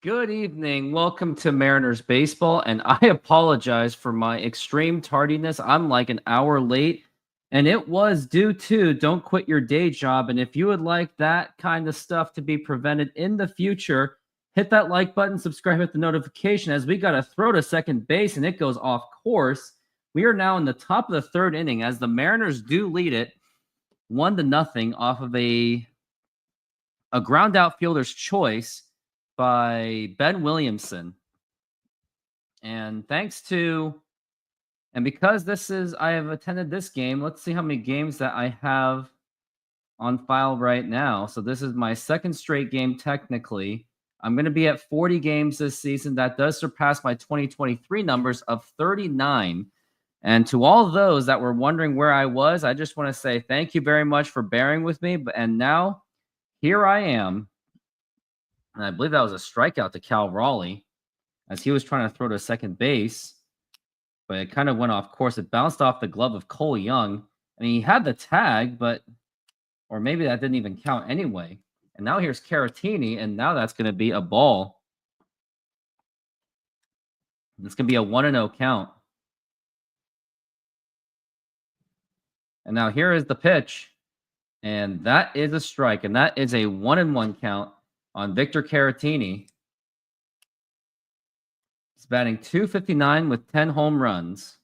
Good evening. Welcome to Mariners Baseball, and I apologize for my extreme tardiness. I'm like an hour late, and it was due to don't quit your day job. And if you would like that kind of stuff to be prevented in the future, hit that like button, subscribe, hit the notification as we got a throw to second base, and it goes off course. We are now in the top of the third inning as the Mariners do lead it 1-0 off of a ground out fielder's choice by Ben Williamson. And because I have attended this game, let's see how many games that I have on file right now. So this is my second straight game technically. I'm going to be at 40 games this season. That does surpass my 2023 numbers of 39. And to all those that were wondering where I was, I just want to say thank you very much for bearing with me. And now here I am. And I believe that was a strikeout to Cal Raleigh as he was trying to throw to second base. But it kind of went off course. It bounced off the glove of Cole Young. I mean, he had the tag, or maybe that didn't even count anyway. And now here's Caratini, and now that's going to be a ball. It's going to be a 1-0 count. And now here is the pitch. And that is a strike. And that is a 1-1 count on Victor Caratini. He's batting .259 with 10 home runs.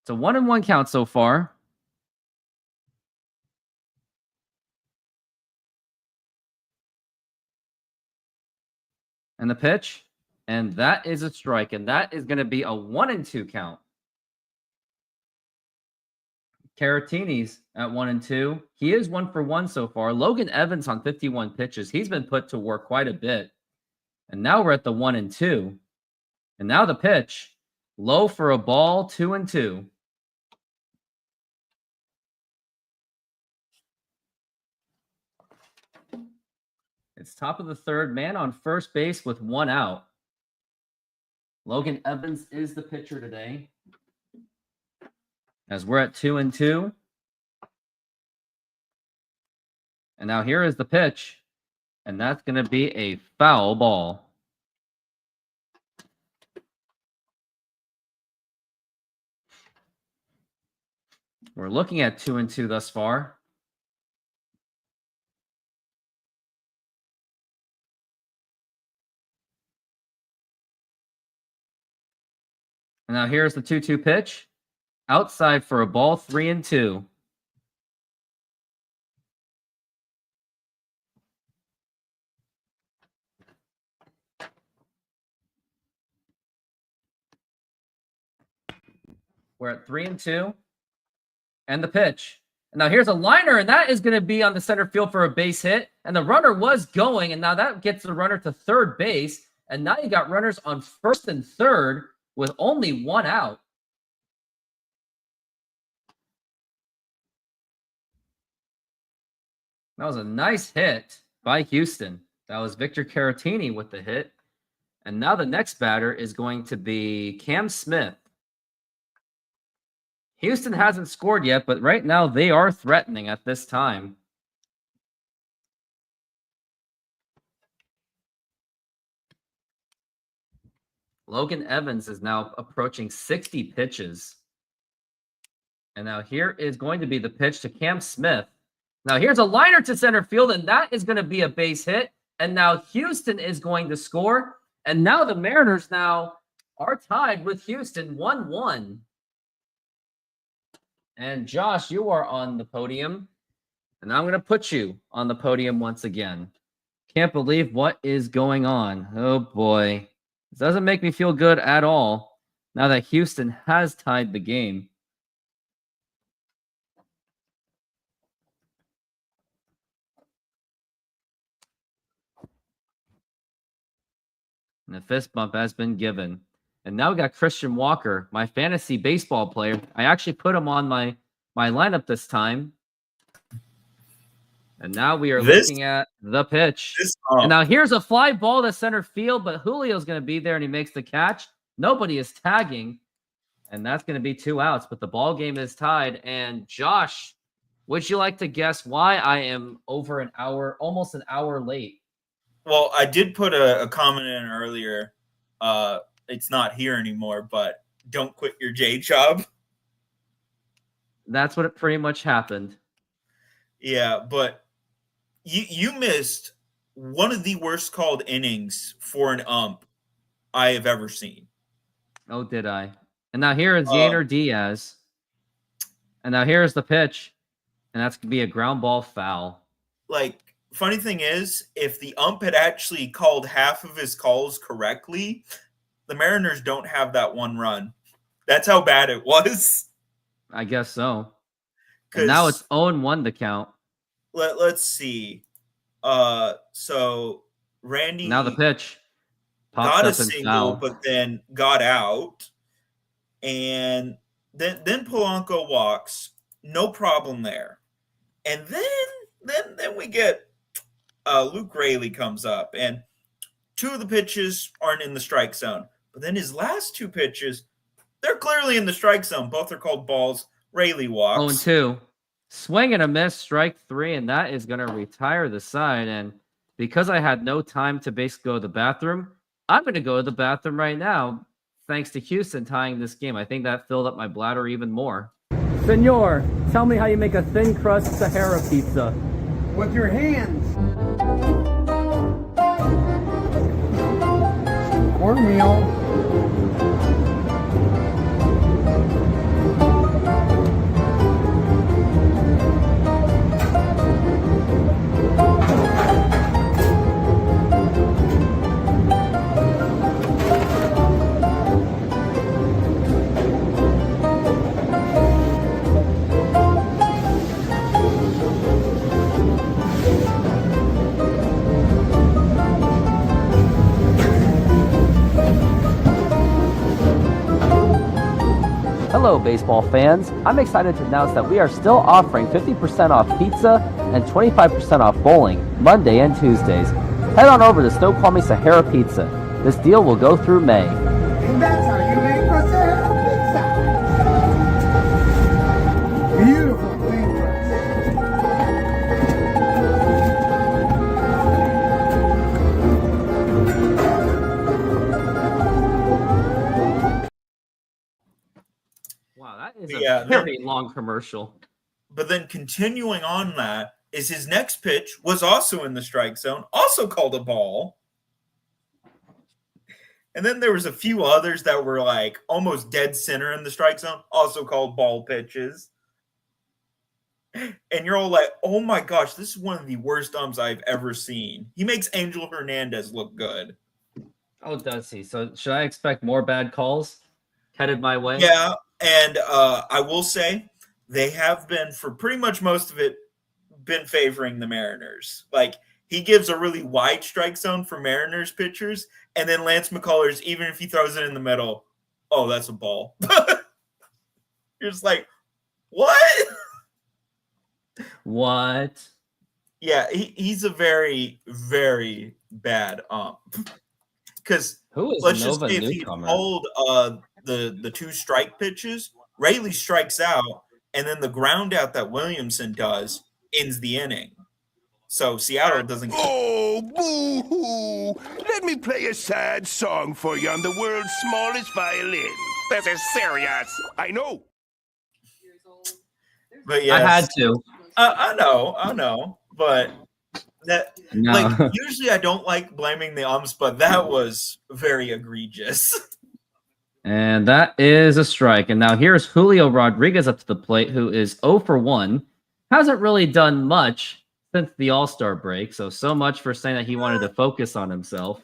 It's a 1-1 count so far. And the pitch. And that is a strike. And that is going to be a 1-2 count. Caratini's at 1-2. He is 1 for 1 so far. Logan Evans on 51 pitches. He's been put to work quite a bit. And now we're at the 1-2. And now the pitch. Low for a ball, 2-2. It's top of the third, man on first base with 1 out. Logan Evans is the pitcher today. As we're at 2-2. And now here is the pitch. And that's going to be a foul ball. We're looking at 2-2 thus far. And now here's the 2-2 pitch. Outside for a ball, 3-2. We're at 3-2. And the pitch. And now here's a liner, and that is going to be on the center field for a base hit. And the runner was going, and now that gets the runner to third base. And now you got runners on first and third with only 1 out. That was a nice hit by Houston. That was Victor Caratini with the hit. And now the next batter is going to be Cam Smith. Houston hasn't scored yet, but right now they are threatening at this time. Logan Evans is now approaching 60 pitches. And now here is going to be the pitch to Cam Smith. Now here's a liner to center field, and that is going to be a base hit. And now Houston is going to score. And now the Mariners now are tied with Houston 1-1. And Josh, you are on the podium. And I'm going to put you on the podium once again. Can't believe what is going on. Oh boy. This doesn't make me feel good at all now that Houston has tied the game. And the fist bump has been given. And now we got Christian Walker, my fantasy baseball player. I actually put him on my lineup this time. And now we are looking at the pitch. And now here's a fly ball to center field, but Julio's going to be there, and he makes the catch. Nobody is tagging, and that's going to be 2 outs. But the ball game is tied. And Josh, Would you like to guess why I am over an hour, almost an hour late? Well, I did put a comment in earlier. It's not here anymore, but don't quit your J job. That's what it pretty much happened. Yeah, but you missed one of the worst called innings for an ump I have ever seen. Oh, did I? And now here is Um, Yainer Diaz. And now here's the pitch. And that's going to be a ground ball foul. like, funny thing is, if the ump had actually called half of his calls correctly, the Mariners don't have that one run. That's how bad it was. I guess so. And now Because it's 0-1 to count. let's see. So Randy Now the pitch popped got a up and single, foul. but then got out, and then Polanco walks, no problem there, and then we get Luke Raley comes up, and two of the pitches aren't in the strike zone, but then his last two pitches, they're clearly in the strike zone. Both are called balls. Raley walks. 0-2. Swing and a miss, strike 3, and that is going to retire the side. And because I had no time to basically go to the bathroom, I'm going to go to the bathroom right now, thanks to Houston tying this game. I think that filled up my bladder even more. Senor, tell me how you make a thin crust Sahara pizza. With your hands. Cornmeal. Hello, baseball fans. I'm excited to announce that we are still offering 50% off pizza and 25% off bowling Monday and Tuesdays. Head on over to Snoqualmie Sahara Pizza. This deal will go through May. And that's how you make a Sahara pizza. Beautiful thin crust. Wow, that is Yeah, a very long commercial. But then continuing on that is his next pitch was also in the strike zone, also called a ball. And then there was a few others that were like almost dead center in the strike zone, also called ball pitches. And you're all like, oh my gosh, this is one of the worst umps I've ever seen. He makes Angel Hernandez look good. Oh, does he? So should I expect more bad calls headed my way? Yeah, and I will say they have been, for pretty much most of it, been favoring the Mariners. Like, he gives a really wide strike zone for Mariners pitchers, and then Lance McCullers, even if he throws it in the middle, oh, that's a ball. You're just like, what? What? Yeah, he's a very, very bad ump. Because Who is let's Nova just say if he newcomer? hold the two strike pitches, Raley strikes out, and then the ground out that Williamson does ends the inning. So Seattle doesn't get. Oh, boo-hoo! Let me play a sad song for you on the world's smallest violin. This is serious. I know. But yeah, I had to. I know, but that No. like usually I don't like blaming the umps, but that was very egregious. And that is a strike. And now here's Julio Rodriguez up to the plate, who is 0 for 1. Hasn't really done much since the All-Star break. So much for saying that he wanted to focus on himself.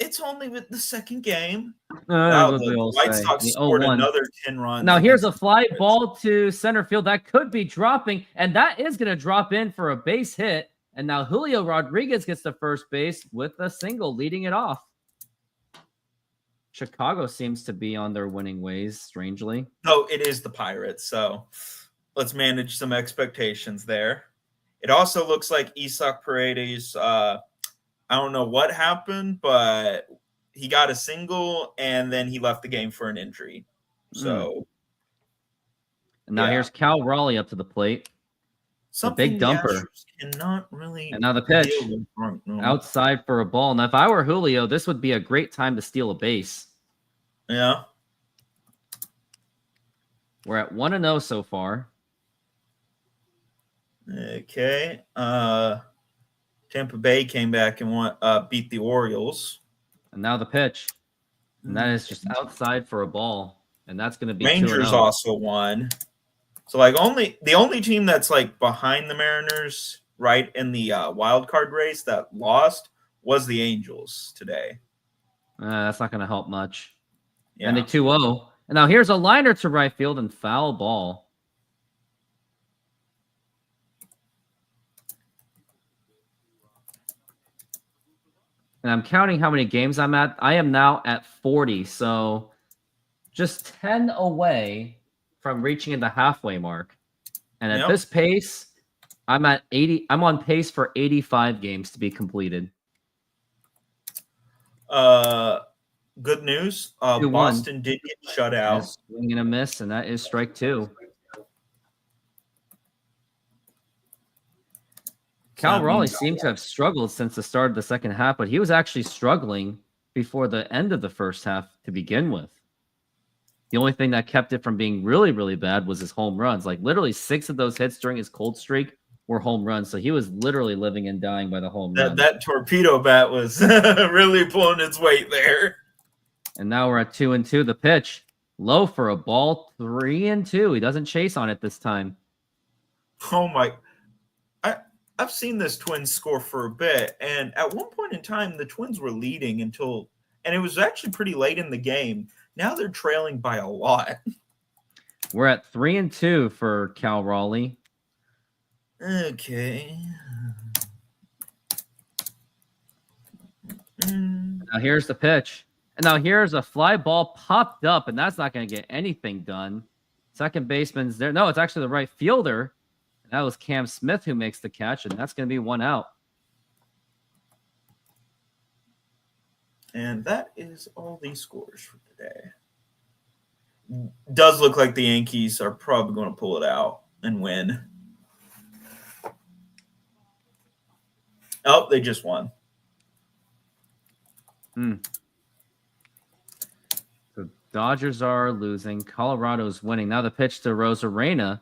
It's only with the second game. Wow, The White Sox scored another 10 runs. Now here's a fly ball to center field that could be dropping, and that is going to drop in for a base hit. And now Julio Rodriguez gets to first base with a single, leading it off. Chicago seems to be on their winning ways, strangely. No, it is the Pirates, so let's manage some expectations there. It also looks like Isaac Paredes, I don't know what happened, but he got a single, and then he left the game for an injury. So, And now here's Cal Raleigh up to the plate. Something big dumper. Astros cannot really And now the pitch. deal with right now. Outside for a ball. Now, if I were Julio, this would be a great time to steal a base. Yeah. We're at 1-0 so far. Okay. Tampa Bay came back and beat the Orioles. And now the pitch. And that is just outside for a ball. And that's going to be Rangers 2-0. also won. So like the only team that's like behind the Mariners right in the wild card race that lost was the Angels today. That's not going to help much. Yeah. And a 2-0. And now here's a liner to right field and foul ball. And I'm counting how many games I'm at. I am now at 40. So just 10 away from reaching the halfway mark. And at this pace, I'm at 80. I'm on pace for 85 games to be completed. Good news. Boston did get shut out. Swing and a miss, and that is strike 2. Cal Raleigh seemed to have struggled since the start of the second half, but he was actually struggling before the end of the first half to begin with. The only thing that kept it from being really, really bad was his home runs. Like literally 6 of those hits during his cold streak were home runs. So he was literally living and dying by the home run. That torpedo bat was really pulling its weight there. And now we're at 2-2. The pitch low for a ball, 3-2. He doesn't chase on it this time. Oh my! I've seen this Twins score for a bit, and at one point in time, the Twins were leading and it was actually pretty late in the game. Now they're trailing by a lot. We're at 3-2 for Cal Raleigh. Okay. Now here's the pitch. And now here's a fly ball popped up, and that's not going to get anything done. Second baseman's there. No, it's actually the right fielder. And that was Cam Smith who makes the catch, and that's going to be 1 out. And that is all these scores for today. Does look like the Yankees are probably going to pull it out and win. Oh, they just won. The Dodgers are losing. Colorado's winning. Now the pitch to Rosarena,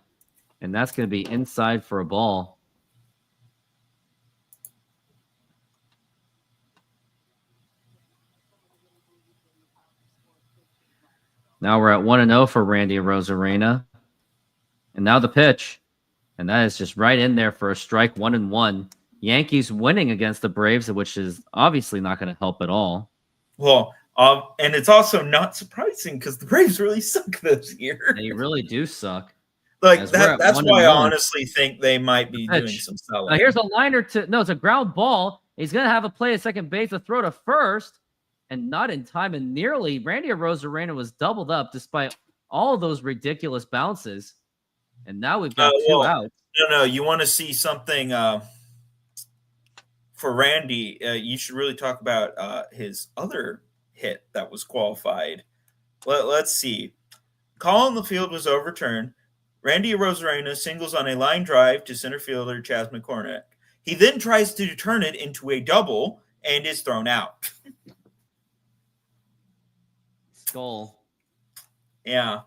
and that's going to be inside for a ball. Now we're at 1-0 for Randy Rosarena. And now the pitch. And that is just right in there for a strike, 1-1. Yankees winning against the Braves, which is obviously not going to help at all. Well, and it's also not surprising because the Braves really suck this year. They really do suck. Like that's why I honestly think they might be doing some selling. Now here's a liner it's a ground ball. He's going to have a play at second base, a throw to first, and not in time. And nearly Randy Rosarena was doubled up despite all of those ridiculous bounces. And now we've got 2 outs. No, you want to see something for Randy, you should really talk about his other hit that was qualified. Let's see. Call on the field was overturned. Randy Rosarena singles on a line drive to center fielder Chas McCormick. He then tries to turn it into a double and is thrown out. Skull. Yeah.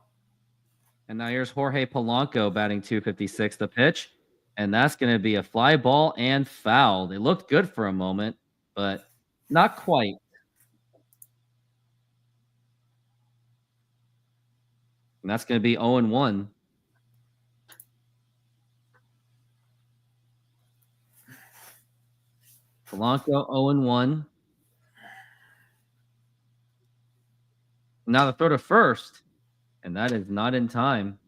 And now here's Jorge Polanco batting 256 the pitch. And that's going to be a fly ball and foul. They looked good for a moment, but not quite. And that's going to be 0-1. Polanco 0-1. Now the throw to first. And that is not in time.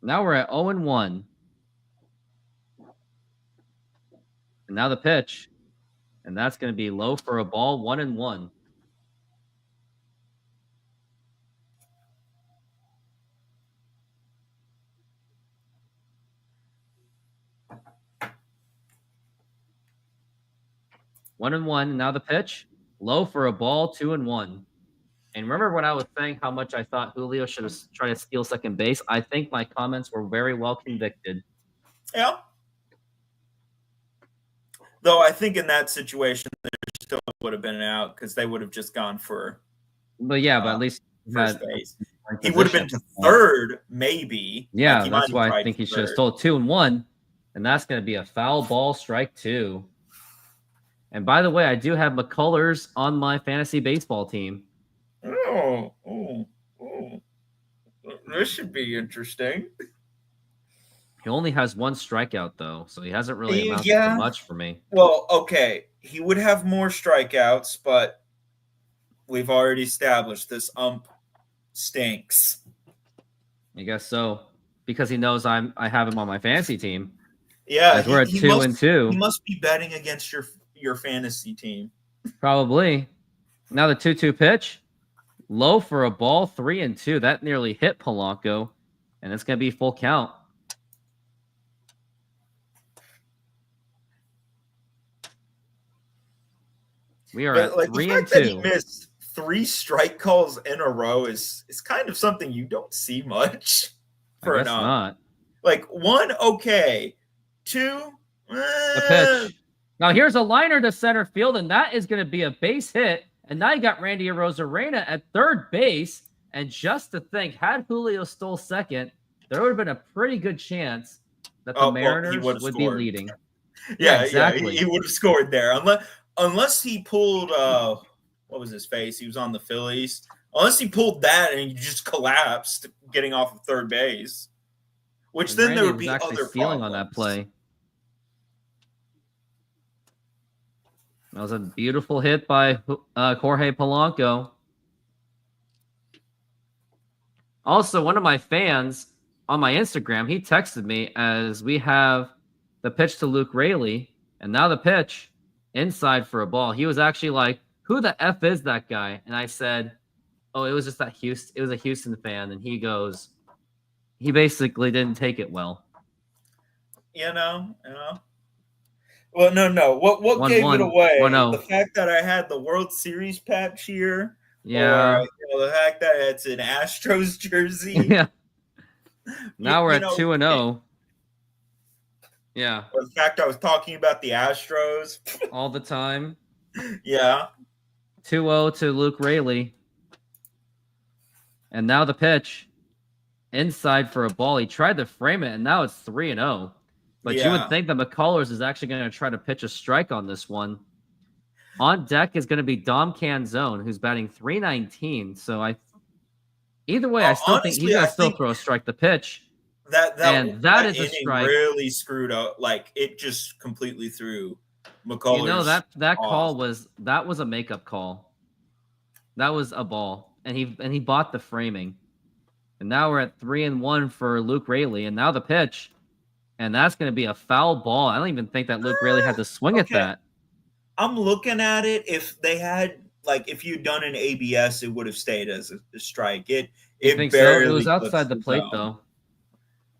Now we're at 0-1. And now the pitch. And that's going to be low for a ball, 1-1. One and one. Now the pitch. Low for a ball, 2-1. And remember when I was saying how much I thought Julio should have tried to steal second base? I think my comments were very well convicted. Yeah. Though I think in that situation, there still would have been an out because they would have just gone for. But yeah, but at least first base. He would have been to third, maybe. Yeah, like that's why I think he should have stole 2-1, and that's going to be a foul ball, strike 2. And by the way, I do have McCullers on my fantasy baseball team. Oh. This should be interesting. He only has 1 strikeout, though, so he hasn't really amounted to much for me. Well, okay. He would have more strikeouts, but we've already established this ump stinks. I guess so, because he knows I have him on my fantasy team. Yeah, we're at 2-2. He must be betting against your fantasy team. Probably. Now the 2-2 pitch, low for a ball, 3-2. That nearly hit Polanco, and it's going to be full count. We are at 3-2. The fact that he missed 3 strike calls in a row is kind of something you don't see much for I guess not. Like 1, okay. 2, a pitch. Now here's a liner to center field, and that is going to be a base hit. And now you got Randy Arozarena at third base. And just to think, had Julio stole second, there would have been a pretty good chance that the Mariners would be leading. Yeah, exactly. He would have scored there. Unless he pulled, what was his face? He was on the Phillies. Unless he pulled that and he just collapsed getting off of third base. Which then there would be other stealing on that play. That was a beautiful hit by Jorge Polanco. Also, one of my fans on my Instagram, he texted me as we have the pitch to Luke Raley, and now the pitch inside for a ball. He was actually like, "Who the F is that guy?" And I said, "Oh, it was just that Houston. It was a Houston fan." And he goes, he basically didn't take it well. You know. Well, no. What gave it away? 1-0. The fact that I had the World Series patch here. Yeah. Or, the fact that it's an Astros jersey. Yeah. Now we're at 2-0. Yeah. Or the fact I was talking about the Astros all the time. Yeah. 2-0 to Luke Raley. And now the pitch. Inside for a ball. He tried to frame it, and now it's 3-0. But you would think that McCullers is actually going to try to pitch a strike on this one. On deck is going to be Dom Canzone, who's batting .319. So either way, I still think he's going to still throw a strike. The pitch. That is a strike. Really screwed up. Like, it just completely threw McCullers. You know, that call was a makeup call. That was a ball, and he bought the framing. And now we're at 3-1 for Luke Raley, and now the pitch. And that's going to be a foul ball. I don't even think that Luke Raley had to swing at that. I'm looking at it. If they had, if you'd done an ABS, it would have stayed as a strike. It barely so? It was outside the plate, though.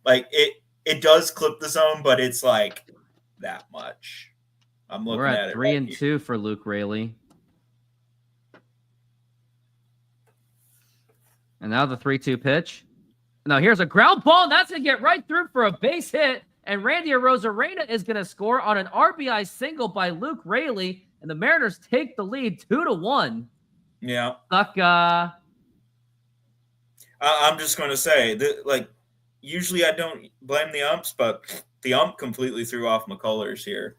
It does clip the zone, but it's like that much. I'm looking at it. We're at 3-2 for Luke Raley. And now the 3-2 pitch. Now here's a ground ball, and that's going to get right through for a base hit. And Randy Arozarena is going to score on an RBI single by Luke Raley. And the Mariners take the lead 2-1. Yeah. Sucka. I'm just going to say, that, usually I don't blame the umps, but the ump completely threw off McCullers here.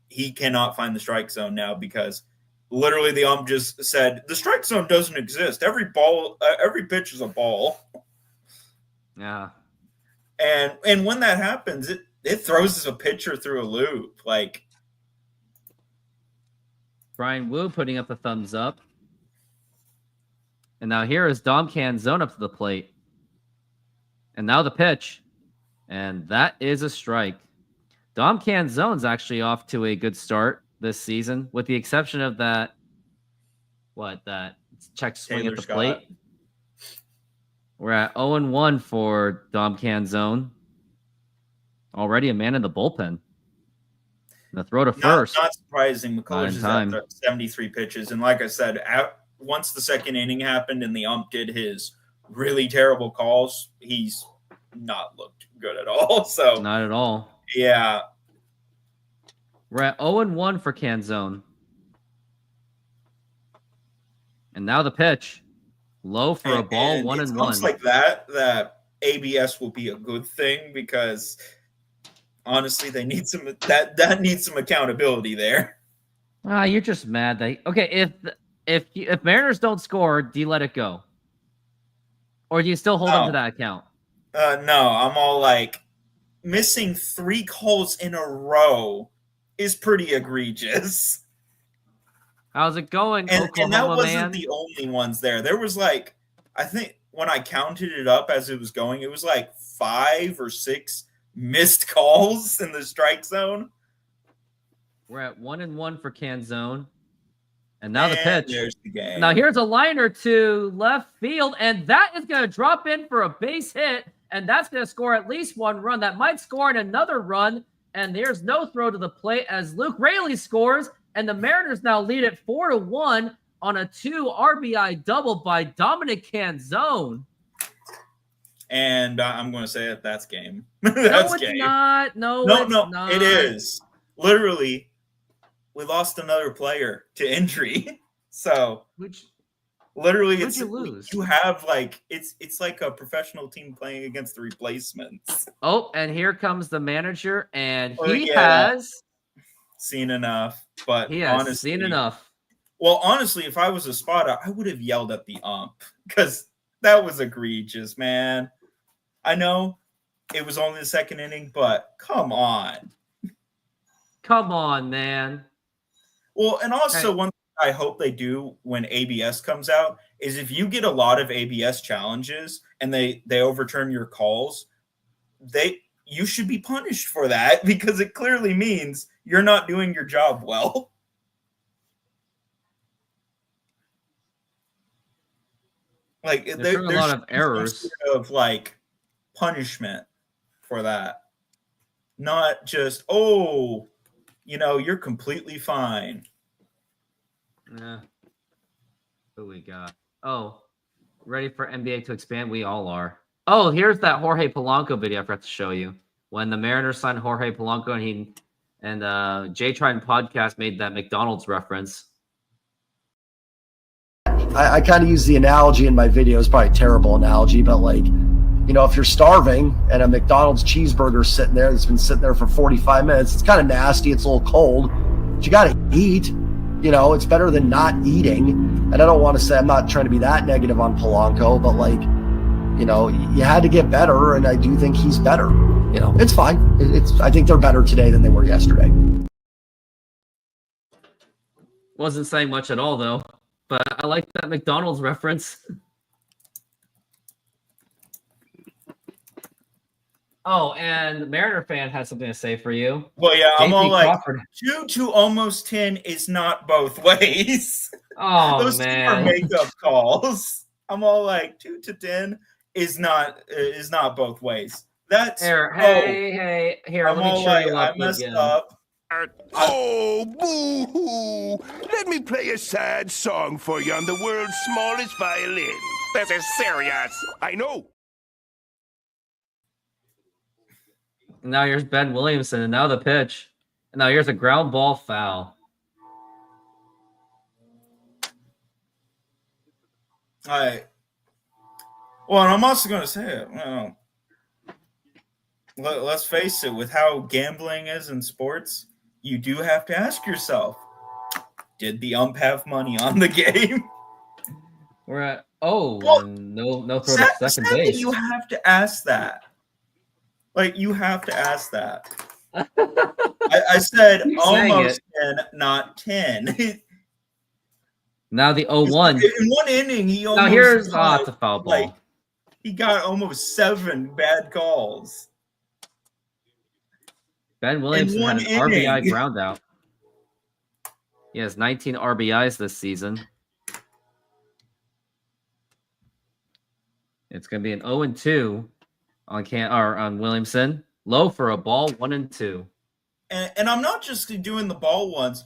He cannot find the strike zone now because literally the ump just said, the strike zone doesn't exist. Every pitch is a ball. Yeah. And when that happens, it throws a pitcher through a loop. Brian Wu putting up a thumbs up. And now here is Dom Canzone up to the plate. And now the pitch. And that is a strike. Dom Canzone's actually off to a good start this season, with the exception of that check swing Taylor at the Scott. plate. We're at 0-1 for Dom Canzone. Already a man in the bullpen. The throw to first. Not surprising. Not McCullers in is time. at 73 pitches. And like I said, once the second inning happened and the ump did his really terrible calls, he's not looked good at all. So Not at all. yeah. We're at 0-1 for Canzone. And now the pitch. Low for a ball, and 1-1. It sounds like that ABS will be a good thing because honestly, they need some that needs some accountability there. You're just mad that okay. If Mariners don't score, do you let it go, or do you still hold on to that account? No, I'm all like missing 3 calls in a row is pretty egregious. How's it going, And that Oklahoma wasn't man? the only ones there. There was like, I think when I counted it up as it was going, it was like 5 or 6 missed calls in the strike zone. We're at 1-1 for Canzone. And now the pitch. There's the game. Now here's a liner to left field, and that is going to drop in for a base hit, and that's going to score at least 1 run. That might score in another run, and there's no throw to the plate as Luke Raley scores, and the Mariners now lead it 4-1 on a 2 RBI double by Dominic Canzone. And I'm going to say it. That's game. That's no, it's game. not. No, not. It is. Literally, we lost another player to injury. So, literally, who'd you lose? You have like it's like a professional team playing against the replacements. Oh, and here comes the manager, and he has seen enough. But he has honestly, seen enough. Well, honestly, if I was a spotter, I would have yelled at the ump because that was egregious, man. I know it was only the second inning, but come on. Come on, man. Well, and also one thing I hope they do when ABS comes out is if you get a lot of ABS challenges and they overturn your calls, you should be punished for that because it clearly means you're not doing your job well. Like there's a lot of errors sort of like punishment for that, not just you're completely fine. Yeah. Who we got? Oh, ready for NBA to expand? We all are. Oh, here's that Jorge Polanco video I forgot to show you. When the Mariners signed Jorge Polanco and Jay Triton podcast made that McDonald's reference. I kind of use the analogy in my videos, probably a terrible analogy, but like, if you're starving and a McDonald's cheeseburger sitting there that's been sitting there for 45 minutes, it's kind of nasty. It's a little cold, but you got to eat. It's better than not eating. And I don't want to say, I'm not trying to be that negative on Polanco, but like, you had to get better. And I do think he's better. It's fine. I think they're better today than they were yesterday. Wasn't saying much at all, though. But I like that McDonald's reference. Oh, and Mariner fan has something to say for you. Well, yeah, I'm all like, Crawford. 2 to almost 10 is not both ways. Oh, Those man. are makeup calls. I'm all like, 2 to 10 is not both ways. That's Hey, here. I'm let me all cheer like, you up I messed again. up. Oh, boo-hoo! Let me play a sad song for you on the world's smallest violin. This is serious. I know. Now here's Ben Williamson, and now the pitch. And now here's a ground ball foul. All right. Well, and I'm also going to say it. Let's face it, with how gambling is in sports, you do have to ask yourself, did the ump have money on the game? We're at no throw to second base. You have to ask that. Like, you have to ask that. I said almost 10, not 10. Now the 0-1. In one inning, he almost it's a foul ball. Like, he got almost 7 bad calls. Ben Williamson had an RBI ground out. He has 19 RBIs this season. It's going to be an 0-2 on Williamson. Low for a ball, 1-2. and I'm not just doing the ball ones.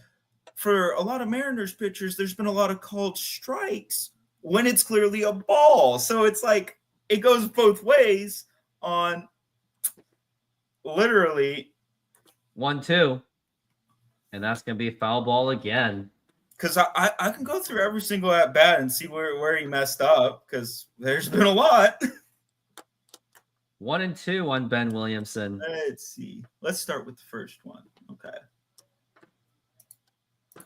For a lot of Mariners pitchers, there's been a lot of called strikes when it's clearly a ball. So it's like it goes both ways on literally 1-2. And that's going to be a foul ball again. because I can go through every single at bat and see where he messed up because there's been a lot. 1-2 on Ben Williamson. Let's see. Let's start with the first one. Okay. I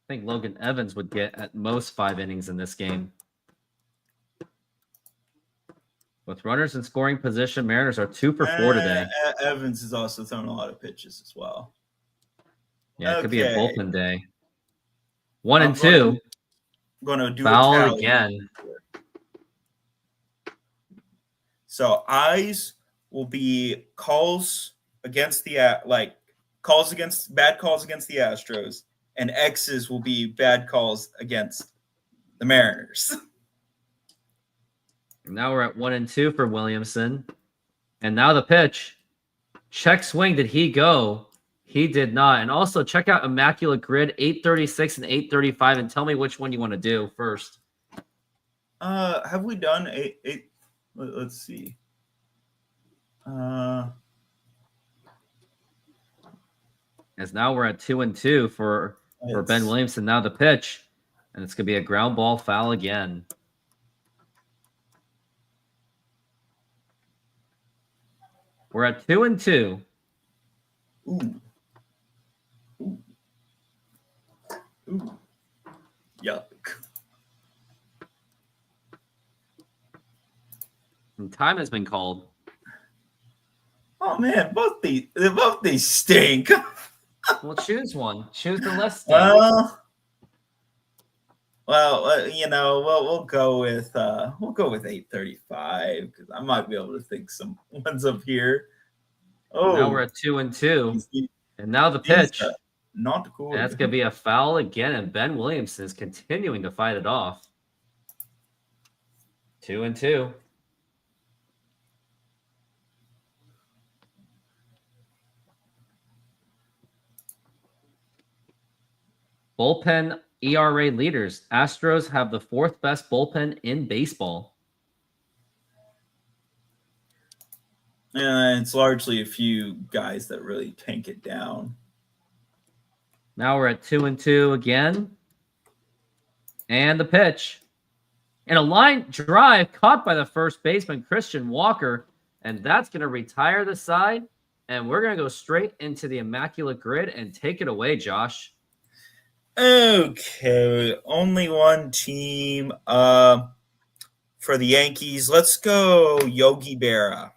think Logan Evans would get at most 5 innings in this game. With runners in scoring position, Mariners are 2 for 4 today. Evans has also thrown a lot of pitches as well. Yeah, it could be a Okay. bullpen day. 1-2. Going to do Foul a tally. again. So eyes will be calls against the bad calls against the Astros, and X's will be bad calls against the Mariners. Now we're at 1-2 for Williamson. And now the pitch. Check swing. Did he go? He did not. And also check out Immaculate Grid 836 and 835 and tell me which one you want to do first. Have we done eight? Let's see. As now we're at 2-2 for Ben Williamson. Now the pitch. And it's going to be a ground ball foul again. We're at 2-2. Ooh. Yuck. And time has been called. Oh man, both these stink. Well, choose one. Choose the less stink. We'll go with 835 because I might be able to think some ones up here. Oh, Now we're at 2-2. And now the pitch. Not cool. That's going to be a foul again, and Ben Williamson is continuing to fight it off. 2-2. Bullpen ERA leaders. Astros have the 4th best bullpen in baseball. And it's largely a few guys that really tank it down. Now we're at 2-2 again. And the pitch. And a line drive caught by the first baseman, Christian Walker. And that's going to retire the side. And we're going to go straight into the Immaculate Grid and take it away, Josh. Okay, only one team. For the Yankees, let's go Yogi Berra.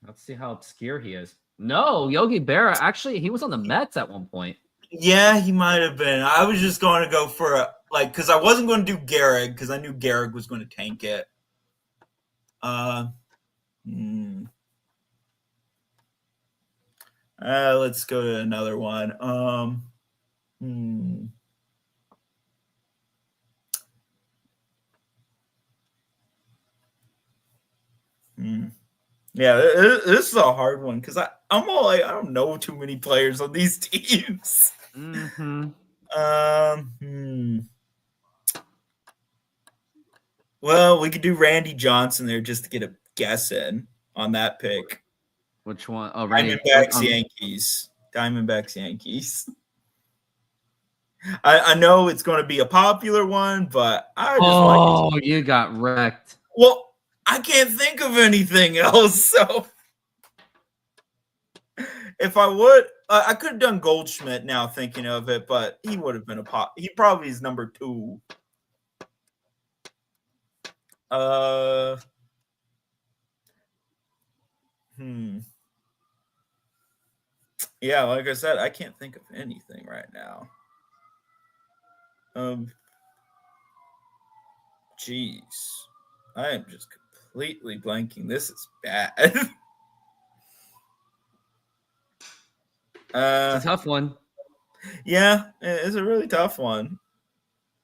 Let's see how obscure he is. No, Yogi Berra. Actually, he was on the Mets at one point. Yeah, he might have been. I was just going to go for because I wasn't going to do Gehrig because I knew Gehrig was going to tank it. Let's go to another one. Yeah, this is a hard one because I'm all like I don't know too many players on these teams. Mm-hmm. Well, we could do Randy Johnson there just to get a guess in on that pick. Which one? Oh, Randy. Diamondbacks Yankees. Diamondbacks Yankees. I know it's going to be a popular one, but I just you got wrecked. Well, I can't think of anything else. So if I would, I could have done Goldschmidt now thinking of it, but he would have been he probably is number 2. Yeah, like I said, I can't think of anything right now. Jeez. I am just completely blanking. This is bad. It's a tough one. Yeah, it's a really tough one.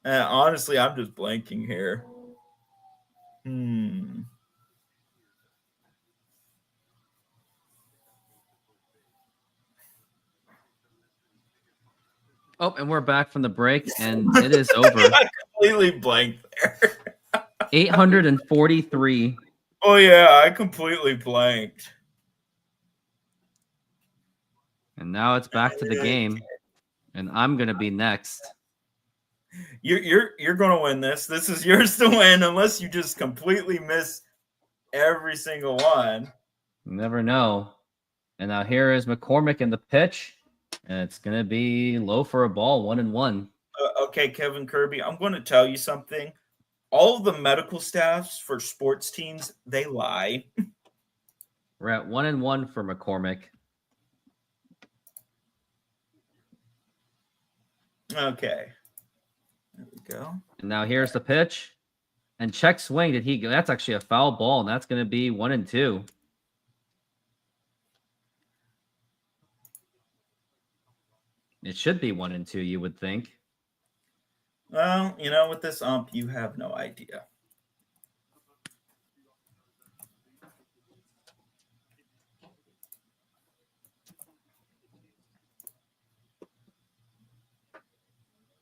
Honestly, I'm just blanking here. Oh, and we're back from the break, and it is over. I completely blanked there. 843. Oh yeah, I completely blanked. And now it's back to the game. And I'm gonna be next. You're gonna win this. This is yours to win, unless you just completely miss every single one. You never know. And now here is McCormick in the pitch. And it's gonna be low for a ball, 1-1. Okay, Kevin Kirby, I'm going to tell you something. All of the medical staffs for sports teams, they lie. We're at 1-1 for McCormick. Okay. There we go. And now here's the pitch. And check swing. Did he go? That's actually a foul ball, and that's going to be 1-2. It should be 1-2, you would think. Well, with this ump, you have no idea.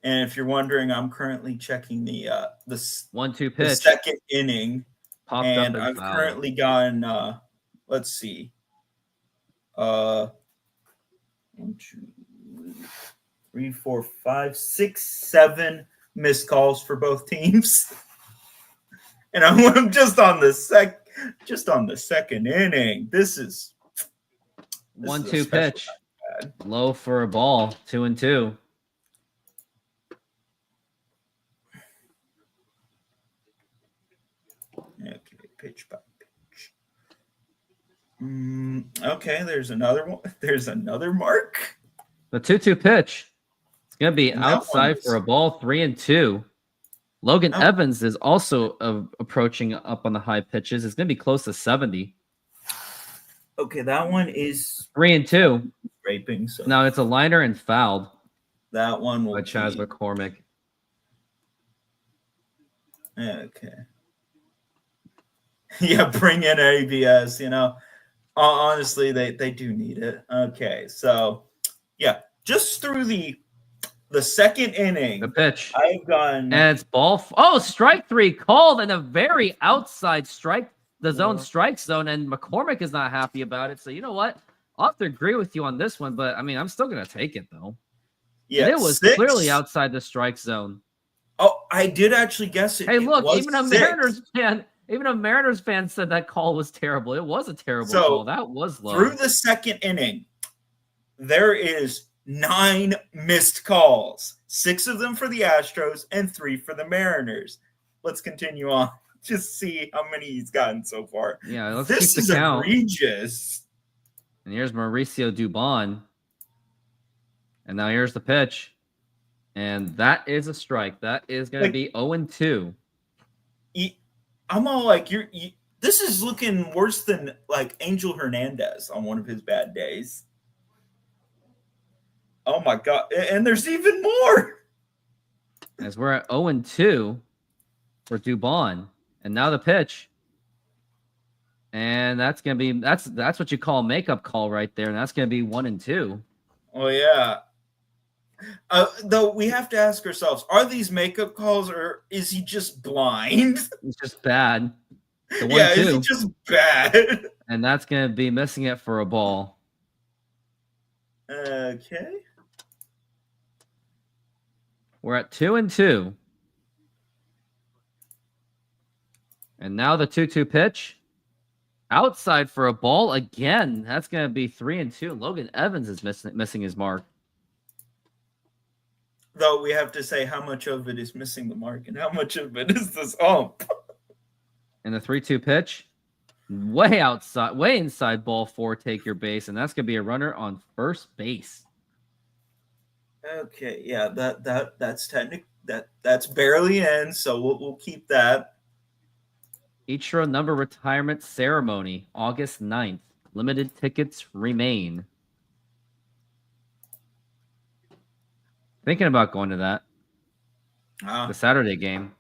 And if you're wondering, I'm currently checking the 1-2 the pitch. second inning, Popped and up I've foul. currently gotten let's see, 1, 2, 3, 4, 5, 6, 7 missed calls for both teams, and I'm just on the second inning. This is 1-2 pitch. Low for a ball, 2-2. Okay, pitch by pitch. Okay, there's another one. There's another mark. The 2-2 pitch. It's going to be And that outside one's- for a ball, 3-2. Logan Oh. Evans is also approaching up on the high pitches. It's going to be close to 70. Okay, that one is 3-2. scraping. So Now it's a liner and fouled that one will by Chaz be- McCormick. Okay. Yeah, bring in ABS, Honestly, they do need it. Okay, so yeah, just through the second inning, The pitch. I've gone And it's strike 3 called in a very outside strike, the zone strike zone, and McCormick is not happy about it. So you know what? I'll have to agree with you on this one, but I mean, I'm still going to take it though. yeah, And it was 6. clearly outside the strike zone. Oh, I did actually guess it. Hey, It look, was even a 6. Mariners fan said that call was terrible. It was a terrible So, call. That was low. Through the second inning, there is 9 missed calls. 6 of them for the Astros and 3 for the Mariners. Let's continue on. Just see how many he's gotten so far. Yeah, let's This keep is the count. egregious. And here's Mauricio Dubon. And now here's the pitch. And that is a strike. That is going to be 0-2. I'm all like, this is looking worse than like Angel Hernandez on one of his bad days. Oh my God. And there's even more. As we're at 0-2 for Dubon. And now the pitch. And that's going to be that's what you call a makeup call right there. And that's going to be 1-2. Oh yeah. Though we have to ask ourselves, are these makeup calls or is he just blind? It's just bad. The 1-2. Yeah, is he just bad? And that's going to be missing it for a ball. Okay. We're at 2-2. And now the 2-2 pitch. Outside for a ball again. That's going to be 3-2. Logan Evans is missing his mark. Though we have to say how much of it is missing the mark and how much of it is this ump. And the 3-2 pitch. Way outside, way inside ball 4, take your base. And that's going to be a runner on first base. Okay, yeah, that's technical. That's barely in, so we'll keep that. Ichiro number retirement ceremony, August 9th. Limited tickets remain. Thinking about going to that. The Saturday game.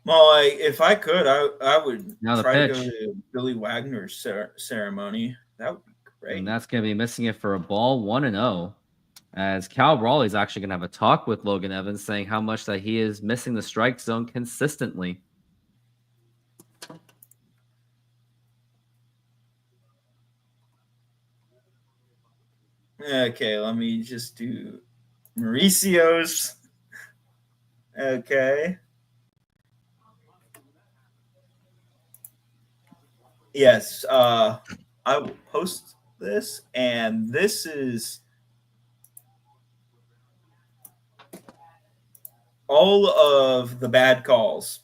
Well, if I could, I would Now the try to pitch. go to Billy Wagner's ceremony. That would be great. And that's going to be missing it for a ball, 1-0. As Cal Raleigh's actually going to have a talk with Logan Evans saying how much that he is missing the strike zone consistently. Okay, let me just do Mauricio's. Okay. Yes, I will post this, and this is all of the bad calls.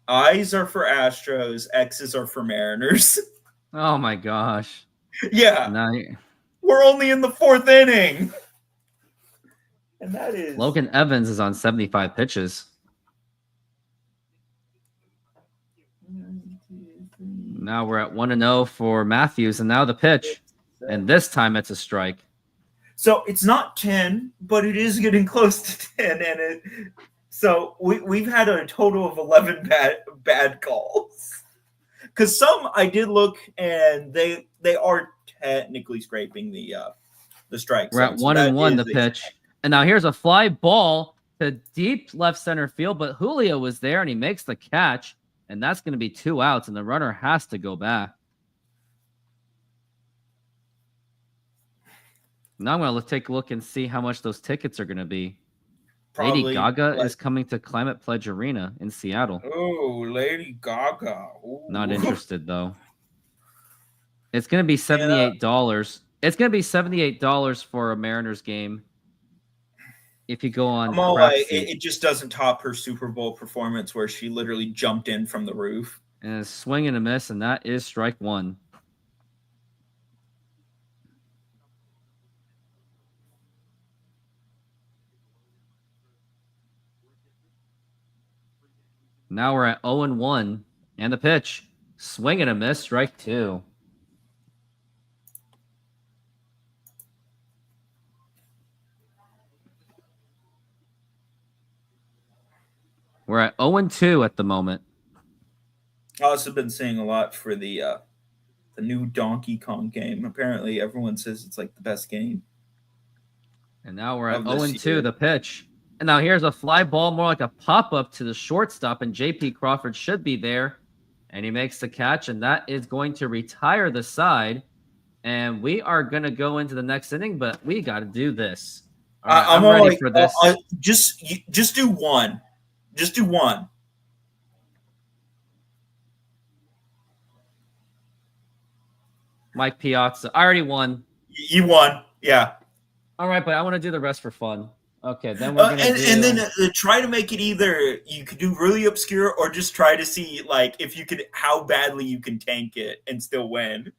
I's are for Astros, X's are for Mariners. Oh my gosh. Yeah, Now, we're only in the 4th inning. And that is Logan Evans is on 75 pitches. Now we're at 1-0 for Matthews, and now the pitch. And this time it's a strike. So it's not 10, but it is getting close to 10. So we've had a total of 11 bad calls. Because some I did look, and they are technically scraping the strike We're zone. at 1-1 the pitch. And now here's a fly ball to deep left center field, but Julio was there and he makes the catch, and that's going to be 2 outs, and the runner has to go back. Now I'm going to take a look and see how much those tickets are going to be. Probably Lady Gaga is coming to Climate Pledge Arena in Seattle. Oh, Lady Gaga. Ooh. Not interested, though. It's going to be $78. It's going to be $78 for a Mariners game. If you go on, I'm all like, it just doesn't top her Super Bowl performance where she literally jumped in from the roof. And a swing and a miss, and that is strike 1. Now we're at 0-1, and the pitch. Swing and a miss, strike 2. We're at 0-2 at the moment. I've also been seeing a lot for the new Donkey Kong game. Apparently, everyone says it's like the best game. And now we're at 0-2, the pitch. And now here's a fly ball, more like a pop-up to the shortstop, and J.P. Crawford should be there. And he makes the catch, and that is going to retire the side. And we are going to go into the next inning, but we got to do this. All right, I'm ready for this. Just do one. Just do one. Mike Piazza. I already won. You won. Yeah. All right, but I want to do the rest for fun. Okay, then we're gonna and then try to make it either you could do really obscure or just try to see like if you could how badly you can tank it and still win.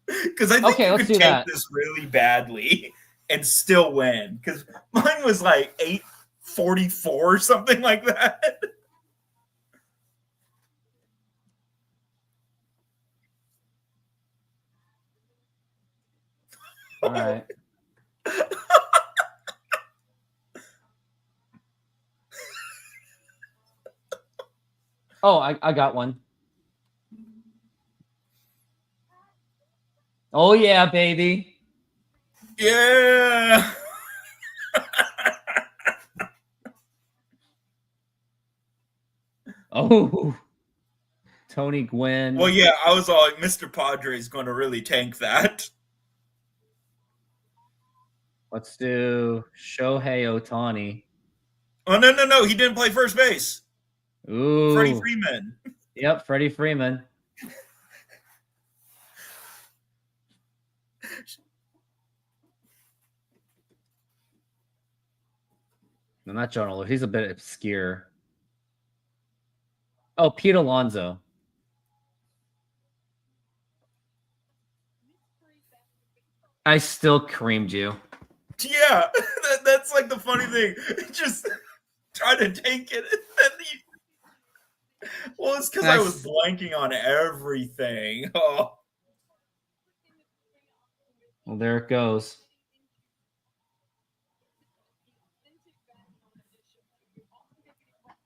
Because I think you could tank this really badly and still win. Because mine was like 844 or something like that. All right. Oh, I got one. Oh, yeah, baby. Yeah. Oh, Tony Gwynn. Well, yeah, I was all like, Mr. Padre is going to really tank that. Let's do Shohei Ohtani. Oh, no. He didn't play first base. Ooh. Freddie Freeman. Yep, Freddie Freeman. No, not John Olo. He's a bit obscure. Oh, Pete Alonso. I still creamed you. Yeah, that's like the funny thing. Just try to tank it. Well, it's because I was blanking on everything. Oh. Well, there it goes.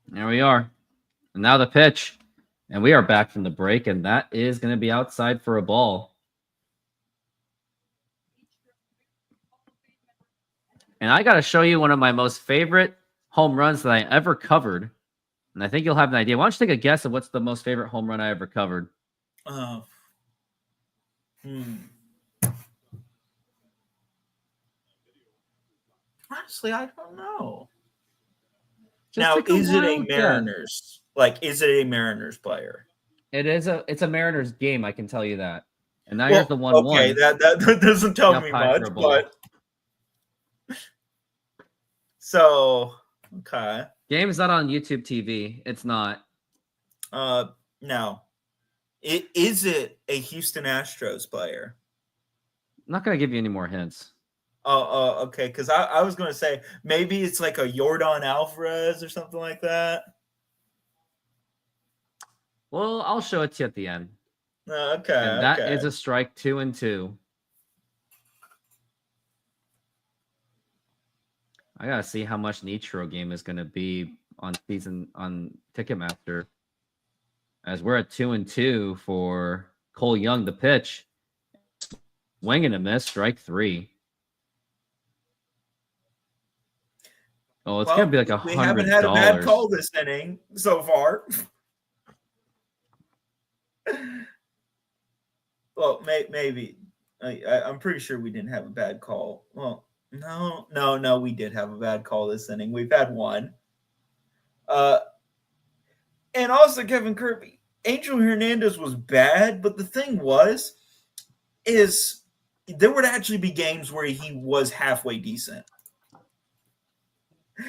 There we are. And now the pitch. And we are back from the break, and that is going to be outside for a ball. And I got to show you one of my most favorite home runs that I ever covered. And I think you'll have an idea. Why don't you take a guess of what's the most favorite home run I ever covered? Honestly, I don't know. Just Now, take is it a wild guess. Mariners? Like, is it a Mariners player? It's a Mariners game, I can tell you that. And now here's the 1-1. Okay, that doesn't tell Now me pie for much, a ball. but so okay. Game's not on YouTube TV. It's not. Now, is it a Houston Astros player? I'm not gonna give you any more hints. Okay, because I was gonna say maybe it's like a Yordan Alvarez or something like that. Well, I'll show it to you at the end. Okay, And that is okay. a strike, 2-2. I gotta see how much Nitro game is gonna be on Ticketmaster. As we're at 2-2 for Cole Young, the pitch. Swing and a miss, strike 3. Oh, it's gonna be like $100. We haven't had a bad call this inning so far. Well, maybe. I'm pretty sure we didn't have a bad call. Well, no, we did have a bad call this inning. We've had one. And also Kevin Kirby, Angel Hernandez was bad, but the thing is there would actually be games where he was halfway decent.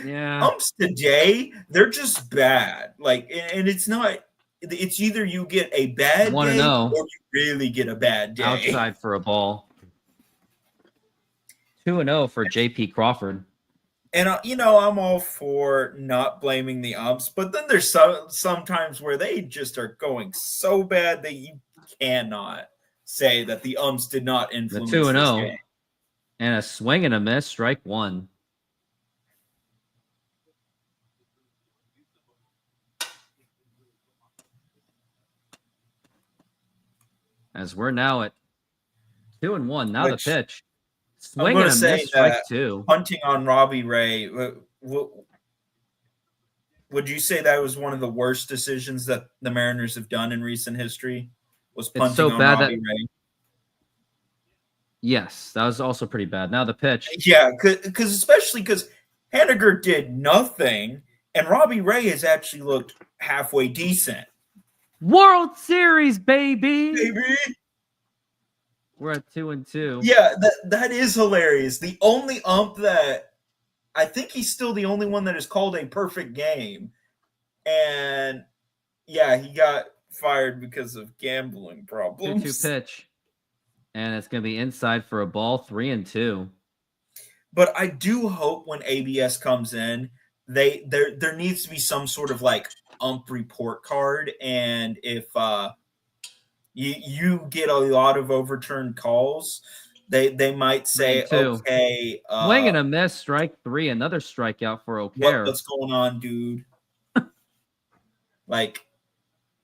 Yeah. Umps today, they're just bad. Like, and it's not. It's either you get a bad day or you really get a bad day. Outside for a ball. 2-0 for JP Crawford. And I'm all for not blaming the umps, but then there's sometimes where they just are going so bad that you cannot say that the umps did not influence The 2-0 this game. And a swing and a miss, strike 1. As we're now at 2-1. Now the pitch. Swing and a miss, strike 2. Punting on Robbie Ray. Would you say that was one of the worst decisions that the Mariners have done in recent history? Was punting on Robbie Ray? Yes, that was also pretty bad. Now the pitch. Yeah, especially because Haniger did nothing, and Robbie Ray has actually looked halfway decent. World Series, baby! Baby! We're at 2-2. Yeah, that is hilarious. The only ump that I think he's still the only one that has called a perfect game. And yeah, he got fired because of gambling problems. 2-2 pitch. And it's going to be inside for a ball, 3-2. But I do hope when ABS comes in, there needs to be some sort of like ump report card. And if you get a lot of overturned calls, they might say, okay. Swing and a miss, strike 3. Another strikeout for O'Kare. What's going on, dude? Like,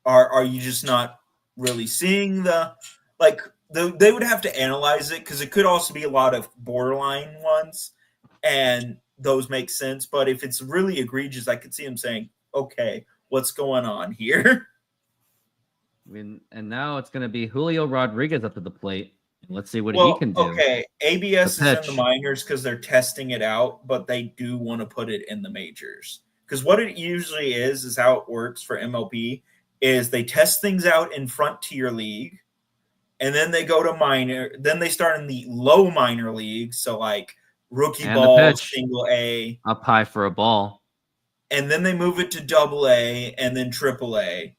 are you just not really seeing they would have to analyze it because it could also be a lot of borderline ones, and those make sense. But if it's really egregious, I could see him saying, okay, what's going on here? And now it's going to be Julio Rodriguez up to the plate. Let's see what he can do. Okay, ABS is in the minors because they're testing it out, but they do want to put it in the majors. Because what it usually is how it works for MLB, is they test things out in frontier league, and then they go to minor. Then they start in the low minor leagues, so like rookie ball, single A. Up high for a ball. And then they move it to double A and then triple A.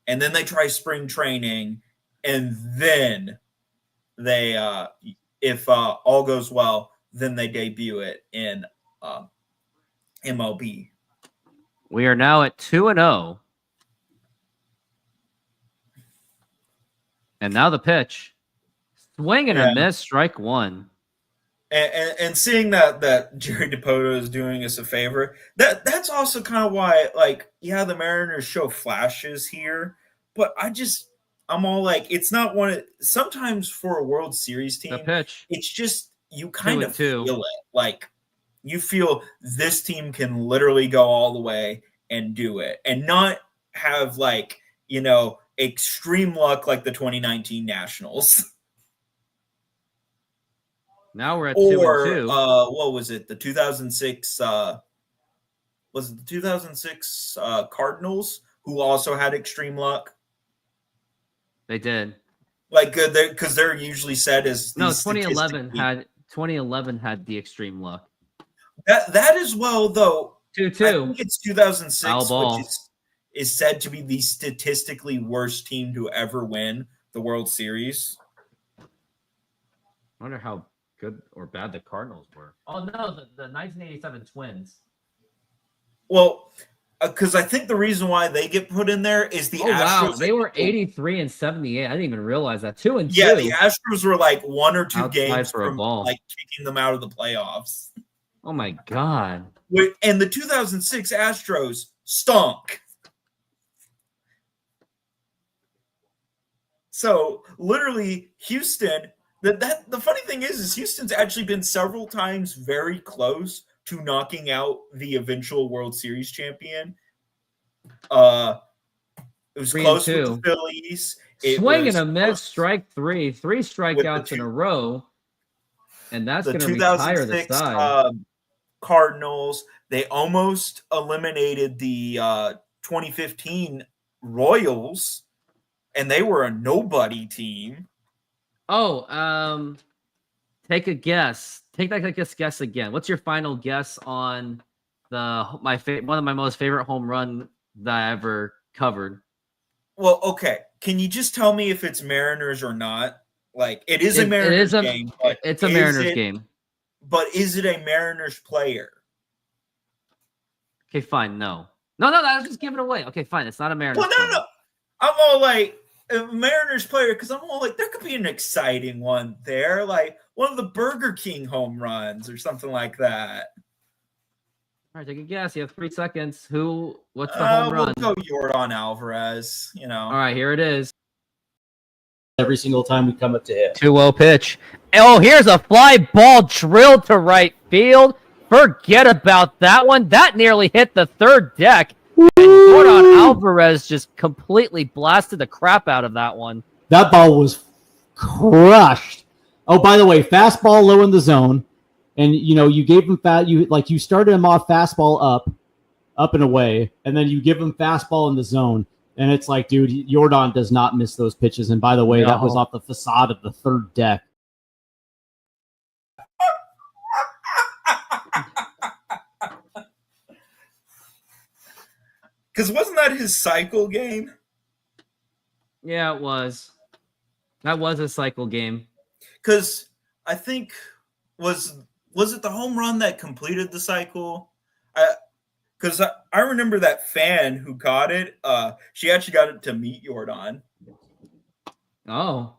And then they try spring training, and then they, if all goes well, then they debut it in MLB. We are now at 2-0. And now the pitch. Swing and a miss, strike 1. And seeing that Jerry DiPoto is doing us a favor, that's also kind of why, like, yeah, the Mariners show flashes here, but I'm all like, it's not one of, sometimes for a World Series team, the pitch. it's just, you kind of feel it. Like, You feel this team can literally go all the way and do it and not have like, extreme luck like the 2019 Nationals. Now we're at Or 2-2. what was it? The 2006 was it the 2006 Cardinals who also had extreme luck? They did. Like because they're usually said as No, 2011 had the extreme luck. That as well though. 2-2. I think it's 2006, Foul ball. which is said to be the statistically worst team to ever win the World Series. I wonder how good or bad the Cardinals were. Oh no, the 1987 Twins. Well, because I think the reason why they get put in there is the Astros. Wow, they were 83 and 78. I didn't even realize that. 2-2. Yeah, the Astros were like 1 or 2 Outside games for a from ball. like kicking them out of the playoffs. Oh my god. And the 2006 Astros stunk. So literally, Houston. The funny thing is Houston's actually been several times very close to knocking out the eventual World Series champion. It was close with the Phillies. Swing and a miss, strike 3. 3 strikeouts in a row, and that's going to retire the side. Cardinals. They almost eliminated the 2015 Royals, and they were a nobody team. Oh, take a guess. Take that guess again. What's your final guess on one of my most favorite home run that I ever covered? Well, okay. Can you just tell me if it's Mariners or not? Like it is a Mariners game. But it's a Mariners game. But is it a Mariners player? Okay, fine. No. I was just giving it away. Okay, fine. It's not a Mariners. Well, no. I'm all like a Mariners player because I'm all like there could be an exciting one there, like one of the Burger King home runs or something like that. All right, take a guess. You have 3 seconds. What's the home run? We'll go Yordan Alvarez, All right, here it is. Every single time we come up to hit. 2-0 pitch. Oh, here's a fly ball drilled to right field. Forget about that one. That nearly hit the third deck. And Yordan Alvarez just completely blasted the crap out of that one. That ball was crushed. Oh, by the way, fastball low in the zone. And, you gave him you started him off fastball up and away, and then you give him fastball in the zone. And it's like, dude, Yordan does not miss those pitches. And by the way, that was off the facade of the third deck. Because wasn't that his cycle game? Yeah, it was. That was a cycle game. Because I think was it the home run that completed the cycle? Because I remember that fan who got it. She actually got it to meet Yordan. Oh.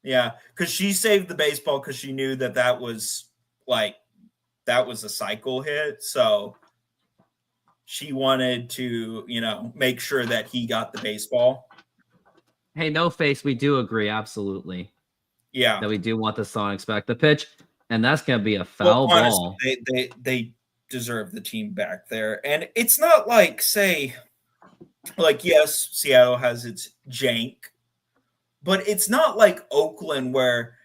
Yeah, because she saved the baseball because she knew that was a cycle hit. So she wanted to, make sure that he got the baseball. Hey, no face, we do agree, absolutely. Yeah. That we do want the Sonics back. The pitch, and that's going to be a foul ball. They deserve the team back there. And it's not like, yes, Seattle has its jank, but it's not like Oakland where,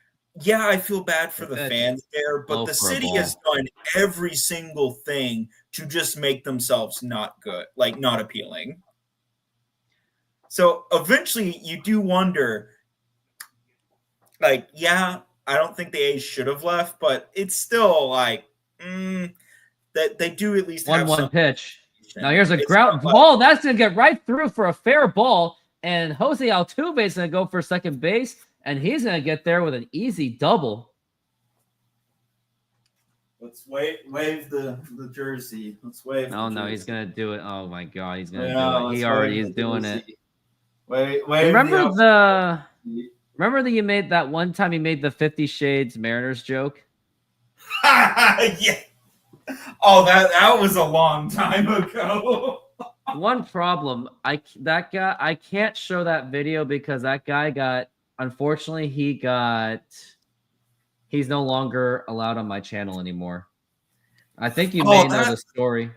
yeah, I feel bad for the fans there, but the city has done every single thing to just make themselves not good, like not appealing. So eventually you do wonder, I don't think the A's should have left, but it's still that they do at least have 1-1 pitch. Now here's a ground ball. That's going to get right through for a fair ball. And Jose Altuve is going to go for second base, and he's going to get there with an easy double. Let's wave the jersey. Let's wave. Oh, no, he's going to do it. Oh, my God, he's going to do it. He already is doing it. Remember that you made that one time you made the 50 Shades Mariners joke? Yeah. Oh, that was a long time ago. One problem, I can't show that video because that guy unfortunately he's no longer allowed on my channel anymore. I think you Oh, may know that- the story.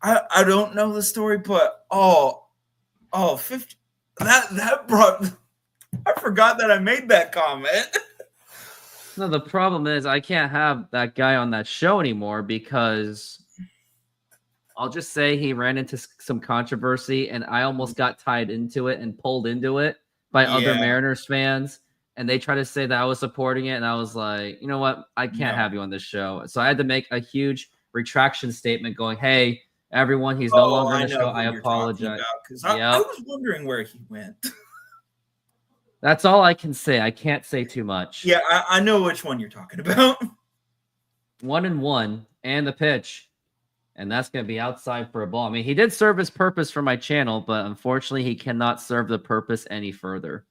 I don't know the story, but 50 that brought I forgot that I made that comment. No, the problem is I can't have that guy on that show anymore because I'll just say he ran into some controversy and I almost got tied into it and pulled into it by other Yeah. Mariners fans. And they try to say that I was supporting it. And I was like, you know what? I can't No. have you on this show. So I had to make a huge retraction statement going, hey, everyone, he's no longer on the show. I apologize. Because I Yep. was wondering where he went. That's all I can say. I can't say too much. Yeah, I know which one you're talking about. 1-1 and the pitch. And that's going to be outside for a ball. I mean, he did serve his purpose for my channel, but unfortunately, he cannot serve the purpose any further.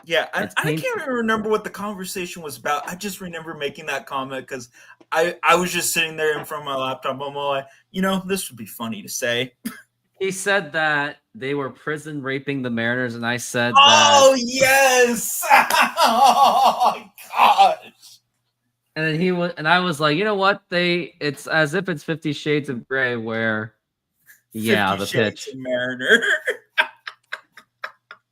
Yeah, I It's can't painful. even remember what the conversation was about. I just remember making that comment because I was just sitting there in front of my laptop. I'm like, this would be funny to say. He said that they were prison raping the Mariners, and I said Oh, that. yes! Oh, my gosh! And then I was like, you know what? It's as if it's 50 Shades of Grey, where, yeah, 50 the Shades pitch. of Mariner.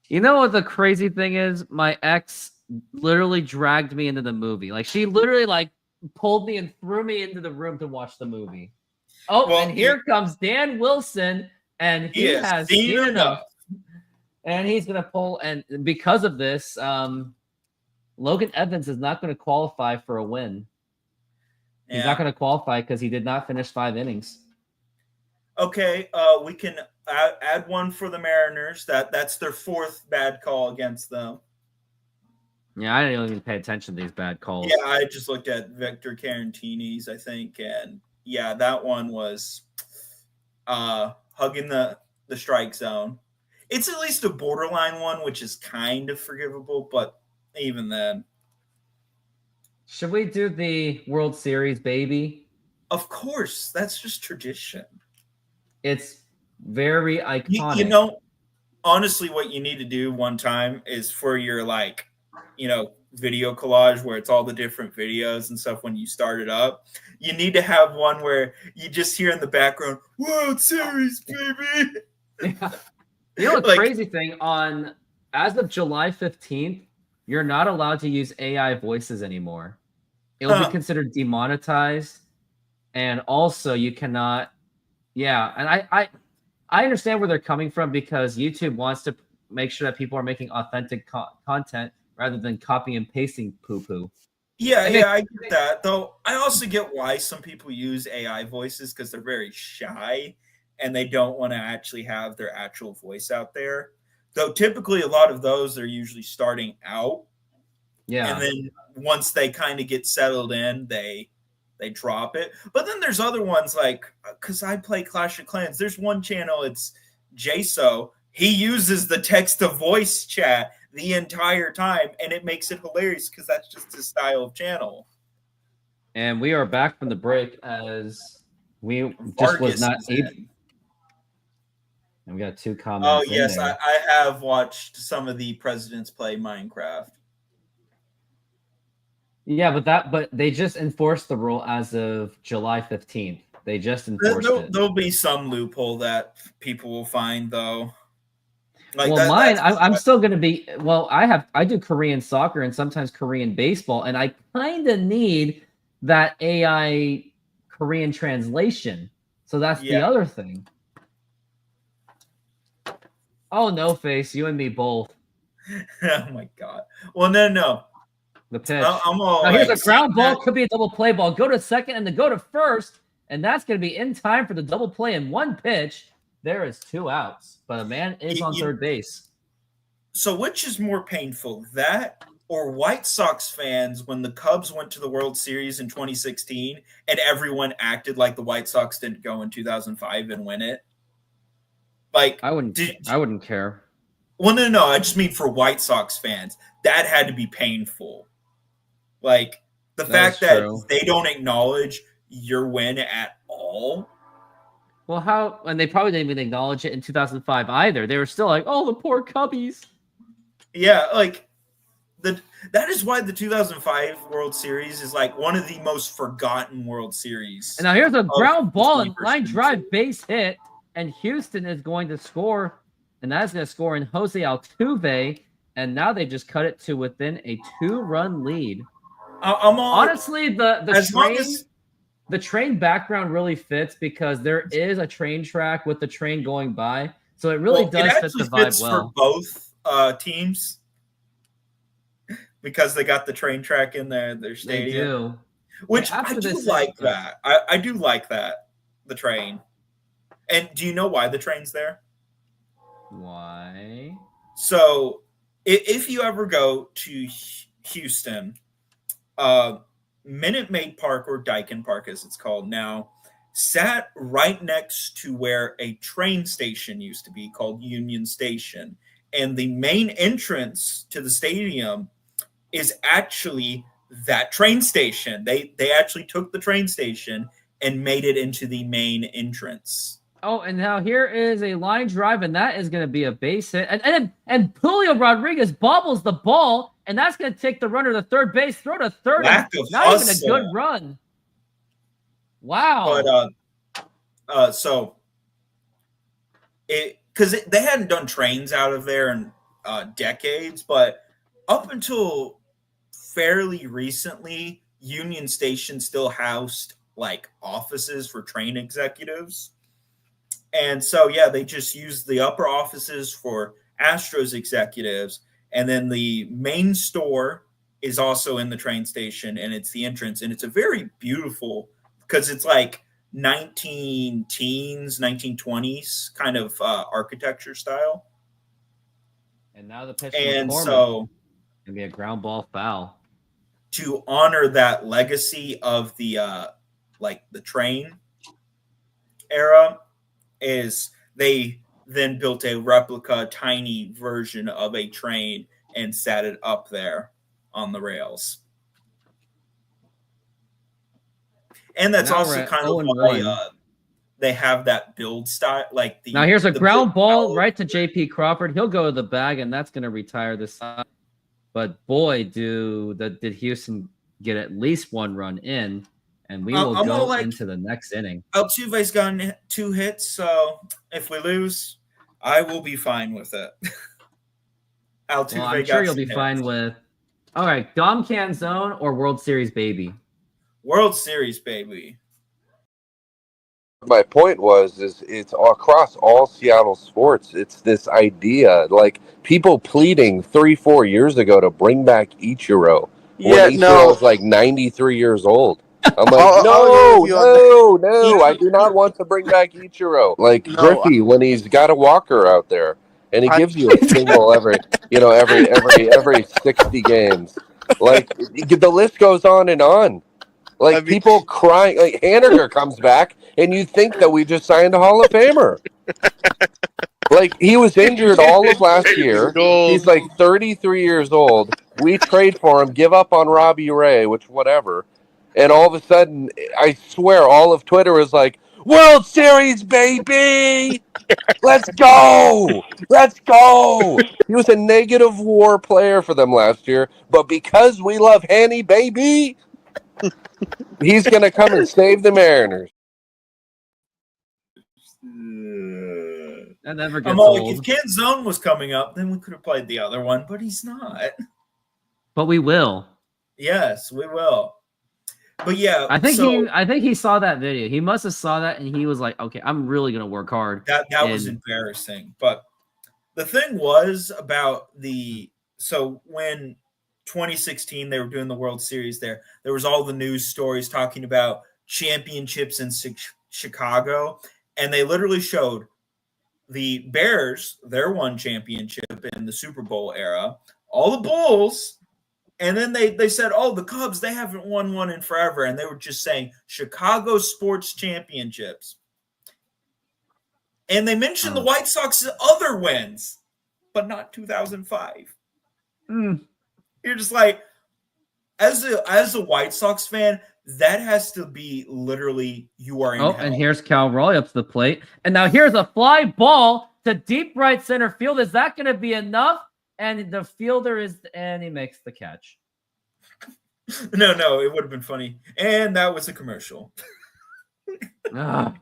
You know what the crazy thing is? My ex literally dragged me into the movie. Like, she literally pulled me and threw me into the room to watch the movie. Oh, Well, and here comes Dan Wilson, and he Yes, has seen seen enough. enough. And he's gonna pull, and because of this, Logan Evans is not going to qualify for a win. He's Yeah. not going to qualify because he did not finish 5 innings. Okay, we can add one for the Mariners. That's their 4th bad call against them. Yeah, I didn't even pay attention to these bad calls. Yeah, I just looked at Victor Carantini's, I think, and yeah, that one was hugging the strike zone. It's at least a borderline one, which is kind of forgivable, but even then. Should we do the World Series, baby? Of course, that's just tradition. It's very iconic. Honestly, what you need to do one time is for your video collage where it's all the different videos and stuff when you start it up. You need to have one where you just hear in the background, World Series, baby. Yeah. You know the crazy thing, as of July 15th, you're not allowed to use AI voices anymore. It will be considered demonetized. And also you cannot, and I understand where they're coming from because YouTube wants to make sure that people are making authentic content rather than copy and pasting poo-poo. Yeah, I get that. Though I also get why some people use AI voices because they're very shy and they don't want to actually have their actual voice out there. Though typically a lot of those are usually starting out. Yeah. And then once they kind of get settled in, they drop it. But then there's other ones because I play Clash of Clans. There's one channel, it's Jaso. He uses the text to voice chat the entire time, and it makes it hilarious because that's just his style of channel. And we are back from the break as we just was not able. And we got 2 comments. Oh, yes, I have watched some of the presidents play Minecraft. Yeah, but they just enforced the rule as of July 15th. They just enforced it. There'll be some loophole that people will find, though. I'm still going to be. Well, I do Korean soccer and sometimes Korean baseball, and I kind of need that AI Korean translation. So that's the other thing. Oh, no, Face, you and me both. Oh my God. Well, no. The pitch. I'm all now here's a ground ball, could be a double play ball. Go to second and then go to first, and that's going to be in time for the double play in one pitch. There is 2 outs, but a man is on third base. So which is more painful, that or White Sox fans when the Cubs went to the World Series in 2016 and everyone acted like the White Sox didn't go in 2005 and win it? I wouldn't care. Well, no. I just mean for White Sox fans, that had to be painful. The fact that they don't acknowledge your win at all. Well, and they probably didn't even acknowledge it in 2005 either. They were still like, oh, the poor Cubbies. Yeah, that is why the 2005 World Series is like one of the most forgotten World Series. And now here's a ground ball and line 21st drive century. base hit, and Houston is going to score, and that's going to score in Jose Altuve, and now they just cut it to within a 2-run lead. I'm all, Honestly, as the train background really fits because there is a train track with the train going by, so it really does fit the vibe fits well. for both teams because they got the train track in their They stadium. do. Which Yeah, after I do this like is- that. I do like that, the train. And do you know why the train's there? Why? So if you ever go to Houston, Minute Maid Park, or Daikin Park as it's called now, sat right next to where a train station used to be called Union Station. And the main entrance to the stadium is actually that train station. They actually took the train station and made it into the main entrance. Oh, and now here is a line drive, and that is going to be a base hit. And Julio Rodriguez bobbles the ball, and that's going to take the runner to third base, throw to third. Lack of Not hustle. even a good run. Wow. But so it because they hadn't done trains out of there in decades, but up until fairly recently, Union Station still housed like offices for train executives. And so, yeah, they just used the upper offices for Astros executives. And then the main store is also in the train station, and it's the entrance. And it's a very beautiful, because it's like 1920s kind of architecture style. And now the pitch. And McCormick. so, Gonna be a ground ball foul. to honor that legacy of the like the train era, is they then built a replica tiny version of a train and sat it up there on the rails. And that's Now also we're at kind of 0-1. why they have that build style, like the. Now here's a the ground build ball style. right to JP Crawford. He'll go to the bag, and that's going to retire this side. But boy, did Houston get at least one run in, and we will I'm go all like- into the next inning. Altuve's gotten 2 hits, so if we lose, I will be fine with it. Altuve Well, I'm got sure you'll some be hits. fine with. All right, Dom Canzone or World Series baby. World Series, baby. My point was, is it's across all Seattle sports. It's this idea, like people pleading 3-4 years ago to bring back Ichiro. Yeah, when no. Ichiro's like 93 years old. I'm like, I'll go with you on no, I do not want to bring back Ichiro. Like No, Griffey, when he's got a walker out there, and he I- gives you a single every 60 games. Like the list goes on and on. Like I mean- people crying. Like Haniger comes back, and you think that we just signed a Hall of Famer. Like he was injured all of last year. He's like 33 years old. We trade for him, give up on Robbie Ray, which whatever. And all of a sudden, I swear, all of Twitter is like, World Series, baby! Let's go! Let's go! He was a negative WAR player for them last year, but because we love Hanny, baby, he's going to come and save the Mariners. That never gets I'm all like, old. if Canzone was coming up, then we could have played the other one, but he's not. But we will. Yes, we will. But yeah, I think so he saw that video. He must have saw that, and he was like, "Okay, I'm really gonna work hard." that was And- embarrassing. But the thing was about when 2016 they were doing the World Series there was all the news stories talking about championships in Chicago, and they literally showed the Bears their one championship in the Super Bowl era, all the Bulls, and then they said, oh, the Cubs, they haven't won one in forever, and they were just saying Chicago sports championships. And they mentioned the White Sox's other wins, but not 2005. You're just like, as a White Sox fan, that has to be literally you are in hell. And here's Cal Roy up to the plate, and now here's a fly ball to deep right center field. Is that going to be enough? and the fielder and he makes the catch. No, it would have been funny. And that was a commercial. Ugh.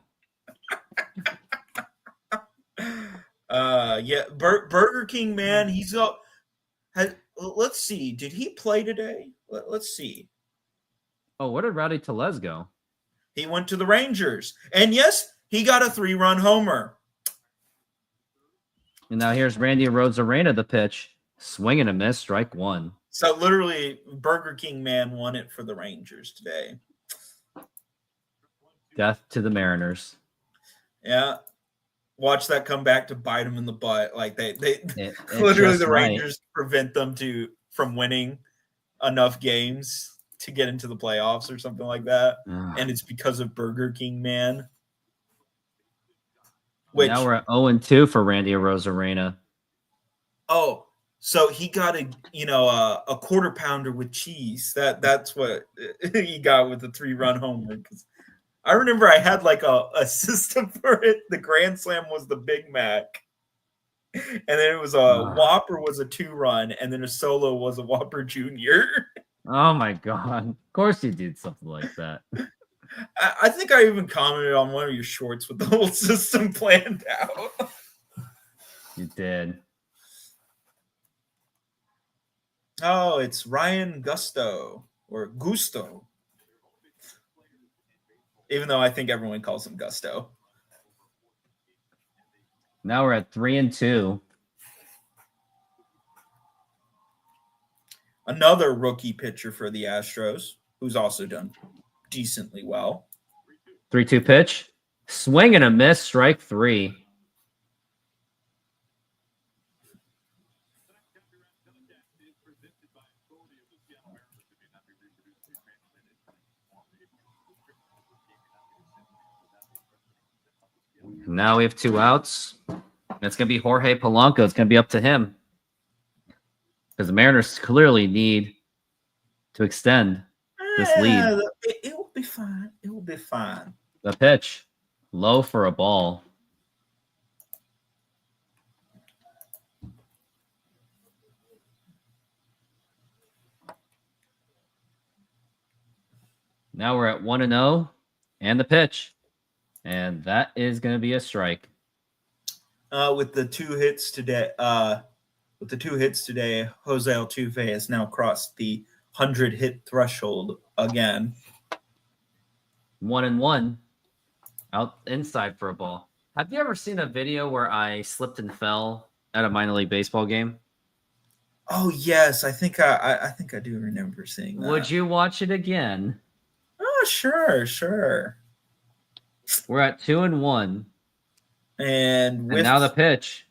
Yeah, Burger King, man, he's got. Let's see. Did he play today? Let's see. Oh, where did Rowdy Tellez go? He went to the Rangers, and yes, he got a 3-run homer. And now here's Randy Arozarena, the pitch, swing and a miss, strike one. So literally, Burger King man won it for the Rangers today. Death to the Mariners. Yeah. Watch that come back to bite them in the butt. Like they literally the Rangers prevent them from winning enough games to get into the playoffs or something like that. And it's because of Burger King man. Now we're at 0-2 for Randy Arozarena. Oh, so he got a quarter pounder with cheese. That's what he got with the 3-run homer. I remember I had like a system for it. The Grand Slam was the Big Mac. And then it was a Whopper was a 2-run, and then a solo was a Whopper Jr. Oh my God. Of course you did something like that. I think I even commented on one of your shorts with the whole system planned out. You did. Oh, it's Ryan Gusto or Gusto. Even though I think everyone calls him Gusto. Now we're at 3-2. Another rookie pitcher for the Astros, who's also done decently well. 3-2 pitch. Swing and a miss, strike three. Now we have 2 outs. It's going to be Jorge Polanco. It's going to be up to him. Because the Mariners clearly need to extend this lead. It will be fine. It will be fine. The pitch. Low for a ball. Now we're at 1-0. And the pitch. And that is going to be a strike. With the 2 hits today, Jose Altuve has now crossed the 100-hit threshold again. 1-1. Out inside for a ball. Have you ever seen a video where I slipped and fell at a minor league baseball game? Oh yes, I think I do remember seeing that. Would you watch it again? Oh sure. We're at 2-1. And now the pitch.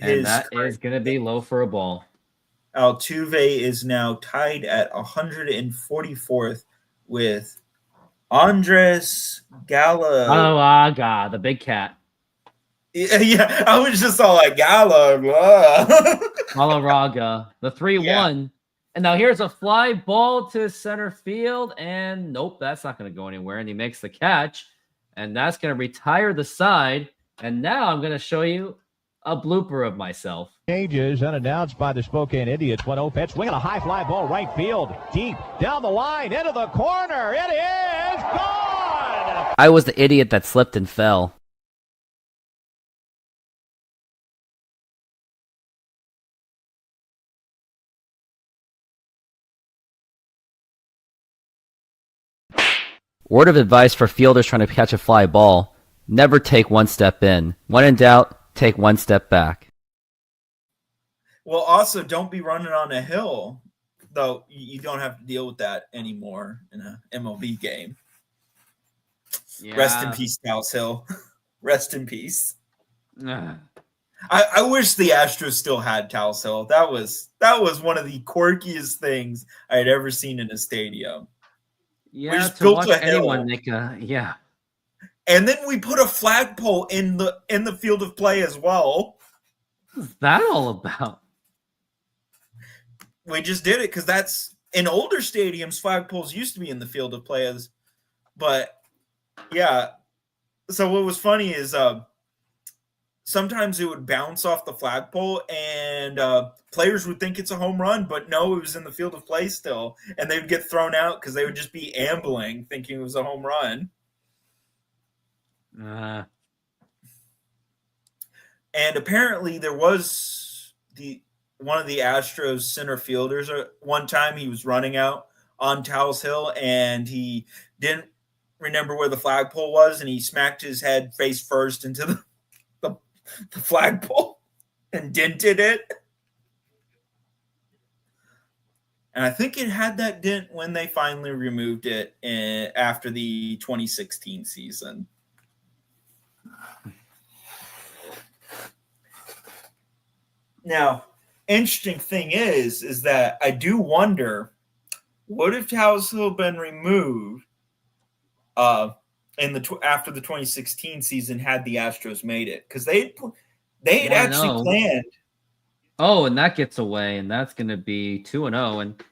And that is going to be low for a ball. Altuve is now tied at 144th with Andres Gala. Oh, God, the big cat. Yeah, I was just all like Gala. Galarraga, the 3-1. Yeah. And now here's a fly ball to center field. And nope, that's not going to go anywhere. And he makes the catch. And that's going to retire the side. And now I'm going to show you a blooper of myself. Changes unannounced by the Spokane Idiots. 1-0 pitch, swinging a high fly ball right field, deep down the line, into the corner. It is gone. I was the idiot that slipped and fell. Word of advice for fielders trying to catch a fly ball: never take one step in. When in doubt, take one step back. Well, also, don't be running on a hill, though you don't have to deal with that anymore in an MLB game. Yeah. Rest in peace, Dallas Hill. Rest in peace. I wish the Astros still had Talus Hill. That was one of the quirkiest things I had ever seen in a stadium. Yeah, we just built a hill. Yeah. And then we put a flagpole in the field of play as well. What's that all about? We just did it because that's in older stadiums. Flagpoles used to be in the field of play but yeah. So what was funny is sometimes it would bounce off the flagpole and players would think it's a home run, but no, it was in the field of play still. And they would get thrown out because they would just be ambling thinking it was a home run. And apparently there was one of the Astros center fielders one time he was running out on Towles Hill and he didn't remember where the flagpole was and he smacked his head face first into the flagpole and dented it. And I think it had that dent when they finally removed it after the 2016 season. Now, interesting thing is that I do wonder, what if Towles Hill been removed after the 2016 season had the Astros made it? Because they had actually planned. Oh, and that gets away, and that's going to be 2-0. And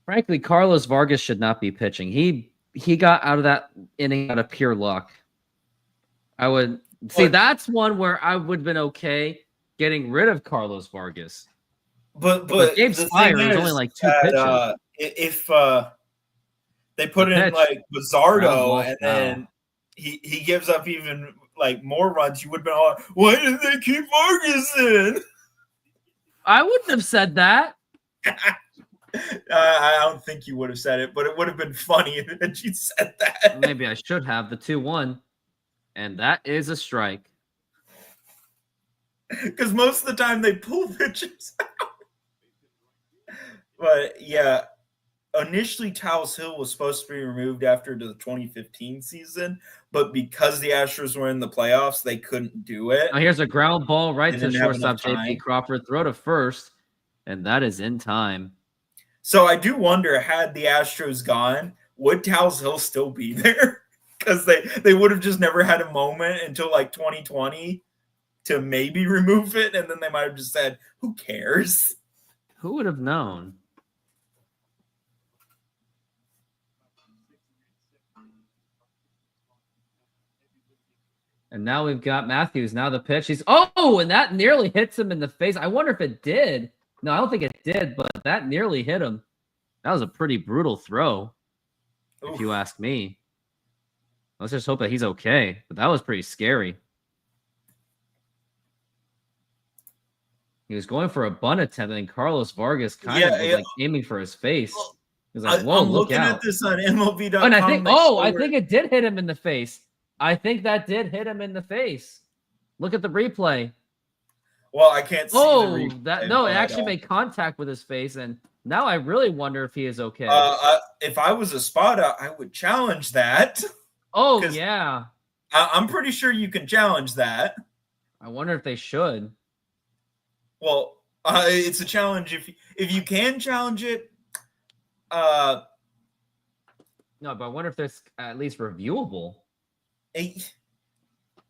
frankly, Carlos Vargas should not be pitching. He got out of that inning out of pure luck. I would see that's one where I would have been okay getting rid of Carlos Vargas. But Gabe Spire was only like 2 pitches. If they put in like Bizzardo and then he gives up even like more runs, you would have been all, why did they keep Vargas in? I wouldn't have said that. I don't think you would have said it, but it would have been funny if you said that. Maybe I should have the 2-1, and that is a strike. Because most of the time they pull pitches out. But yeah, initially Towles Hill was supposed to be removed after the 2015 season, but because the Astros were in the playoffs, they couldn't do it. Now here's a ground ball right to shortstop JP Crawford. Throw to first, and that is in time. So I do wonder, had the Astros gone, would Towles Hill still be there? Because they would have just never had a moment until like 2020 to maybe remove it, and then they might have just said, who cares? Who would have known? And now we've got Matthews. Now the pitch. And that nearly hits him in the face. I wonder if it did. No, I don't think it did, but that nearly hit him. That was a pretty brutal throw, if you ask me. Let's just hope that he's okay. But that was pretty scary. He was going for a bunt attempt, and Carlos Vargas kind of was like aiming for his face. He was like, whoa, I'm look looking out. at this on MLB.com. And I think it did hit him in the face. I think that did hit him in the face. Look at the replay. Well, I can't see the replay. It actually made contact with his face, and now I really wonder if he is okay. If I was a spotter, I would challenge that. Oh, yeah. I'm pretty sure you can challenge that. I wonder if they should. Well, it's a challenge if you can challenge it. No, but I wonder if that's at least reviewable.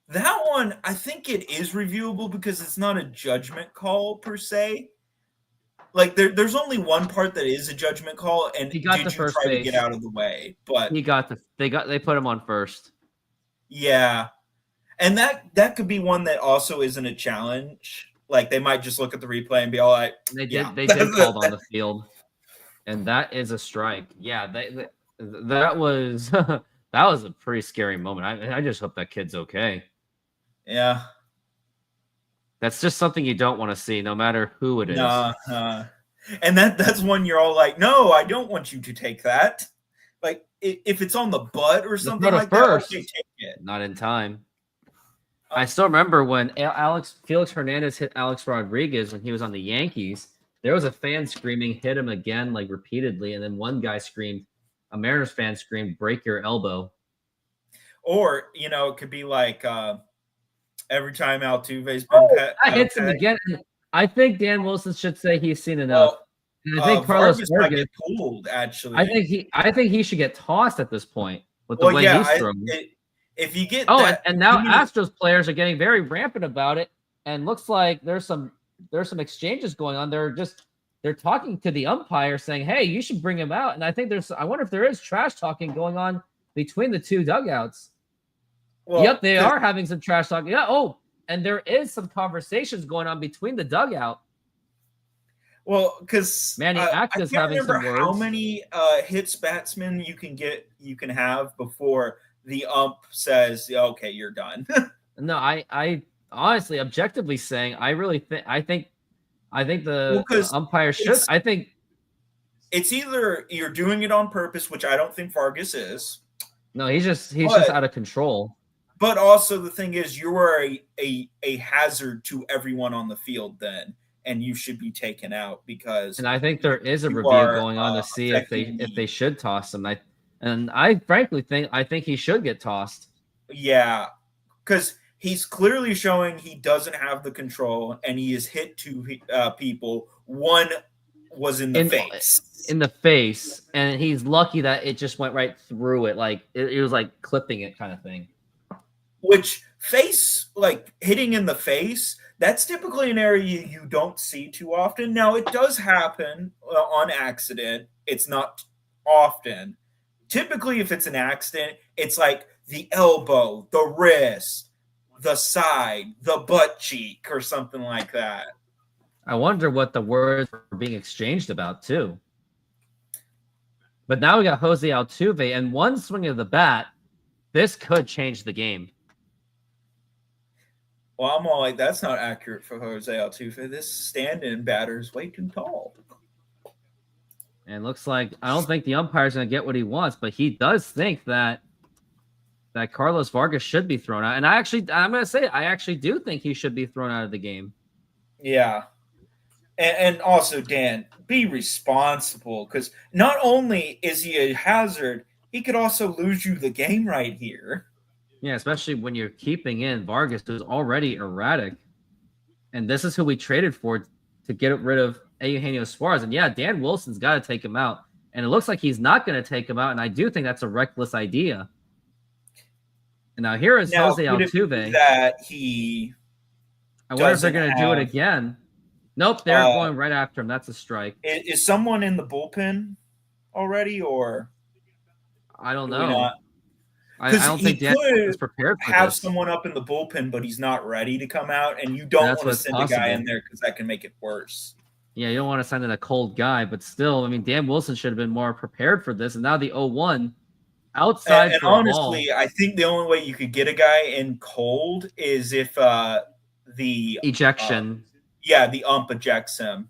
That one, I think it is reviewable because it's not a judgment call per se. Like there's only one part that is a judgment call, and he got did the you first try base. to get out of the way? But they put him on first. Yeah, and that could be one that also isn't a challenge. Like they might just look at the replay and be all like, they did called on the field, and that is a strike. Yeah, that was that was a pretty scary moment. I just hope that kid's okay. Yeah. That's just something you don't want to see, no matter who it is. And that's one you're all like, no, I don't want you to take that. Like, if it's on the butt or something like that, okay, take it. Not in time. I still remember when Felix Hernandez hit Alex Rodriguez when he was on the Yankees. There was a fan screaming, hit him again, like repeatedly. And then one guy screamed, a Mariners fan screamed, break your elbow. Or, it could be like every time Altuve's been pet. That hits him again. I think Dan Wilson should say he's seen enough. And I think Carlos Vargas get pulled, actually. I think he should get tossed at this point with the way he's thrown. If you get and now Astros players are getting very rampant about it, and looks like there's some exchanges going on. They're talking to the umpire saying, "Hey, you should bring him out." And I think I wonder if there is trash talking going on between the two dugouts. Well, yep, they are having some trash talking. Yeah. Oh, and there is some conversations going on between the dugout. Well, because Manny I Acta's can't having some remember how words. many hits batsmen you can have before the ump says, "Okay, you're done." No, I honestly, objectively saying, I think the 'cause umpire should. I think it's either you're doing it on purpose, which I don't think Vargas is. no, he's just But- out of control. But also the thing is, you are a hazard to everyone on the field then, and you should be taken out because. And I think there is a you review are, going on to see if affecting they should toss him. I frankly think he should get tossed. Yeah, because he's clearly showing he doesn't have the control, and he has hit two people. One was in the face. In the face, and he's lucky that it just went right through it. Like it was like clipping it kind of thing. Which face, like hitting in the face, that's typically an area you don't see too often. Now, it does happen on accident. It's not often. Typically, if it's an accident, it's like the elbow, the wrist, the side, the butt cheek, or something like that. I wonder what the words were being exchanged about, too. But now we got Jose Altuve, and one swing of the bat, this could change the game. Well, I'm all like, that's not accurate for Jose Altuve. This stand-in batter is way too tall. And looks like I don't think the umpire's going to get what he wants, but he does think that Carlos Vargas should be thrown out. And I'm going to say it, I actually do think he should be thrown out of the game. Yeah. And also, Dan, be responsible, because not only is he a hazard, he could also lose you the game right here. Yeah, especially when you're keeping in Vargas, who's already erratic. And this is who we traded for to get rid of Eugenio Suarez. And yeah, Dan Wilson's got to take him out. And it looks like he's not going to take him out. And I do think that's a reckless idea. And now here is Jose Altuve. That he I wonder if they're going to do it again. Nope, they're going right after him. That's a strike. Is someone in the bullpen already, or I don't know. I don't think Dan is prepared for have this. someone up in the bullpen, but he's not ready to come out, and you don't want to send a guy in there because that can make it worse. Yeah, you don't want to send in a cold guy, but still, I mean, Dan Wilson should have been more prepared for this. And now the 0-1 outside. And honestly, I think the only way you could get a guy in cold is if the ejection. The ump ejects him,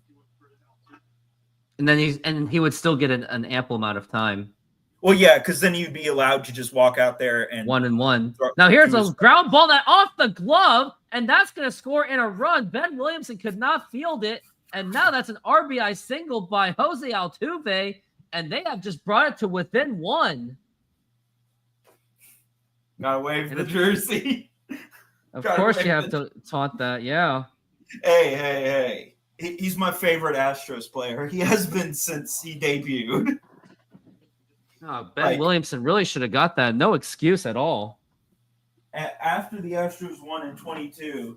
and then he would still get an ample amount of time. Well, yeah, because then you'd be allowed to just walk out there and 1-1. Now here's a ground ball that off the glove, and that's going to score in a run. Ben Williamson could not field it, and now that's an RBI single by Jose Altuve, and they have just brought it to within one. Gotta wave the jersey. Of course, you have to taunt that. Yeah. Hey. He's my favorite Astros player. He has been since he debuted. Oh, Ben Williamson really should have got that. No excuse at all. After the Astros won in 22,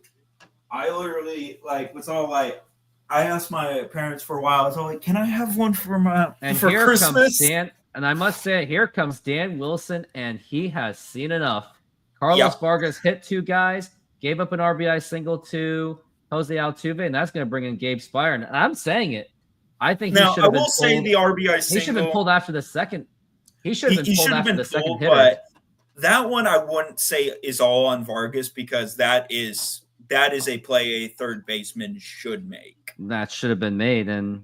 I literally was all like, I asked my parents for a while. I was all like, "Can I have one for here Christmas?" Comes Dan, and I must say, here comes Dan Wilson, and he has seen enough. Carlos Vargas hit two guys, gave up an RBI single to Jose Altuve, and that's going to bring in Gabe Spire. And I'm saying it. I think he should have been pulled. Say the RBI single. He should have been pulled after the second. He should have been pulled after the second hitter. But that one I wouldn't say is all on Vargas, because that is a play a third baseman should make. That should have been made. And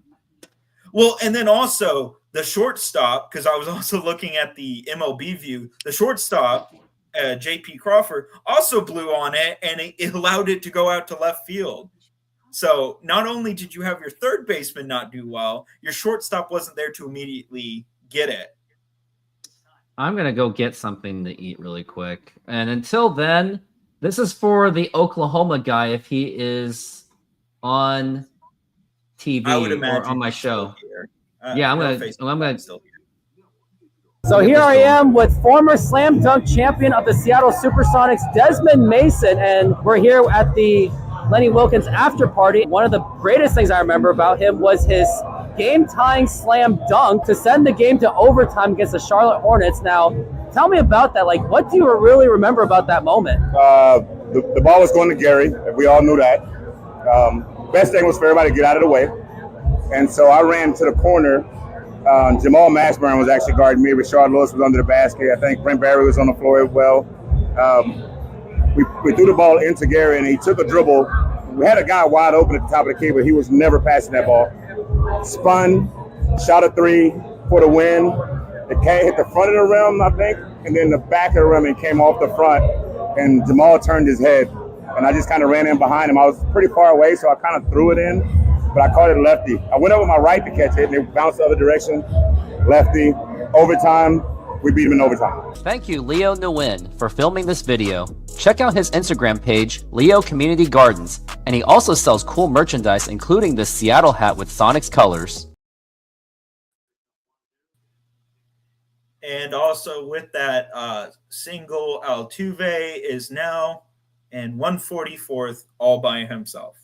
then also the shortstop, because I was also looking at the MLB view, the shortstop, J.P. Crawford, also blew on it, and it allowed it to go out to left field. So not only did you have your third baseman not do well, your shortstop wasn't there to immediately get it. I'm going to go get something to eat really quick. And until then, this is for the Oklahoma guy if he is on TV or on my show. Yeah, I'm going to. So here I am with former slam dunk champion of the Seattle Supersonics, Desmond Mason, and we're here at the Lenny Wilkens after party. One of the greatest things I remember about him was his game-tying slam dunk to send the game to overtime against the Charlotte Hornets. Now, tell me about that. What do you really remember about that moment? the ball was going to Gary. We all knew that. Best thing was for everybody to get out of the way. And so I ran to the corner. Jamal Mashburn was actually guarding me. Rashard Lewis was under the basket. I think Brent Barry was on the floor as well. We threw the ball into Gary, and he took a dribble. We had a guy wide open at the top of the key, but he was never passing that ball. Spun, shot a three for the win. It hit the front of the rim, I think, and then the back of the rim and came off the front. And Jamal turned his head, and I just kind of ran in behind him. I was pretty far away, so I kind of threw it in, but I caught it lefty. I went up with my right to catch it, and it bounced the other direction. Lefty. Overtime. We beat him in overtime. Thank you, Leo Nguyen, for filming this video. Check out his Instagram page, Leo Community Gardens, and he also sells cool merchandise, including the Seattle hat with Sonics colors. And also with that single, Altuve is now in 144th all by himself.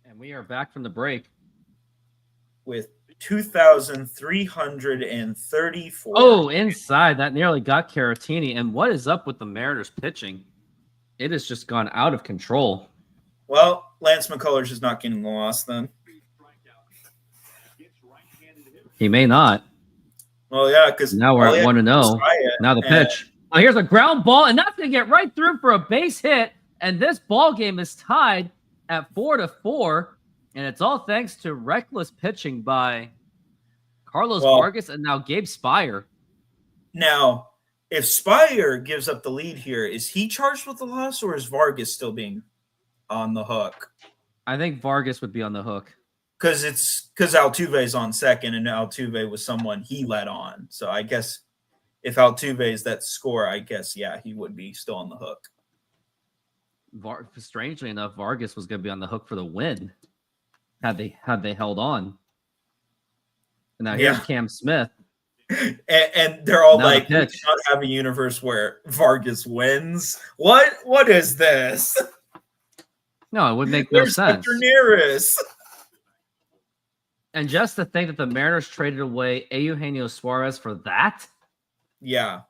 And we are back from the break with 2,334. Oh, inside. That nearly got Caratini. And what is up with the Mariners pitching? It has just gone out of control. Well, Lance McCullers is not getting lost then. He may not. Well, yeah, because now we're at 1-0. Now the pitch. Oh, here's a ground ball, and that's going to get right through for a base hit. And this ball game is tied at 4-4. And it's all thanks to reckless pitching by Carlos Vargas and now Gabe Spire. Now, if Spire gives up the lead here, is he charged with the loss, or is Vargas still being on the hook? I think Vargas would be on the hook. Because Altuve's on second, and Altuve was someone he led on. So I guess if Altuve is that score, I guess, yeah, he would be still on the hook. Strangely enough, Vargas was going to be on the hook for the win. Had they held on. And now here's Cam Smith. And they're all now like, we do not have a universe where Vargas wins. What is this? No, it would make no sense. Nearest. And just to think that the Mariners traded away Eugenio Suarez for that? Yeah.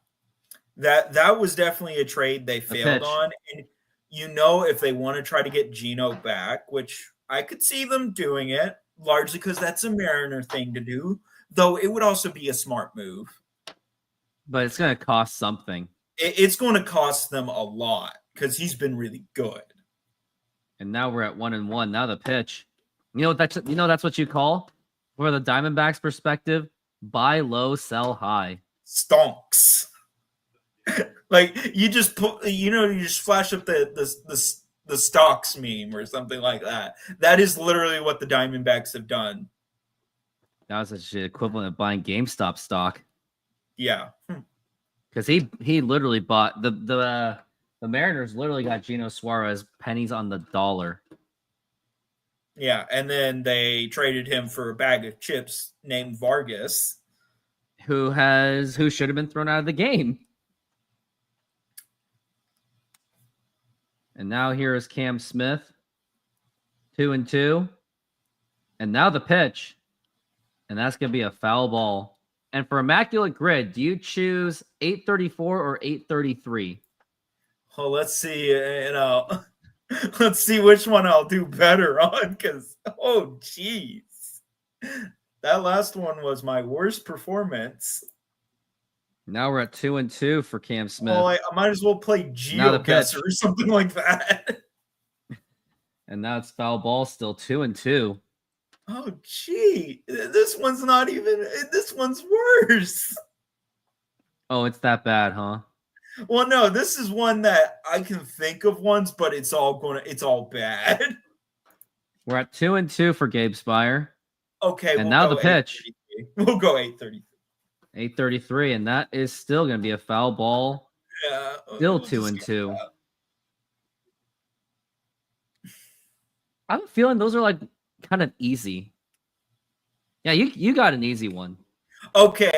That was definitely a trade they failed on. And if they want to try to get Gino back, which I could see them doing it, largely because that's a Mariner thing to do, though it would also be a smart move. But it's going to cost something. It's going to cost them a lot because he's been really good. And now we're at 1-1. Now the pitch. That's what you call, for the Diamondbacks' perspective, buy low, sell high. Stonks. Like you just put, you just flash up the stocks meme or something like that. That is literally what the Diamondbacks have done. That was the equivalent of buying GameStop stock. Yeah, because he literally bought the Mariners literally got Gino Suarez pennies on the dollar. Yeah, and then they traded him for a bag of chips named Vargas, who should have been thrown out of the game. And now here is Cam Smith, 2-2. And now the pitch. And that's going to be a foul ball. And for Immaculate Grid, do you choose 834 or 833? Well, let's see. Let's see which one I'll do better on. Because, oh, geez. That last one was my worst performance. Now we're at 2-2 for Cam Smith. Well, I might as well play GeoGuessr or something like that. And now it's foul ball, still 2-2. Oh, gee. This one's not even. This one's worse. Oh, it's that bad, huh? Well, no, this is one that I can think of once, but it's all bad. We're at 2-2 for Gabe Spire. Okay. And now the pitch. We'll go 833. 833, and that is still going to be a foul ball. Yeah. Still 2-2. I'm feeling those are like kind of easy. Yeah, you got an easy one. Okay,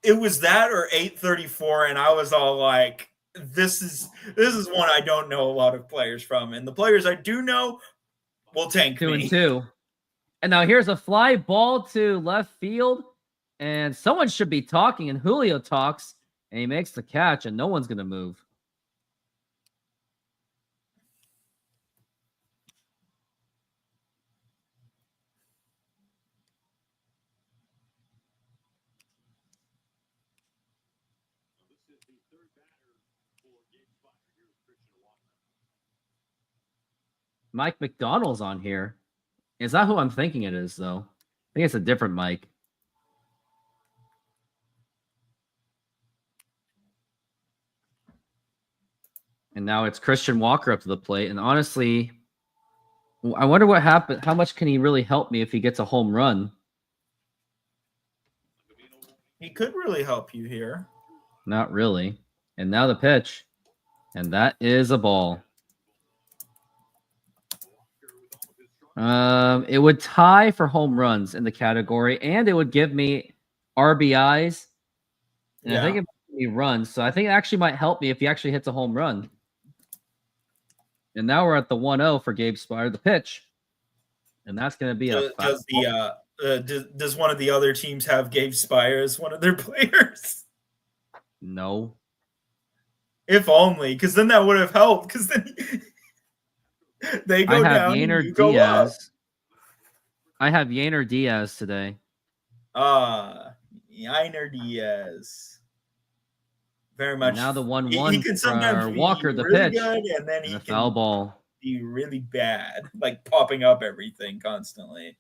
it was that or 834, and I was all like, "This is one I don't know a lot of players from, and the players I do know will tank me." 2-2, and now here's a fly ball to left field, and someone should be talking, and Julio talks, and he makes the catch, and no one's gonna move. Mike McDonald's on here. Is that who I'm thinking it is, though? I think it's a different Mike. And now it's Christian Walker up to the plate. And honestly, I wonder what happened. How much can he really help me if he gets a home run? He could really help you here. Not really. And now the pitch. And that is a ball. It would tie for home runs in the category, and it would give me RBIs. And I think it might give me runs. So I think it actually might help me if he actually hits a home run. And now we're at the 1-0 for Gabe Spire, the pitch. And that's going to be a does one of the other teams have Gabe Spire as one of their players? No. If only, because then that would have helped. Because then they go down. Yainer and you go up. I have Yainer Diaz today. Yainer Diaz. Very much. Now the 1-1 he can sometimes for be Walker, the really pitch. good, and then he The can foul ball. be really bad, like popping up everything constantly.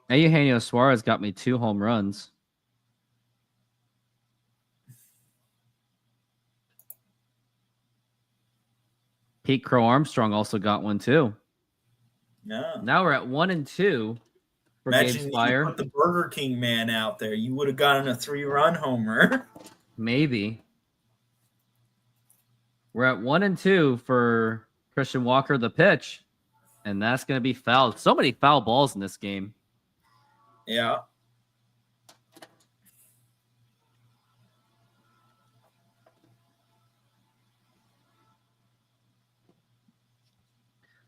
Eugenio Suarez got me 2 home runs. Pete Crow Armstrong also got one too. Yeah. Now we're at 1-2 for Imagine Gabe if Spire. you put the Burger King man out there, you would have gotten a 3-run homer. Maybe. We're at 1-2 for Christian Walker, the pitch. And that's going to be fouled. So many foul balls in this game. Yeah.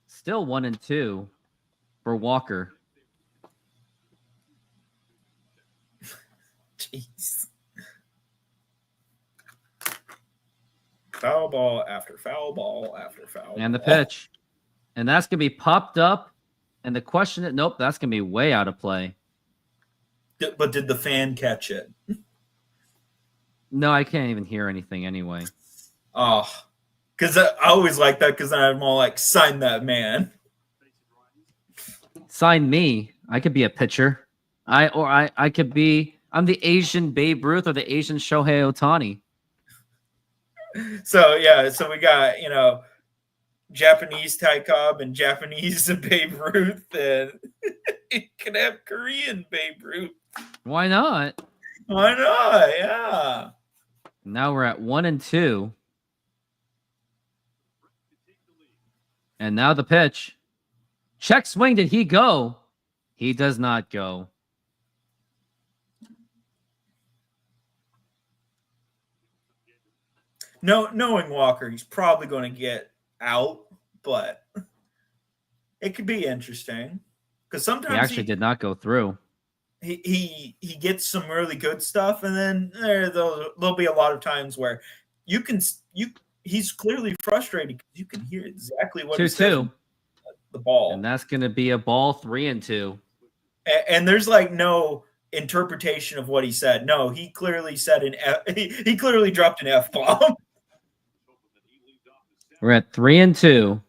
Still 1-2 for Walker. Jeez. Foul ball after foul ball after foul And the ball. pitch. And that's going to be popped up. And the question is, nope, that's going to be way out of play. But did the fan catch it? No, I can't even hear anything anyway. Oh, because I always like that because I'm all like, sign that man. Sign me. I could be a pitcher. I could be, I'm the Asian Babe Ruth or the Asian Shohei Ohtani. So, yeah, so we got, Japanese Ty Cobb and Japanese Babe Ruth, and you could have Korean Babe Ruth. Why not? Why not? Yeah. Now we're at 1-2. And now the pitch. Check swing. Did he go? He does not go. No, knowing Walker, he's probably going to get out, but it could be interesting because sometimes He actually did not go through. He gets some really good stuff, and then there'll be a lot of times where he's clearly frustrated because you can hear exactly what he's saying. The ball, and that's going to be a ball 3-2. And there's like no interpretation of what he said. No, he clearly said he clearly dropped an F-bomb. We're at 3-2.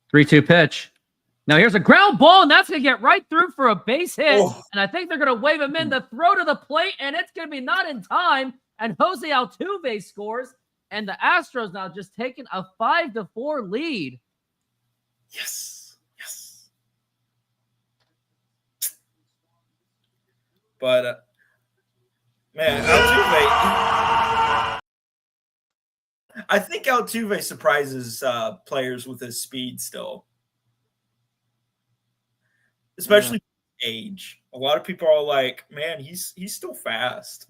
Three-two pitch. Now here's a ground ball, and that's going to get right through for a base hit. Oh. And I think they're going to wave him in the throw to the plate, and it's going to be not in time. And Jose Altuve scores, and the Astros now just taking a 5-4 lead. Yes. But man, Altuve. I think Altuve surprises players with his speed still, especially age. A lot of people are like, "Man, he's still fast."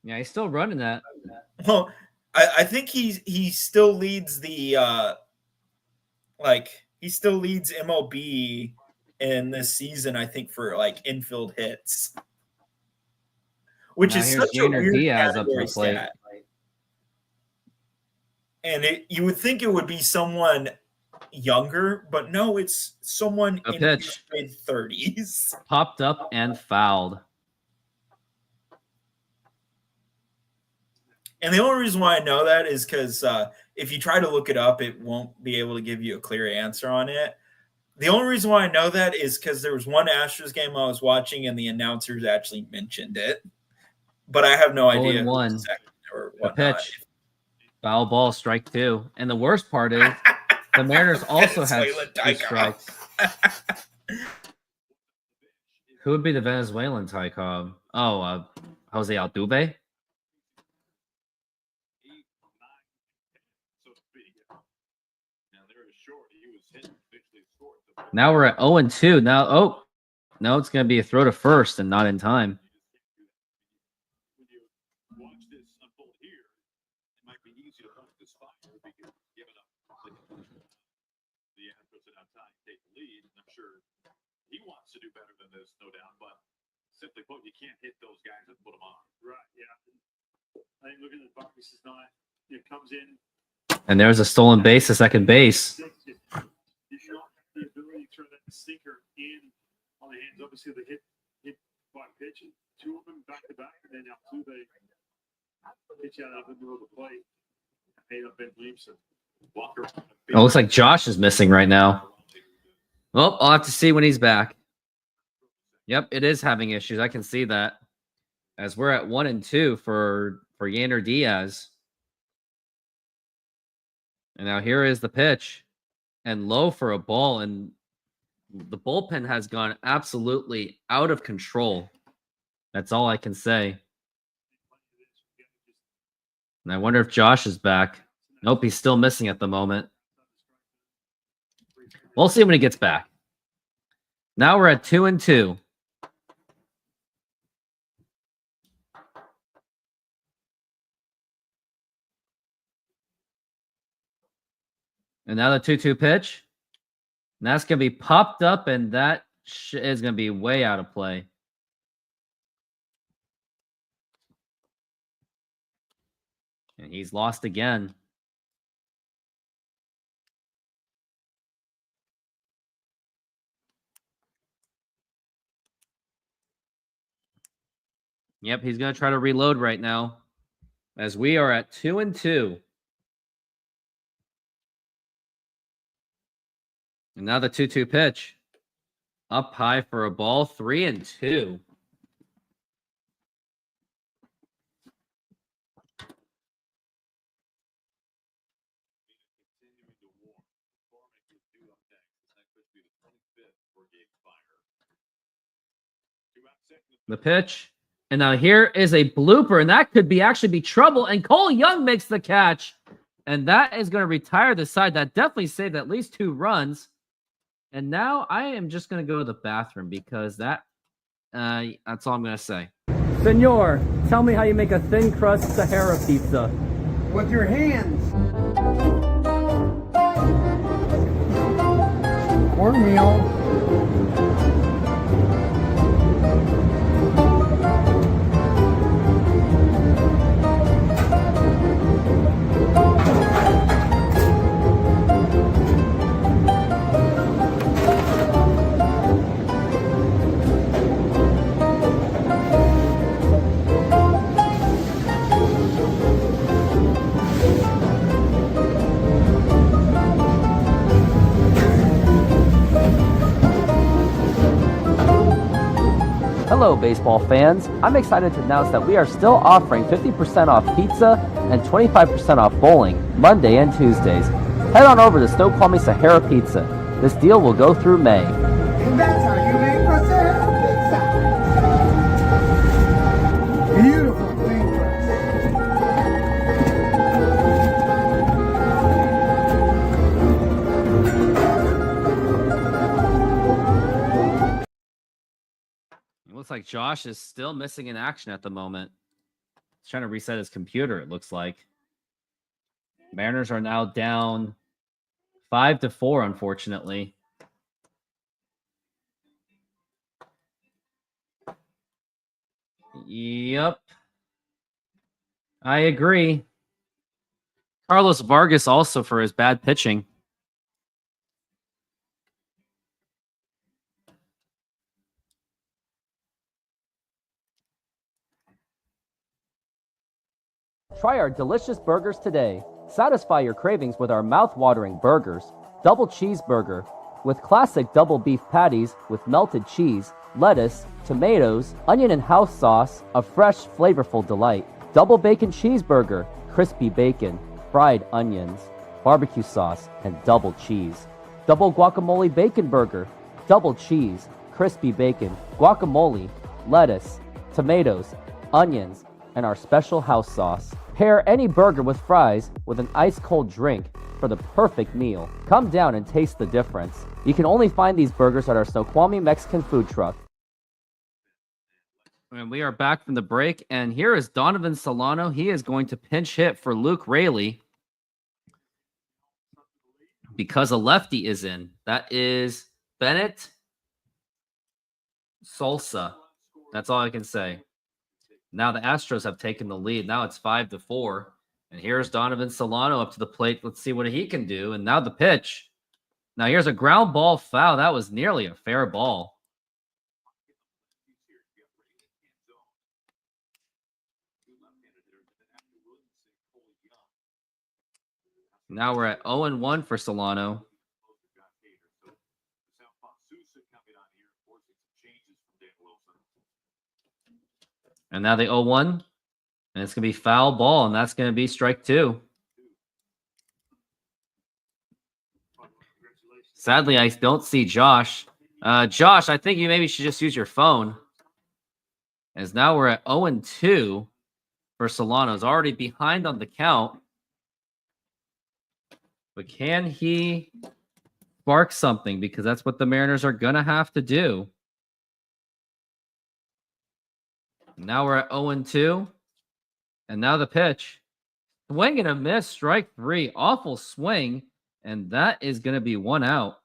Yeah, he's still running that. Well, I think he still leads the he still leads MLB in this season. I think for like infield hits, which now is here's such a Yainer weird Diaz up to category the plate. stat. And you would think it would be someone younger, but no, it's someone A in pitch. his mid-30s. Popped up and fouled. And the only reason why I know that is because if you try to look it up, it won't be able to give you a clear answer on it. The only reason why I know that is because there was one Astros game I was watching and the announcers actually mentioned it. But I have no idea who 0-1. was second or A whatnot. pitch. Foul ball, strike 2. And the worst part is the Mariners also had Venezuelan 2 Taiko. strikes. Who would be the Venezuelan Taiko? Oh, Jose Altuve? Now we're at 0-2. Now, no, it's going to be a throw to first and not in time. He wants to do better than this, no doubt. But simply put, you can't hit those guys and put them on. Right? Yeah. I think looking at the box is not. It comes in. And there's a stolen base to second base. You show the ability to throw that sinker in on the hands. Obviously, they hit by pitch. 2 of them back to back, and then Altuve pitch out of the middle of the plate. Paid up Ben Williamson. Walker. It looks like Josh is missing right now. Well, I'll have to see when he's back. Yep, it is having issues. I can see that. As we're at 1-2 for Yander Diaz. And now here is the pitch. And low for a ball. And the bullpen has gone absolutely out of control. That's all I can say. And I wonder if Josh is back. Nope, he's still missing at the moment. We'll see when he gets back. Now we're at 2-2. And now the 2-2 pitch. And that's going to be popped up, and that is going to be way out of play. And he's lost again. Yep, he's going to try to reload right now as we are at 2-2. And now the 2-2 pitch. Up high for a ball, 3-2. The pitch. And now here is a blooper, and that could actually be trouble. And Cole Young makes the catch. And that is going to retire the side. That definitely saved at least 2 runs. And now I am just going to go to the bathroom because that's all I'm going to say. Senor, tell me how you make a thin crust Sahara pizza. With your hands. Cornmeal. Hello, baseball fans. I'm excited to announce that we are still offering 50% off pizza and 25% off bowling Monday and Tuesdays. Head on over to Snoqualmie Sahara Pizza. This deal will go through May. And that's how you make a Sahara pizza. Beautiful thin crust. It looks like Josh is still missing in action at the moment. He's trying to reset his computer, it looks like. Mariners are now down 5-4, unfortunately. Yep. I agree. Carlos Vargas also for his bad pitching. Try our delicious burgers today. Satisfy your cravings with our mouth-watering burgers. Double cheeseburger with classic double beef patties with melted cheese, lettuce, tomatoes, onion and house sauce, a fresh, flavorful delight. Double bacon cheeseburger, crispy bacon, fried onions, barbecue sauce, and double cheese. Double guacamole bacon burger, double cheese, crispy bacon, guacamole, lettuce, tomatoes, onions, and our special house sauce. Pair any burger with fries with an ice-cold drink for the perfect meal. Come down and taste the difference. You can only find these burgers at our Snoqualmie Mexican food truck. And we are back from the break, and here is Donovan Solano. He is going to pinch hit for Luke Raley because a lefty is in. That is Bennett Salsa. That's all I can say. Now the Astros have taken the lead. Now it's 5-4. And here's Donovan Solano up to the plate. Let's see what he can do. And now the pitch. Now here's a ground ball foul. That was nearly a fair ball. Now we're at 0-1 for Solano. And now the 0-1. And it's going to be foul ball, and that's going to be strike 2. Sadly, I don't see Josh. Josh, I think you maybe should just use your phone. As now we're at 0-2 for Solano. He's already behind on the count. But can he spark something? Because that's what the Mariners are going to have to do. Now we're at 0-2. And now the pitch. Swing and a miss, strike 3. Awful swing. And that is going to be 1 out.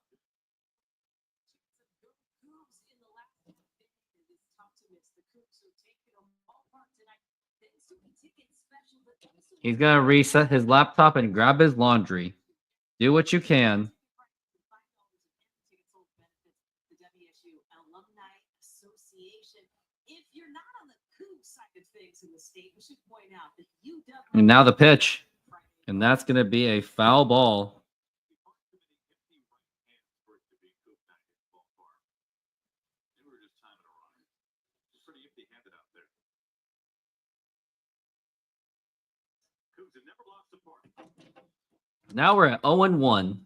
He's going to reset his laptop and grab his laundry. Do what you can. And now the pitch. And that's going to be a foul ball. Now we're at 0-1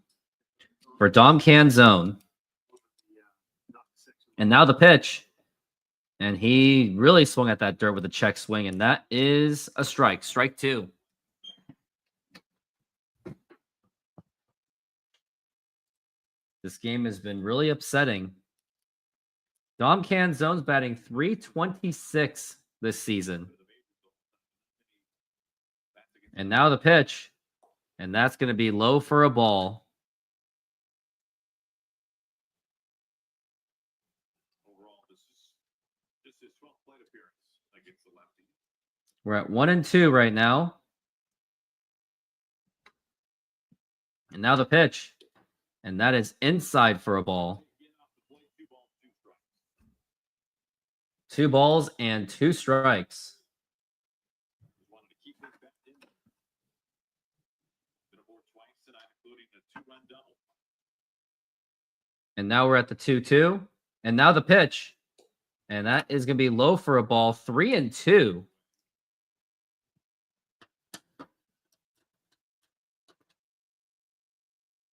for Dom Canzone. And now the pitch. And he really swung at that dirt with a check swing, and that is a strike. Strike 2. This game has been really upsetting. Dom Canzone's batting .326 this season. And now the pitch. And that's going to be low for a ball. We're at 1-2 right now. And now the pitch. And that is inside for a ball. 2 balls and 2 strikes. And now we're at the 2-2. And now the pitch. And that is going to be low for a ball. 3-2.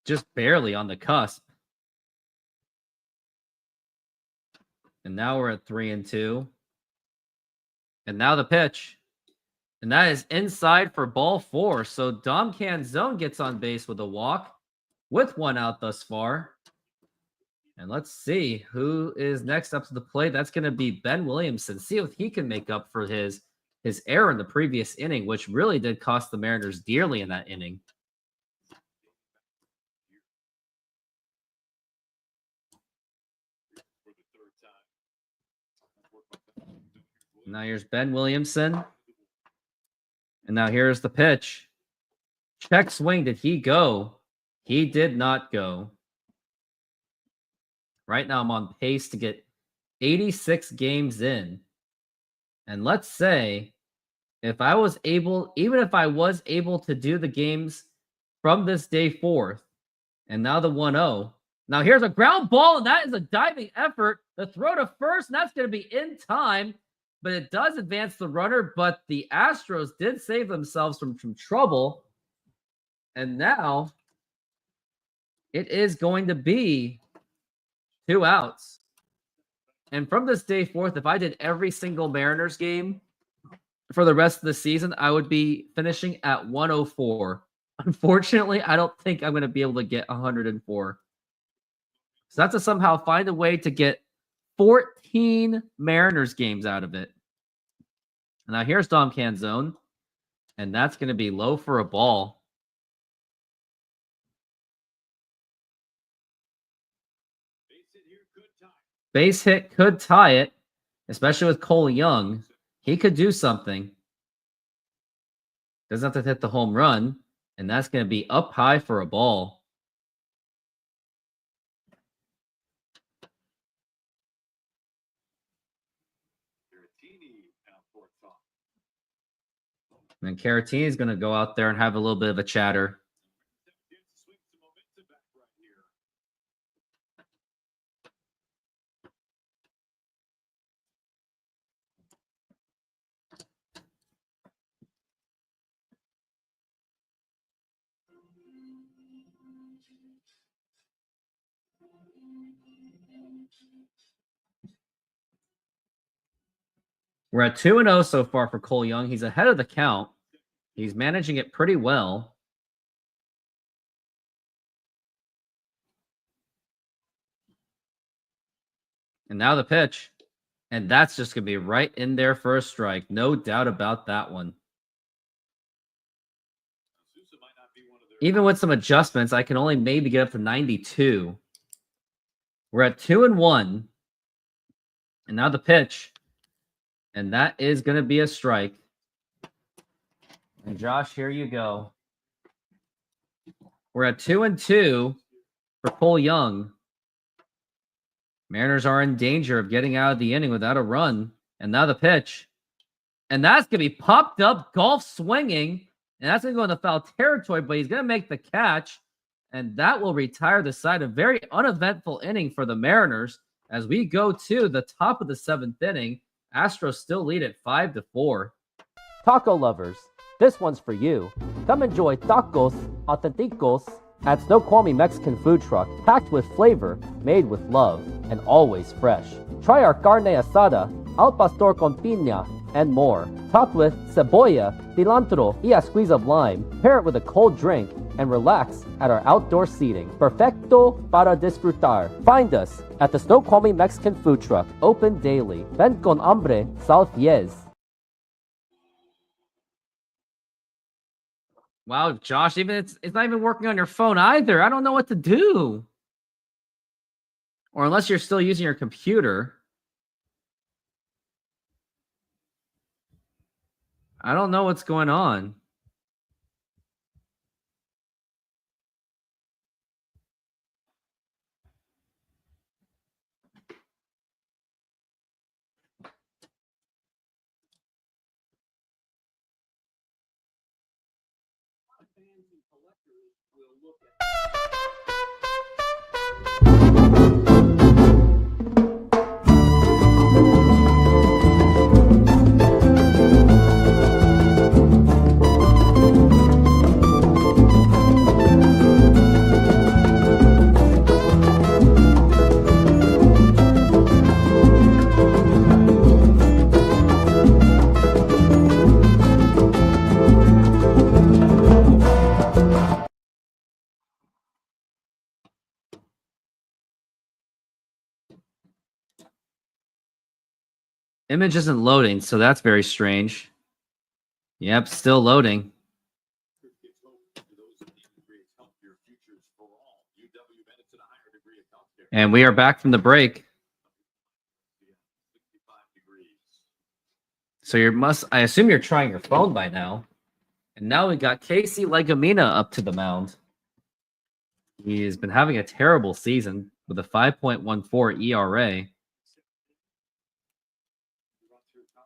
Just barely on the cusp. And now we're at 3-2. And now the pitch. And that is inside for ball 4. So Dom Canzone gets on base with a walk with 1 out thus far. And let's see who is next up to the plate. That's going to be Ben Williamson. See if he can make up for his error in the previous inning, which really did cost the Mariners dearly in that inning. Now here's Ben Williamson. And now here's the pitch. Check swing. Did he go? He did not go. Right now, I'm on pace to get 86 games in. And let's say if I was able, even if I was able to do the games from this day forth, and now the 1-0. Now here's a ground ball, and that is a diving effort. The throw to first, and that's going to be in time, but it does advance the runner. But the Astros did save themselves from trouble. And now it is going to be 2 outs. And from this day forth, if I did every single Mariners game for the rest of the season, I would be finishing at 104. Unfortunately, I don't think I'm going to be able to get 104. So that's to somehow find a way to get 14 Mariners games out of it. And now here's Dom Canzone, and that's going to be low for a ball. Base hit could tie it, especially with Cole Young. He could do something. Doesn't have to hit the home run, and that's going to be up high for a ball. And Caratini is going to go out there and have a little bit of a chatter. We're at 2-0 so far for Cole Young. He's ahead of the count. He's managing it pretty well. And now the pitch. And that's just going to be right in there for a strike. No doubt about that one. Even with some adjustments, I can only maybe get up to 92. We're at 2-1. And now the pitch. And that is going to be a strike. And Josh, here you go. We're at 2-2 for Cole Young. Mariners are in danger of getting out of the inning without a run. And now the pitch. And that's going to be popped up, golf swinging. And that's going to go into foul territory, but he's going to make the catch. And that will retire the side. A very uneventful inning for the Mariners as we go to the top of the 7th inning. Astros still lead at 5-4. Taco lovers, this one's for you. Come enjoy tacos auténticos at Snoqualmie Mexican food truck, packed with flavor, made with love, and always fresh. Try our carne asada, al pastor con piña, and more. Topped with cebolla, cilantro, y a squeeze of lime. Pair it with a cold drink and relax at our outdoor seating. Perfecto para disfrutar. Find us at the Snoqualmie Mexican food truck, open daily. Ven con hambre, sal fiez. Wow, Josh, even it's not even working on your phone either. I don't know what to do. Or unless you're still using your computer. I don't know what's going on. Image isn't loading, so that's very strange. Yep, still loading. And we are back from the break. So I assume you're trying your phone by now. And now we got Casey Legumina up to the mound. He's been having a terrible season with a 5.14 ERA.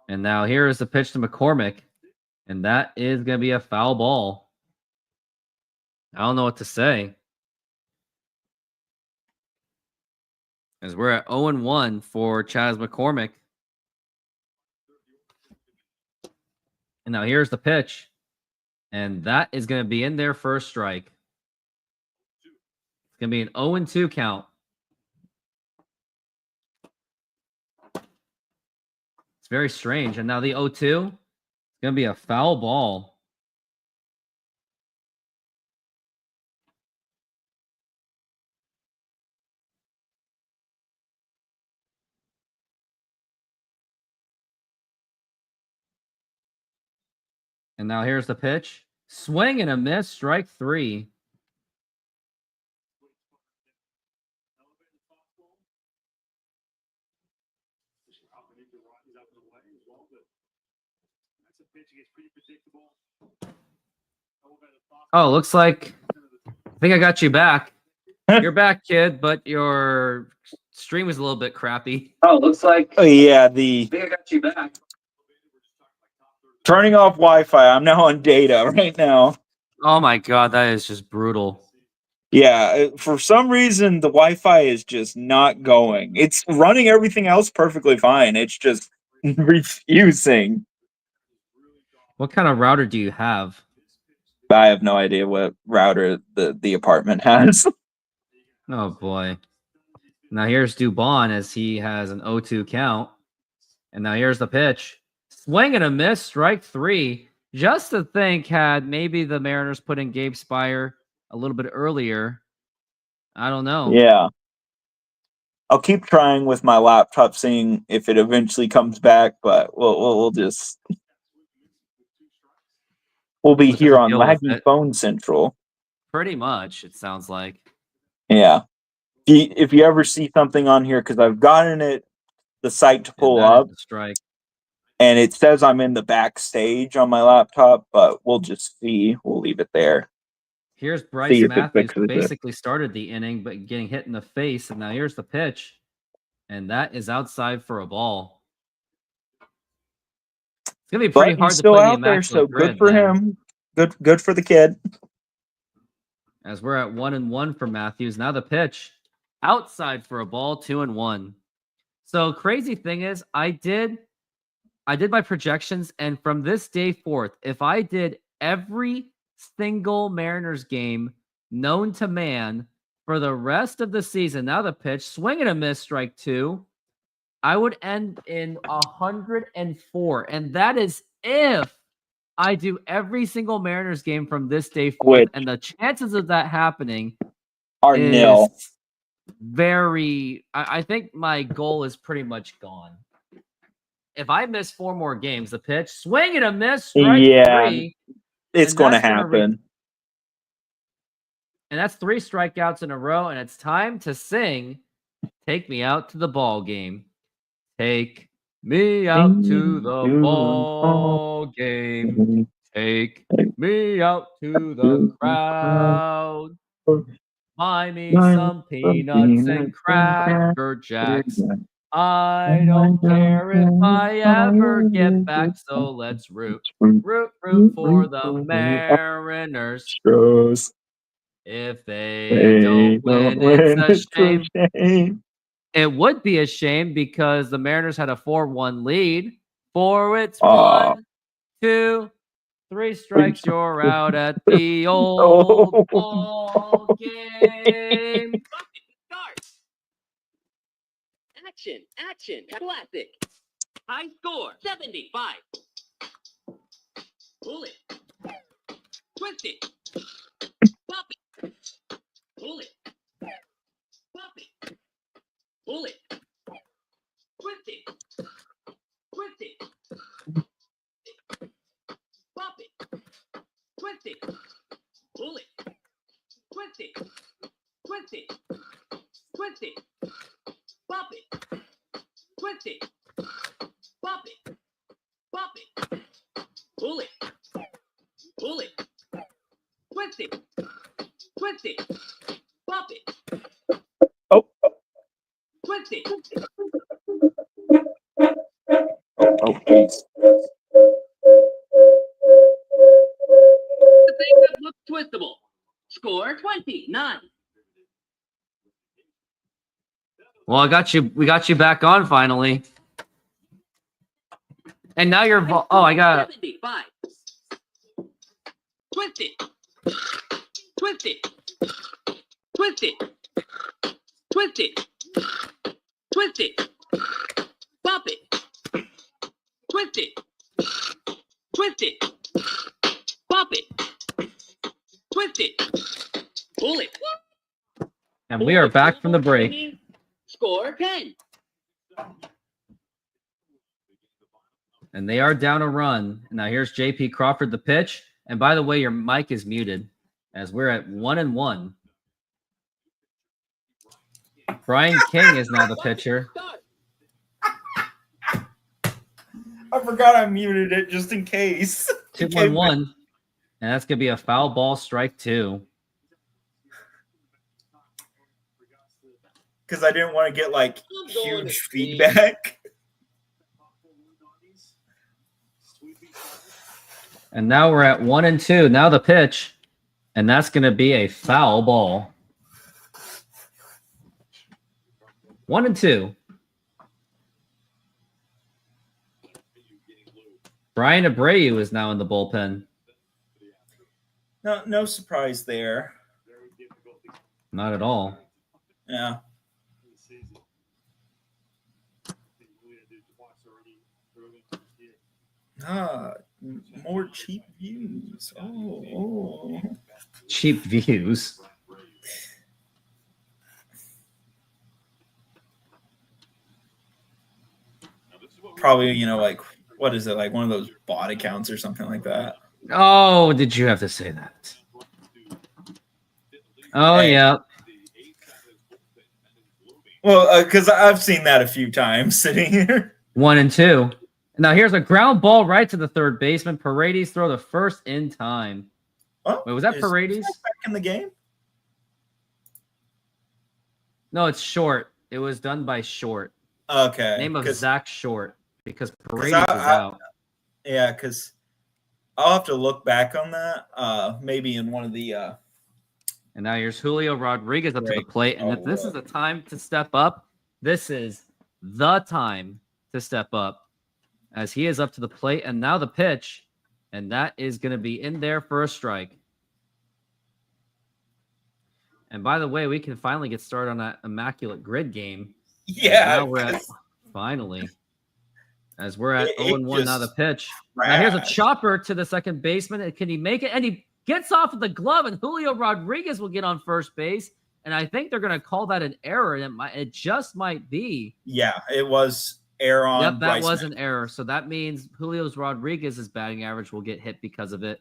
And now here is the pitch to McCormick. And that is going to be a foul ball. I don't know what to say. As we're at 0-1 for Chaz McCormick. And now here's the pitch. And that is going to be in there for a strike. It's going to be an 0-2 count. It's very strange. And now the 0-2 is going to be a foul ball. And now here's the pitch. Swing and a miss, strike 3. Oh, looks like I think I got you back. You're back, kid, but your stream was a little bit crappy. Oh, looks like. Oh yeah, I think I got you back. Turning off Wi-Fi. I'm now on data right now. Oh my god, that is just brutal. Yeah, for some reason the Wi-Fi is just not going. It's running everything else perfectly fine. It's just refusing. What kind of router do you have? I have no idea what router the apartment has. Oh boy. Now here's Dubon as he has an 0-2 count. And now here's the pitch. Swing and a miss, strike 3. Just to think, had maybe the Mariners put in Gabe Spire a little bit earlier. I don't know. Yeah. I'll keep trying with my laptop, seeing if it eventually comes back, but we'll just we'll be here on Laggy Phone Central. Pretty much, it sounds like. Yeah. If you ever see something on here, because I've gotten the site to pull up, strike. And it says I'm in the backstage on my laptop, but we'll just see. We'll leave it there. Here's Bryce Matthews, who basically started the inning, but getting hit in the face. And now here's the pitch. And that is outside for a ball. It's going to be pretty hard to play the immaculate grid, good for him. Good for the kid. As we're at 1-1 for Matthews. Now the pitch. Outside for a ball, 2-1. So crazy thing is, I did my projections, and from this day forth, if I did every single Mariners game known to man for the rest of the season, now the pitch, swing and a miss, strike 2, I would end in 104. And that is if I do every single Mariners game from this day forth. And the chances of that happening are nil. I think my goal is pretty much gone. If I miss 4 more games, the pitch, swing and a miss, strike 3. It's going to happen. And that's 3 strikeouts in a row, and it's time to sing Take Me Out to the Ball Game. Take me out to the ball game. Take me out to the crowd. Buy me some peanuts and Cracker Jacks. I don't care if I ever get back, so let's root for the Mariners. If they don't win, it's a shame. It would be a shame because the Mariners had a 4-1 lead. 4, it's 1, 2, 3 strikes, you're out at the old ball game. Action, classic. High score, 75. Pull it. Twist it. Pop it. Pull it. Pop it. Pull it. Twist it. Twist it. Pop it. Twist it. Pull it. Twist it. Twist it. Twist it. Pop it. Twist it. Pop it. Pop it. Pull it. Pull it. twist it, bop it, Oh, twist it, oh, please. the thing that looks twistable. Score 29. Well, we got you back on finally. And now you're I got 75. Twist it, twist it, twist it, twist it, twist it, bop it, twist it, twist it, bop it, twist it, pull it. and we are back from the break. Score 10. And they are down a run. Now here's JP Crawford, the pitch. And by the way, your mic is muted as we're at 1-1. Brian King is now the pitcher. I forgot I muted it just in case. 2-1-1. And that's going to be a foul ball, strike 2. Because I didn't want to get like huge feedback. And now we're at 1-2. Now the pitch. And that's going to be a foul ball. 1-2. Brian Abreu is now in the bullpen. No surprise there. Not at all. Yeah. More cheap views. Oh. Cheap views. Probably, like, what is it? Like one of those bot accounts or something like that. Oh, did you have to say that? Oh, Hey. yeah. Well, because I've seen that a few times sitting here. 1-2. Now here's a ground ball right to the third baseman. Paredes throw the first in time. Oh, Wait, was that is Paredes? Zach back in the game? No, it's Short. It was done by Short. Okay. Name of 'cause- Zach Short because 'cause Paredes I- is out. Yeah, because I'll have to look back on that. Maybe in one of the. And now here's Julio Rodriguez up to the Great. plate. And if this is the time to step up, this is the time to step up as he is up to the plate. And now the pitch. And that is going to be in there for a strike. And by the way, we can finally get started on that immaculate grid game. Yeah. Now we're at finally. As we're at It 0-1 now the just pitch. Now here's a crashed. chopper to the second baseman. And can he make it? And he gets off of the glove, and Julio Rodriguez will get on first base. And I think they're going to call that an error. And it just might be. Yeah, it was error on. Yep, that Bryce was Mann. an error. So that means Julio's Rodriguez's batting average will get hit because of it.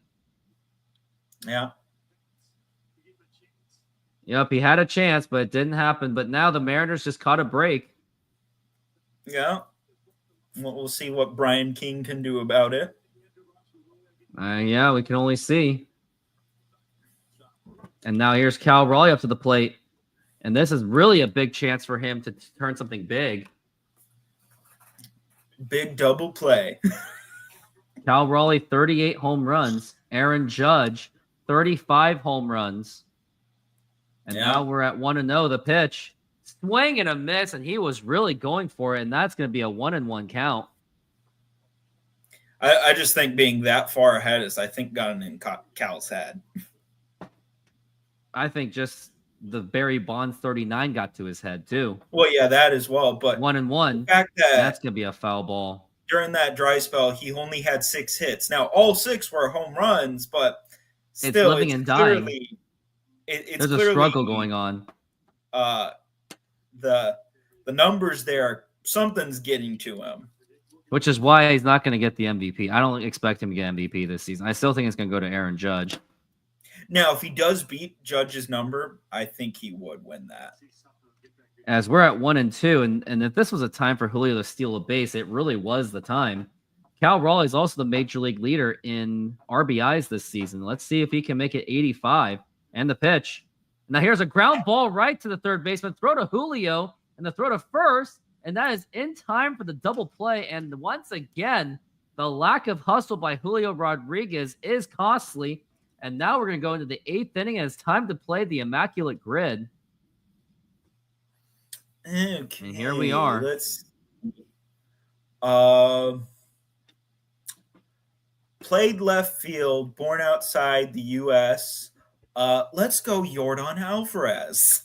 Yeah. Yep, he had a chance, but it didn't happen. But now the Mariners just caught a break. Yeah. We'll see what Brian King can do about it. Yeah, we can only see. And now here's Cal Raleigh up to the plate. And this is really a big chance for him to turn something big. Big double play. Cal Raleigh, 38 home runs. Aaron Judge, 35 home runs. And Yeah. now we're at 1-0. The pitch. Swing and a miss, and he was really going for it. And that's going to be a 1-1 count. I just think being that far ahead is, I think, gotten in Cal's head. I think just the Barry Bonds 39 got to his head, too. Well, yeah, that as well. But 1-1. the fact that That's going to be a foul ball. during that dry spell, he only had 6 hits. Now, all 6 were home runs, but still, living and dying. Clearly, it's There's a clearly, struggle going on. The numbers there, something's getting to him. Which is why he's not going to get the MVP. I don't expect him to get MVP this season. I still think it's going to go to Aaron Judge. Now, if he does beat Judge's number, I think he would win that. As we're at 1-2, and if this was a time for Julio to steal a base, it really was the time. Cal Raleigh is also the major league leader in RBIs this season. Let's see if he can make it 85. And the pitch. Now here's a ground ball right to the third baseman. Throw to Julio, and the throw to first, and that is in time for the double play. And once again, the lack of hustle by Julio Rodriguez is costly. And now we're going to go into the 8th inning, and it's time to play the immaculate grid. Okay, and here we are. Let's played left field, born outside the U.S. Let's go Yordan Alvarez.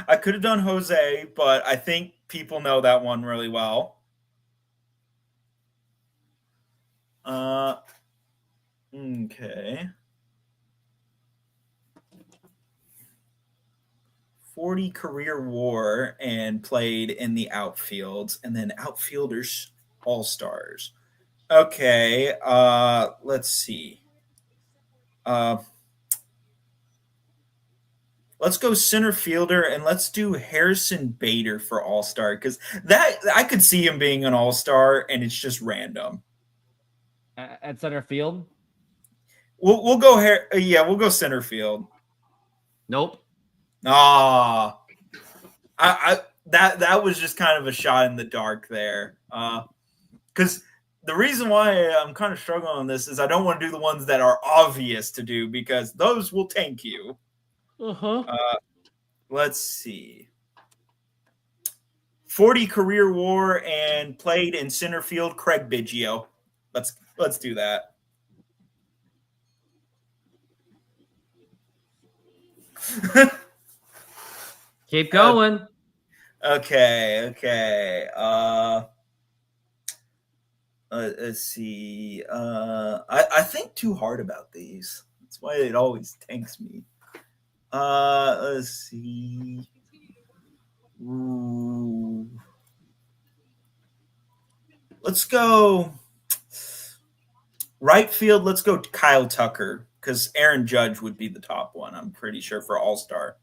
I could have done Jose, but I think people know that one really well. Okay. 40 career WAR and played in the outfields, and then outfielders all-stars. Okay, let's see. Let's go center fielder, and let's do Harrison Bader for all-star, because that I could see him being an all-star, and it's just random. At center field? We'll go we'll go center field. Nope. Ah, that was just kind of a shot in the dark there. Because the reason why I'm kind of struggling on this is I don't want to do the ones that are obvious to do, because those will tank you. Let's see. 40 career WAR and played in center field, Craig Biggio. Let's do that. Keep going. Okay. Let's see. I think too hard about these. That's why it always tanks me. Let's see. Ooh. Let's go right field. Let's go Kyle Tucker, because Aaron Judge would be the top one, I'm pretty sure, for All-Star.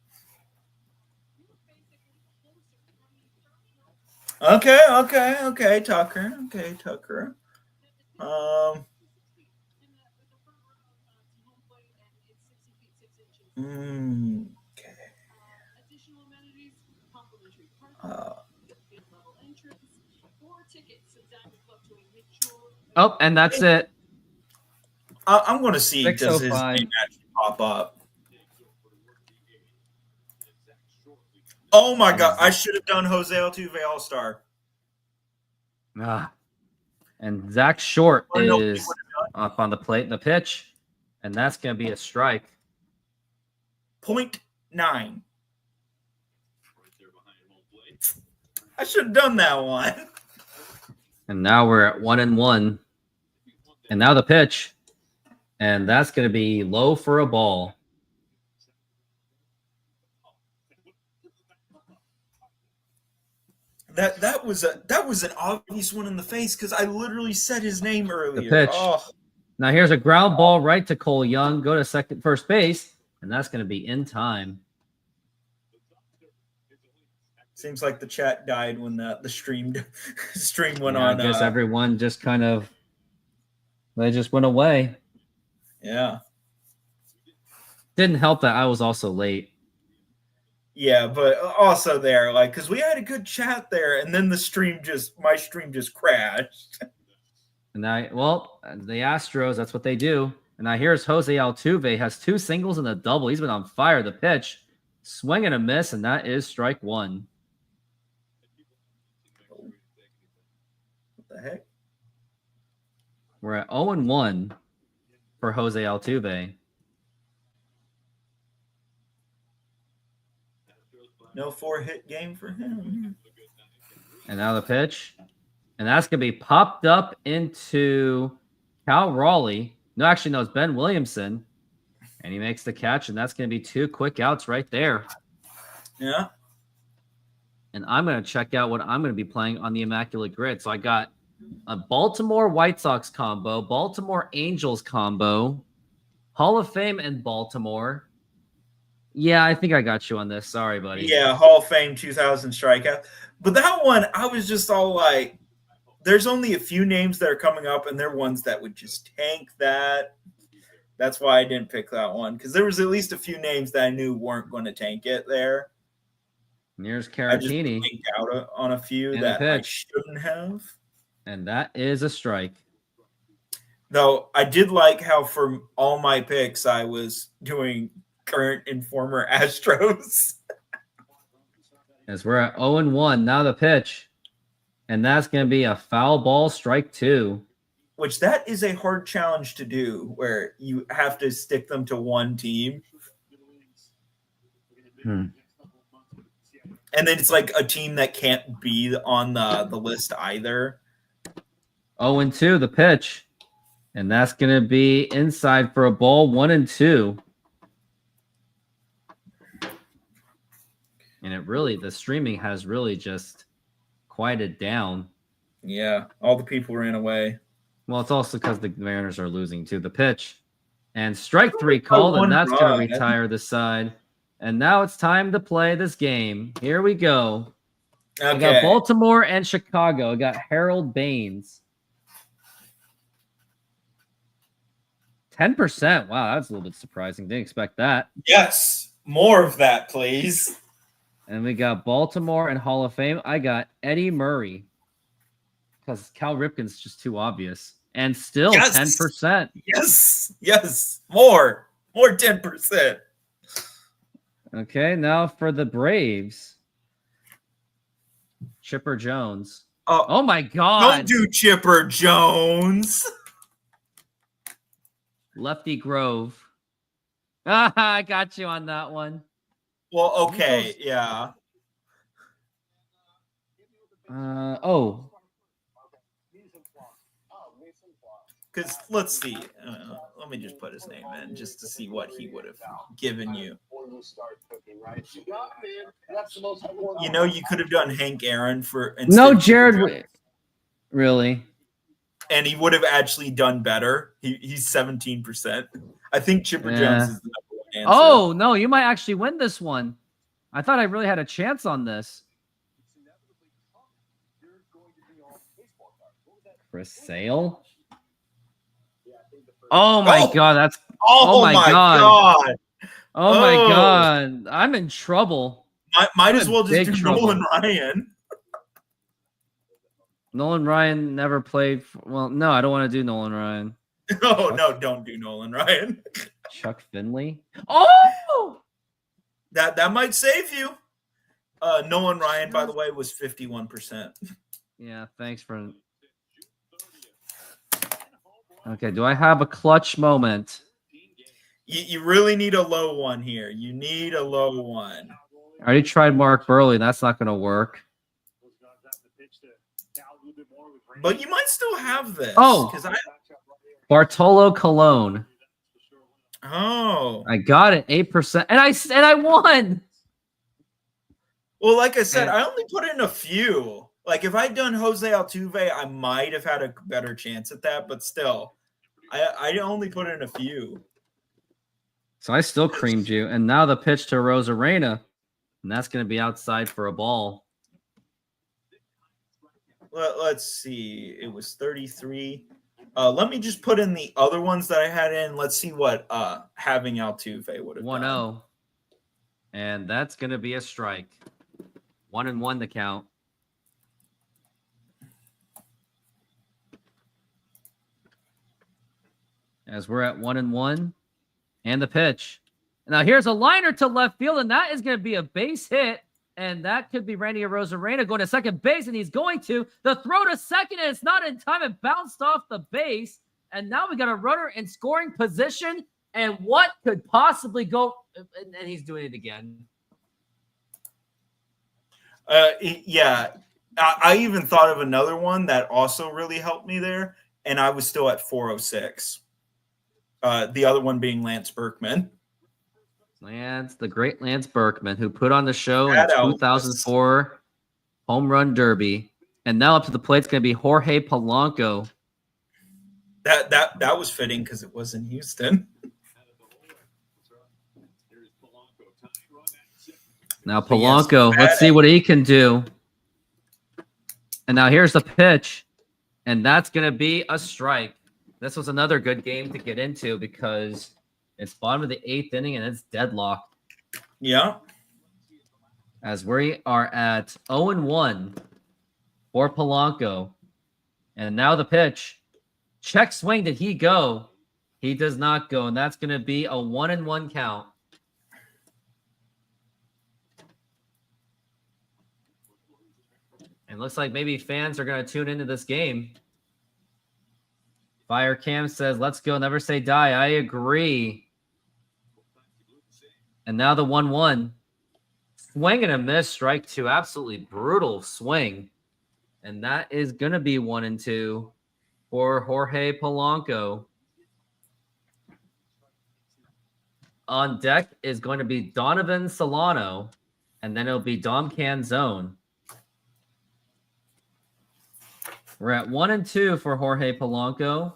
Okay, Tucker. Okay, Tucker. Oh, and that's it. I'm going to see does his name 605. actually pop up. Oh my God! I should have done Jose Altuve All-Star. And Zach Short I know is up on the plate in the pitch, and that's going to be a strike. 0.9. I should have done that one. And now we're at 1-1. And now the pitch. And that's going to be low for a ball. That was an obvious one in the face, because I literally said his name earlier. The pitch. Oh. Now here's a ground ball right to Cole Young. Go to first base. And that's going to be in time. Seems like the chat died when the stream went Yeah, on. I guess everyone just they just went away. Yeah. Didn't help that I was also late. Yeah, but also there, because we had a good chat there, and then my stream just crashed. And the Astros, that's what they do. And now here's Jose Altuve, has 2 singles and a double. He's been on fire. The pitch, swing and a miss, and that is strike 1. What the heck? We're at 0-1 for Jose Altuve. No 4-hit game for him. And now the pitch. And that's going to be popped up into Cal Raleigh. No, actually, no, it's Ben Williamson. And he makes the catch, and that's going to be 2 quick outs right there. Yeah. And I'm going to check out what I'm going to be playing on the Immaculate Grid. So I got a Baltimore White Sox combo, Baltimore Angels combo, Hall of Fame and Baltimore. Yeah, I think I got you on this. Sorry, buddy. Yeah, Hall of Fame 2000 strikeout. But that one, I was just all like, there's only a few names that are coming up, and they're ones that would just tank that. That's why I didn't pick that one, because there was at least a few names that I knew weren't going to tank it there. Here's I just Caratini. blinked out on a few And that a I pitch. shouldn't have. And that is a strike. Though I did like how for all my picks, I was doing current and former Astros. As we're at 0-1. Now the pitch. And that's going to be a foul ball, strike 2. Which that is a hard challenge to do, where you have to stick them to one team. And then it's like a team that can't be on the list either. 0-2, the pitch. And that's going to be inside for a ball, 1-2. And the streaming has really just quieted down. Yeah, all the people ran away. Well, it's also because the Mariners are losing too. The pitch. And strike 3 called, and that's going to retire the side. And now it's time to play this game. Here we go. Okay. We got Baltimore and Chicago. We got Harold Baines. 10%. Wow, that's a little bit surprising. Didn't expect that. Yes, more of that, please. And we got Baltimore and Hall of Fame. I got Eddie Murray. Because Cal Ripken's just too obvious. And still 10%. Yes. More 10%. Okay, now for the Braves. Chipper Jones. Oh my God. Don't do Chipper Jones. Lefty Grove. I got you on that one. Well, okay, yeah. Because let's see. Let me just put his name in just to see what he would have given you. You know, you could have done Hank Aaron for no Jared. Really? And he would have actually done better. He's 17%. I think Chipper Jones is the number one answer. Oh, no, you might actually win this one. I thought I really had a chance on this. Chris Sale? Oh my God, that's oh my God. Oh my God. I'm in trouble. Might as well just do Nolan Ryan. Nolan Ryan never played well, no, I don't want to do Nolan Ryan. No, don't do Nolan Ryan. Chuck Finley. Oh, that might save you. Nolan Ryan, by the way, was 51%. Yeah, thanks for. Okay, do I have a clutch moment? You really need a low one here. You need a low one. I already tried Mark Burley. That's not going to work. But you might still have this. Oh, Bartolo Colon. Oh, I got it, 8%, and I won. Well, like I said, I only put in a few. Like if I'd done Jose Altuve, I might have had a better chance at that. But still, I only put in a few. So I still creamed you, and now the pitch to Rosarena, and that's going to be outside for a ball. Let's see. It was 33. Let me just put in the other ones that I had in. Let's see what having Altuve would have 1-0. And that's going to be a strike. 1-1 the count. As we're at 1-1. And the pitch. Now here's a liner to left field, and that is going to be a base hit. And that could be Randy Arozarena going to second base, and he's going to. The throw to second, and it's not in time. It bounced off the base. And now we got a runner in scoring position. And what could possibly go? And he's doing it again. Yeah. I even thought of another one that also really helped me there, and I was still at 406. The other one being Lance Berkman. The great Lance Berkman, who put on the show in the 2004 Home Run Derby. And now up to the plate, it's going to be Jorge Polanco. That was fitting because it was in Houston. Now Polanco, let's see what he can do. And now here's the pitch. And that's going to be a strike. This was another good game to get into because it's bottom of the 8th inning and it's deadlocked. Yeah. As we are at 0-1 for Polanco. And now the pitch. Check swing. Did he go? He does not go. And that's going to be a 1-1 count. And looks like maybe fans are going to tune into this game. Fire Cam says, let's go. Never say die. I agree. And now the 1-1. Swing and a miss. Strike 2. Absolutely brutal swing. And that is going to be 1-2 for Jorge Polanco. On deck is going to be Donovan Solano. And then it'll be Dom Canzone. We're at 1-2 for Jorge Polanco.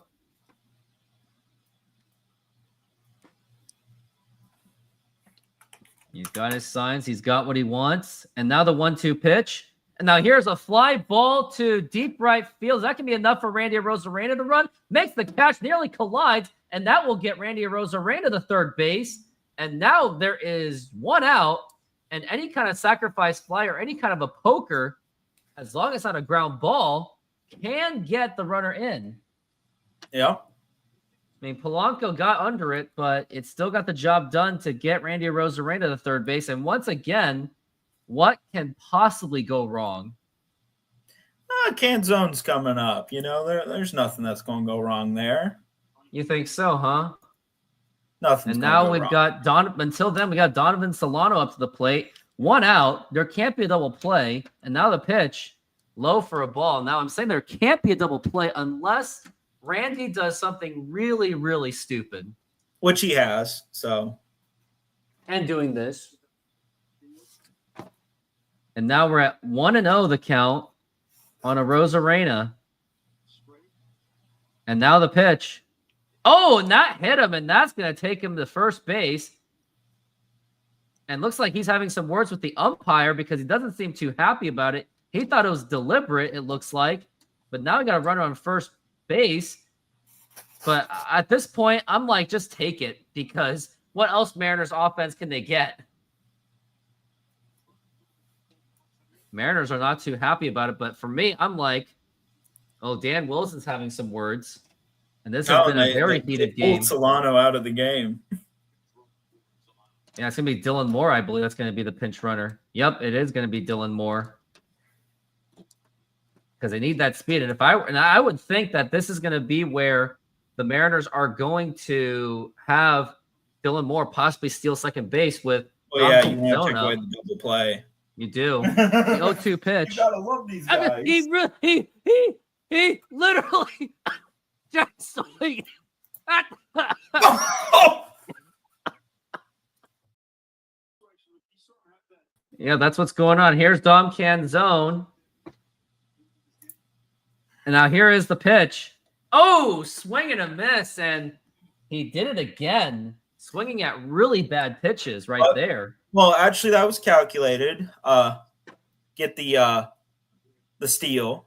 He's got his signs. He's got what he wants. And now the 1-2 pitch. And now here's a fly ball to deep right field. That can be enough for Randy Arozarena to run. Makes the catch, nearly collides, and that will get Randy Arozarena to third base. And now there is one out, and any kind of sacrifice fly or any kind of a poker, as long as it's not a ground ball, can get the runner in. Yeah. I mean, Polanco got under it, but it still got the job done to get Randy Arozarena to the third base. And once again, what can possibly go wrong? Canzone's coming up. You know, there's nothing that's going to go wrong there. You think so, huh? Nothing. And now we've got until then, we got Donovan Solano up to the plate. One out. There can't be a double play. And now the pitch, low for a ball. Now I'm saying there can't be a double play unless Randy does something really, really stupid. Which he has, so. And doing this. And now we're at 1-0 the count on Arozarena. And now the pitch. Oh, and that hit him, and that's going to take him to first base. And looks like he's having some words with the umpire because he doesn't seem too happy about it. He thought it was deliberate, it looks like. But now we got a runner on first base. But at this point, I'm like, just take it, because what else Mariners offense can they get? Mariners are not too happy about it, but for me, I'm like, oh, Dan Wilson's having some words. And this has been a very heated game. Pulled Solano out of the game. Yeah, it's going to be Dylan Moore, I believe. That's going to be the pinch runner. Yep, it is going to be Dylan Moore. Because they need that speed. And I would think that this is going to be where the Mariners are going to have Dylan Moore possibly steal second base with. Oh, yeah, you want to take away the double play. You do. The 0-2 pitch. You gotta love these guys. I mean, he literally just swing. Yeah, that's what's going on. Here's Dom Canzone. And now here is the pitch. Oh, swing and a miss. And he did it again. Swinging at really bad pitches right there. Well, actually, that was calculated. Get the steal.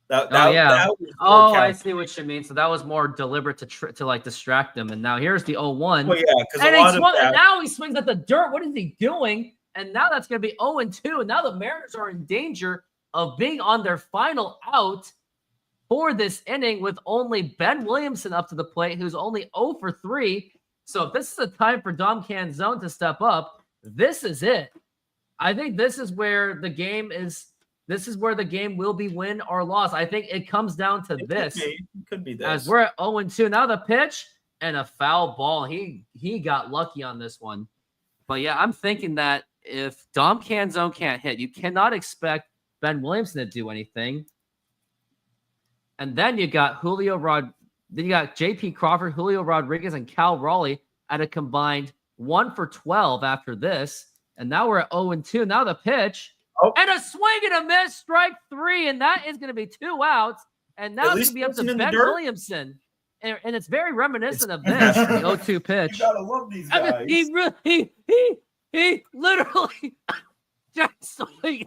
I see what you mean. So that was more deliberate to like distract him. And now here's the 0-1. Well, yeah, because now he swings at the dirt. What is he doing? And now that's going to be 0-2. And now the Mariners are in danger of being on their final out for this inning with only Ben Williamson up to the plate, who's only 0 for 3. So if this is a time for Dom Canzone to step up, this is it. I think this is where the game is. This is where the game will be win or loss. I think it comes down to this. It could be this. As we're at 0-2. Now the pitch and a foul ball. He got lucky on this one. But yeah, I'm thinking that if Dom Canzone can't hit, you cannot expect Ben Williamson to do anything. And then you got Then you got J.P. Crawford, Julio Rodriguez, and Cal Raleigh at a combined 1 for 12 after this. And now we're at 0-2. Now the pitch. Oh. And a swing and a miss, strike 3. And that is going to be 2 outs. And now it's going to be up to Ben Williamson. And it's very reminiscent of this, the 0-2 pitch. You gotta love these guys. I mean, he literally just swing.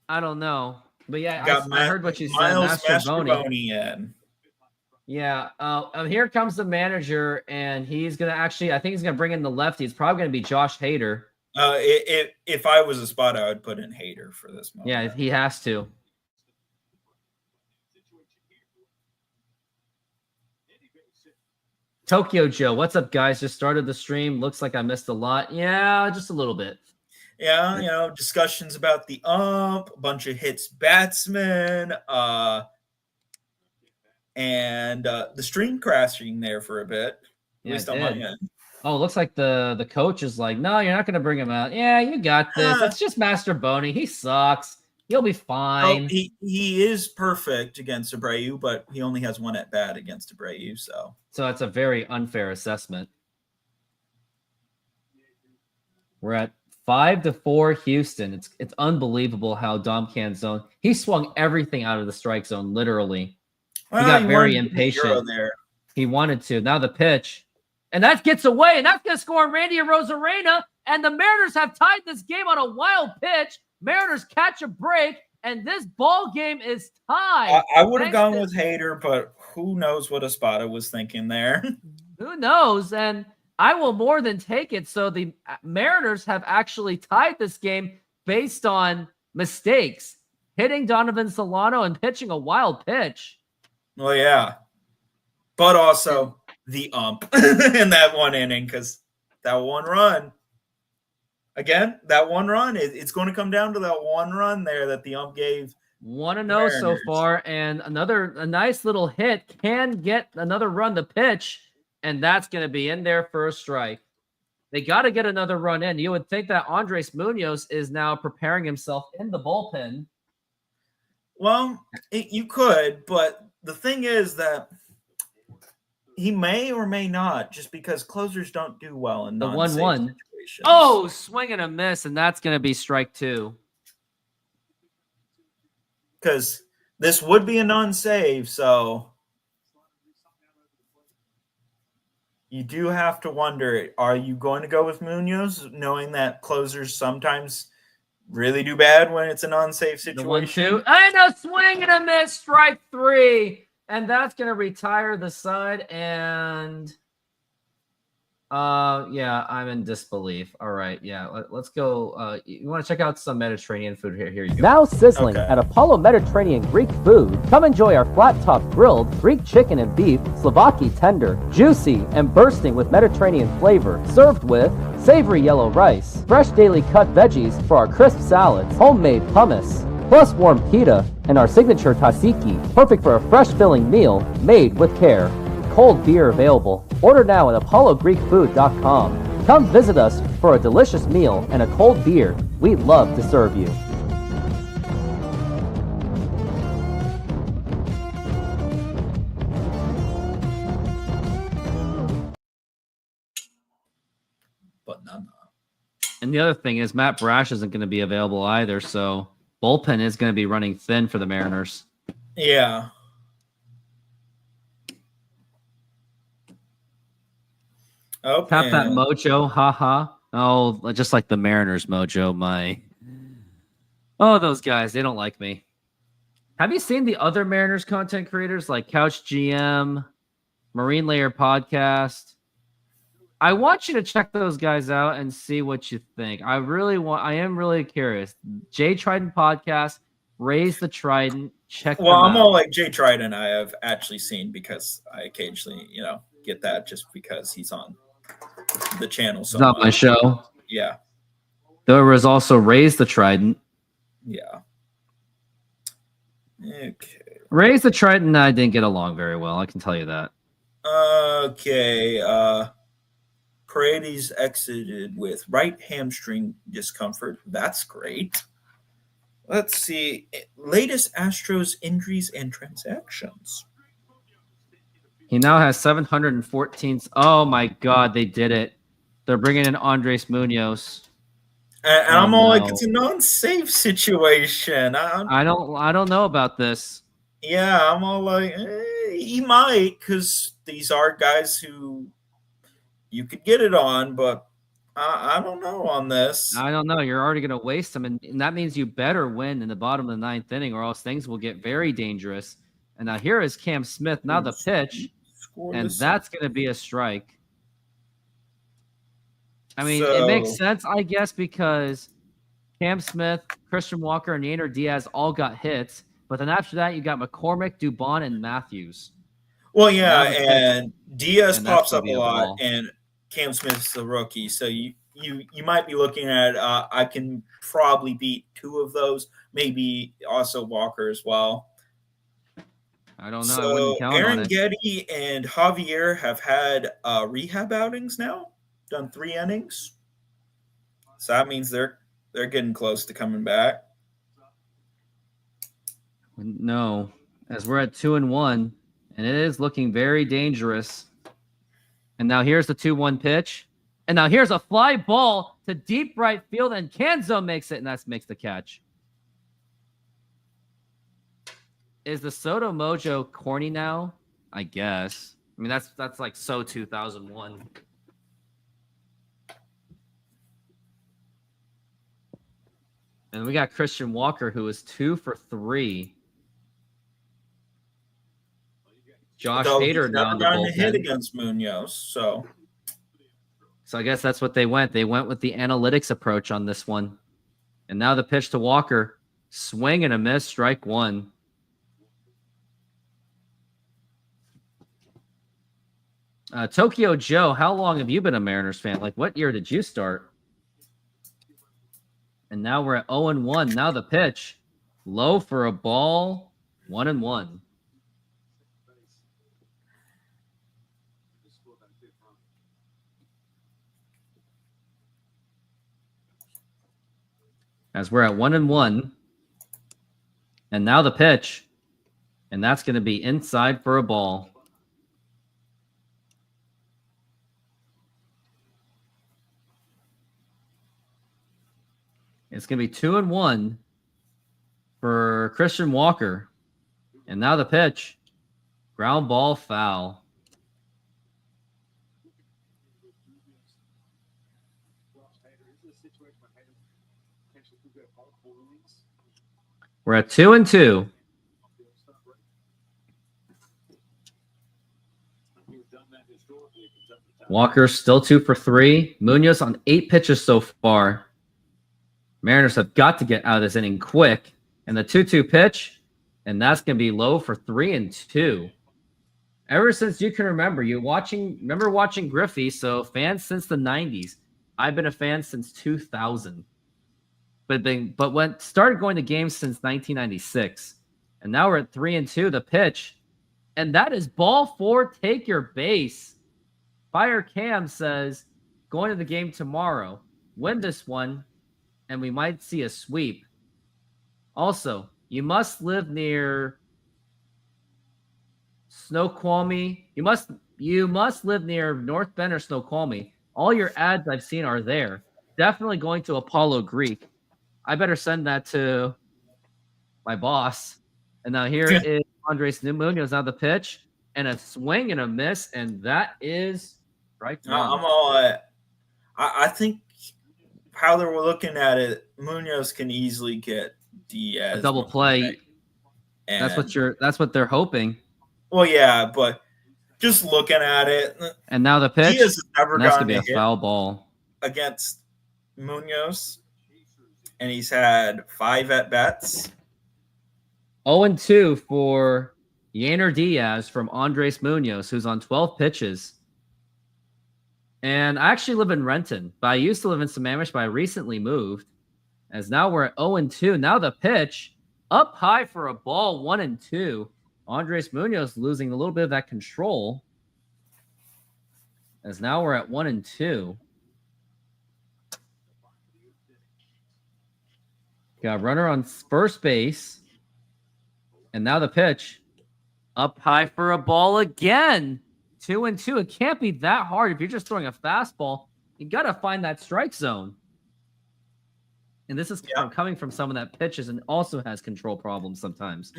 I don't know. But yeah, Got I heard what you said. Miles Masterboni. Masterboni in. Yeah. Here comes the manager, and he's gonna I think he's gonna bring in the lefty. It's probably gonna be Josh Hader. If I was a spot, I would put in Hader for this moment. Yeah, he has to. Tokyo Joe, what's up, guys? Just started the stream. Looks like I missed a lot. Yeah, just a little bit. Yeah, discussions about the a bunch of hits batsmen, and the stream crashing there for a bit. Yeah, at least on my end. Oh, it looks like the coach is like, no, you're not going to bring him out. Yeah, you got this. It's just Masterboni. He sucks. He'll be fine. He is perfect against Abreu, but he only has one at bat against Abreu, so that's a very unfair assessment. We're at 5-4 Houston. It's unbelievable how Dom Canzone, he swung everything out of the strike zone, literally. He got very impatient. There. He wanted to. Now the pitch. And that gets away, and that's going to score Randy Arozarena, and the Mariners have tied this game on a wild pitch. Mariners catch a break, and this ball game is tied. I would have gone with Hader, but who knows what Espada was thinking there. Who knows? And I will more than take it. So the Mariners have actually tied this game based on mistakes, hitting Donovan Solano and pitching a wild pitch. Well, yeah. But also the in that one inning, because that one run, again, that one run, it's going to come down to that one run there that the ump gave. 1-0 so far, and a nice little hit can get another run to pitch, and that's going to be in there for a strike. They got to get another run in. You would think that Andres Munoz is now preparing himself in the bullpen. Well, you could, but the thing is that he may or may not, just because closers don't do well in the 1-1 situations. Oh, swing and a miss, and that's going to be strike 2. Because this would be a non-save, so you do have to wonder, are you going to go with Munoz, knowing that closers sometimes really do bad when it's a non-save situation? The 1-2, and a swing and a miss, strike 3. And that's going to retire the side, and yeah, I'm in disbelief. All right, yeah, let's go. You want to check out some Mediterranean food here? Here you go. Now sizzling at Apollo Mediterranean Greek Food. Come enjoy our flat-top grilled Greek chicken and beef, Slovaki tender, juicy and bursting with Mediterranean flavor, served with savory yellow rice, fresh daily cut veggies for our crisp salads, homemade hummus, plus warm pita, and our signature tzatziki, perfect for a fresh filling meal made with care. Cold beer available. Order now at apollogreekfood.com. Come visit us for a delicious meal and a cold beer. We'd love to serve you. And the other thing is Matt Brash isn't going to be available either, so bullpen is going to be running thin for the Mariners. Yeah. Oh, tap that mojo, haha. Oh, just like the Mariners mojo, those guys, they don't like me. Have you seen the other Mariners content creators like Couch GM, Marine Layer Podcast? I want you to check those guys out and see what you think. I am really curious. Jay Trident Podcast, Raise the Trident, check them out. I'm all like Jay Trident I have actually seen, because I occasionally, get that just because he's on the channel. So it's not my show. Yeah. There was also Raise the Trident. Yeah. Okay. Raise the Trident and I didn't get along very well. I can tell you that. Okay. Paredes exited with right hamstring discomfort. That's great. Let's see. Latest Astros injuries and transactions. He now has 714. Oh, my God. They did it. They're bringing in Andres Munoz. And I'm all like, it's a non-safe situation. I don't know about this. Yeah, I'm all like, he might, because these are guys who you could get it on, but I don't know on this. I don't know. You're already going to waste them, and that means you better win in the bottom of the ninth inning, or else things will get very dangerous. And now here is Cam Smith. Now the pitch, and that's going to be a strike. I mean, it makes sense, I guess, because Cam Smith, Christian Walker, and Yainer Diaz all got hits. But then after that, you got McCormick, Dubon, and Matthews. Well, yeah, and Diaz and pops up a lot, and Cam Smith's the rookie. So you might be looking at I can probably beat two of those, maybe also Walker as well. I don't know. So I wouldn't count Aaron on it. Getty and Javier have had rehab outings now, done 3 innings. So that means they're getting close to coming back. No, as we're at 2-1, and it is looking very dangerous. And now here's the 2-1 pitch. And now here's a fly ball to deep right field, and Canzo makes it, and that makes the catch. Is the Soto Mojo corny now? I guess. I mean, that's like so 2001. And we got Christian Walker, who is 2 for 3. Josh Hader now in the bullpen. Hit bullpen. against Munoz, so I guess that's what they went. They went with the analytics approach on this one. And now the pitch to Walker. Swing and a miss, strike 1. Tokyo Joe, how long have you been a Mariners fan? Like, what year did you start? And now we're at 0-1. Now the pitch. Low for a ball. 1-1. As we're at 1-1. And now the pitch. And that's going to be inside for a ball. It's going to be 2-1 for Christian Walker. And now the pitch. Ground ball foul. We're at 2-2. Walker still 2 for 3. Munoz on 8 pitches so far. Mariners have got to get out of this inning quick. And the 2-2 pitch, and that's going to be low for 3-2. Ever since you can remember, remember watching Griffey, so fans since the 90s. I've been a fan since 2000. But started going to games since 1996. And now we're at 3-2, the pitch. And that is ball 4, take your base. Fire Cam says, going to the game tomorrow, win this one, and we might see a sweep. Also, you must live near Snoqualmie. You must live near North Bend or Snoqualmie. All your ads I've seen are there. Definitely going to Apollo Greek. I better send that to my boss. And now here is Andres Munoz on the pitch, and a swing and a miss, and that is right. I'm all. I think how they were looking at it, Munoz can easily get Diaz a double play. And that's what they're hoping. Well, yeah, but just looking at it, and now the pitch. Diaz has never that's gotten gonna be a foul ball against Munoz, and he's had 5 at bats. 0-2 for Yainer Diaz from Andres Munoz, who's on 12 pitches. And I actually live in Renton, but I used to live in Sammamish, but I recently moved. As now we're at 0-2. Now the pitch up high for a ball, 1-2. Andres Munoz losing a little bit of that control. As now we're at 1-2. Got a runner on first base. And now the pitch up high for a ball again. 2-2. It can't be that hard. If you're just throwing a fastball, you got to find that strike zone. And this is coming from someone that pitches and also has control problems sometimes.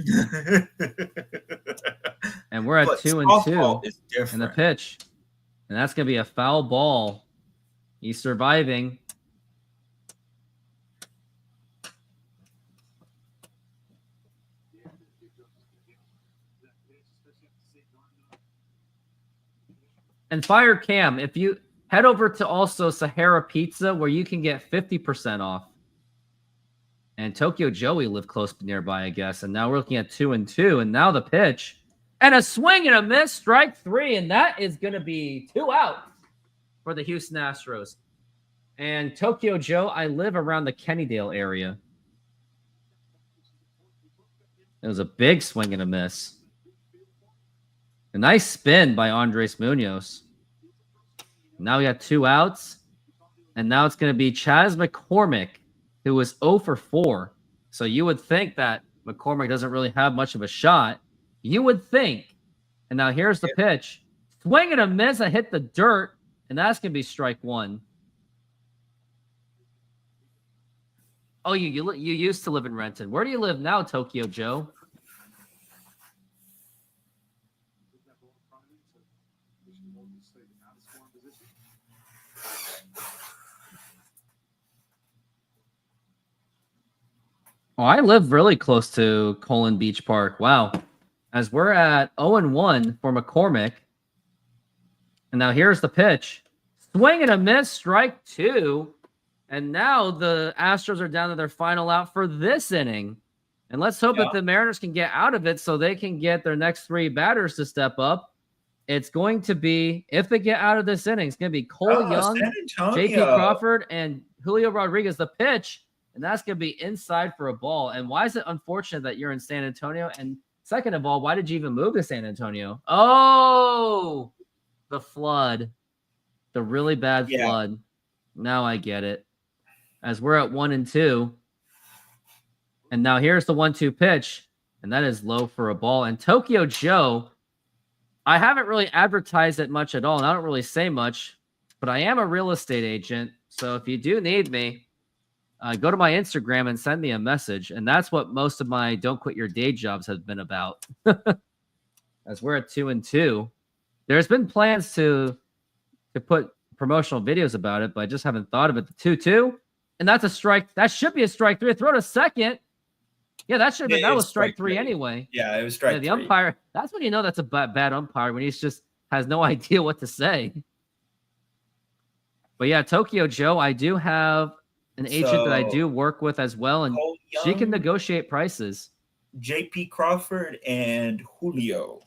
And we're at 2-2 in the pitch. And that's going to be a foul ball. He's surviving. And Fire Cam, if you head over to also Sahara Pizza, where you can get 50% off. And Tokyo Joey live close nearby, I guess. And now we're looking at 2-2. And now the pitch. And a swing and a miss, strike 3. And that is going to be 2 out for the Houston Astros. And Tokyo Joe, I live around the Kennydale area. It was a big swing and a miss. A nice spin by Andres Munoz. Now we got 2 outs. And now it's going to be Chas McCormick, who was 0 for 4. So you would think that McCormick doesn't really have much of a shot. You would think. And now here's the pitch. Swing and a miss. I hit the dirt. And that's going to be strike 1. Oh, you used to live in Renton. Where do you live now, Tokyo Joe? Oh, I live really close to Colon Beach Park. Wow. As we're at 0-1 for McCormick. And now here's the pitch. Swing and a miss, strike 2. And now the Astros are down to their final out for this inning. And let's hope that the Mariners can get out of it so they can get their next 3 batters to step up. It's going to be, if they get out of this inning, it's going to be Cole Young, JP Crawford, and Julio Rodriguez. The pitch. And that's going to be inside for a ball. And why is it unfortunate that you're in San Antonio? And second of all, why did you even move to San Antonio? Oh, the flood. The really bad flood. Now I get it. As we're at 1-2. And now here's the 1-2 pitch. And that is low for a ball. And Tokyo Joe, I haven't really advertised it much at all. And I don't really say much. But I am a real estate agent. So if you do need me, go to my Instagram and send me a message. And that's what most of my Don't Quit Your Day Jobs has been about. As we're at 2-2. There's been plans to put promotional videos about it, but I just haven't thought of it. The 2-2. And that's a strike. That should be a strike 3. Throw to second. Yeah, that should have been. That was strike 3 anyway. Yeah, it was strike 3. The umpire, that's when you know that's a bad umpire, when he's just has no idea what to say. But yeah, Tokyo Joe, I do have an agent that I do work with as well, and she can negotiate prices. JP Crawford and Julio.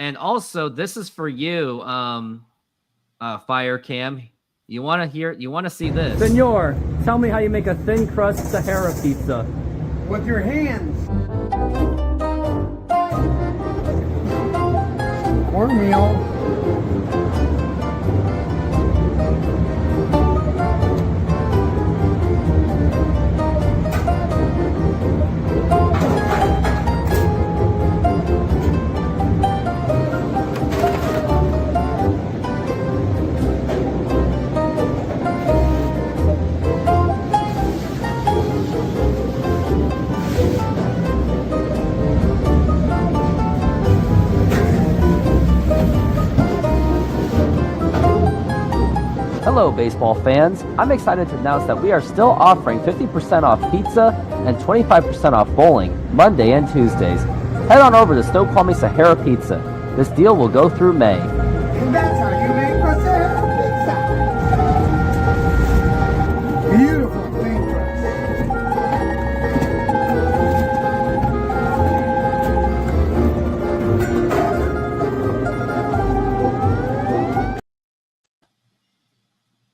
And also, this is for you, Fire Cam. You want to see this? Senor, tell me how you make a thin crust Sahara pizza. With your hands. Cornmeal. Hello, baseball fans. I'm excited to announce that we are still offering 50% off pizza and 25% off bowling Monday and Tuesdays. Head on over to Snoqualmie Sahara Pizza. This deal will go through May. And that's how you make a Sahara pizza. Beautiful thing.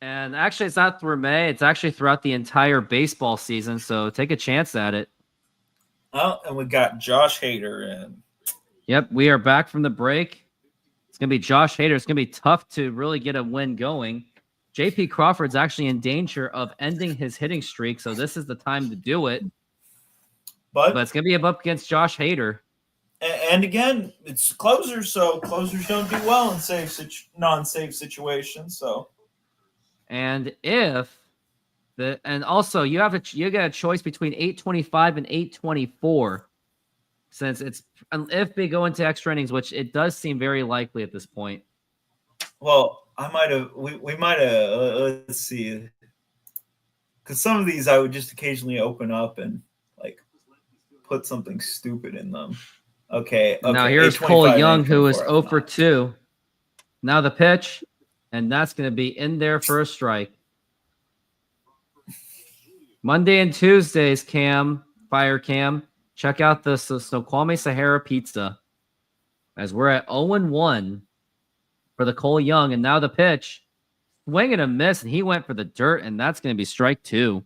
And actually, it's not through May. It's actually throughout the entire baseball season. So take a chance at it. Oh, and we got Josh Hader in. Yep, we are back from the break. It's going to be Josh Hader. It's going to be tough to really get a win going. JP Crawford's actually in danger of ending his hitting streak, so this is the time to do it. But it's going to be up against Josh Hader. And again, it's closers, so closers don't do well in non-save situations. So. And also you get a choice between 825 and 824, since if they go into extra innings, which it does seem very likely at this point. Well, I might have. We might have. Let's see. Because some of these I would just occasionally open up and like put something stupid in them. Okay. Now Okay. here's Cole 825 Young, who is 824, 0 for 2. Now the pitch, and that's going to be in there for a strike. Monday and Tuesdays, Fire Cam, check out the Snoqualmie Sahara Pizza, as we're at 0-1 for the Cole Young. And now the pitch, swing and a miss, and he went for the dirt, and that's going to be strike 2.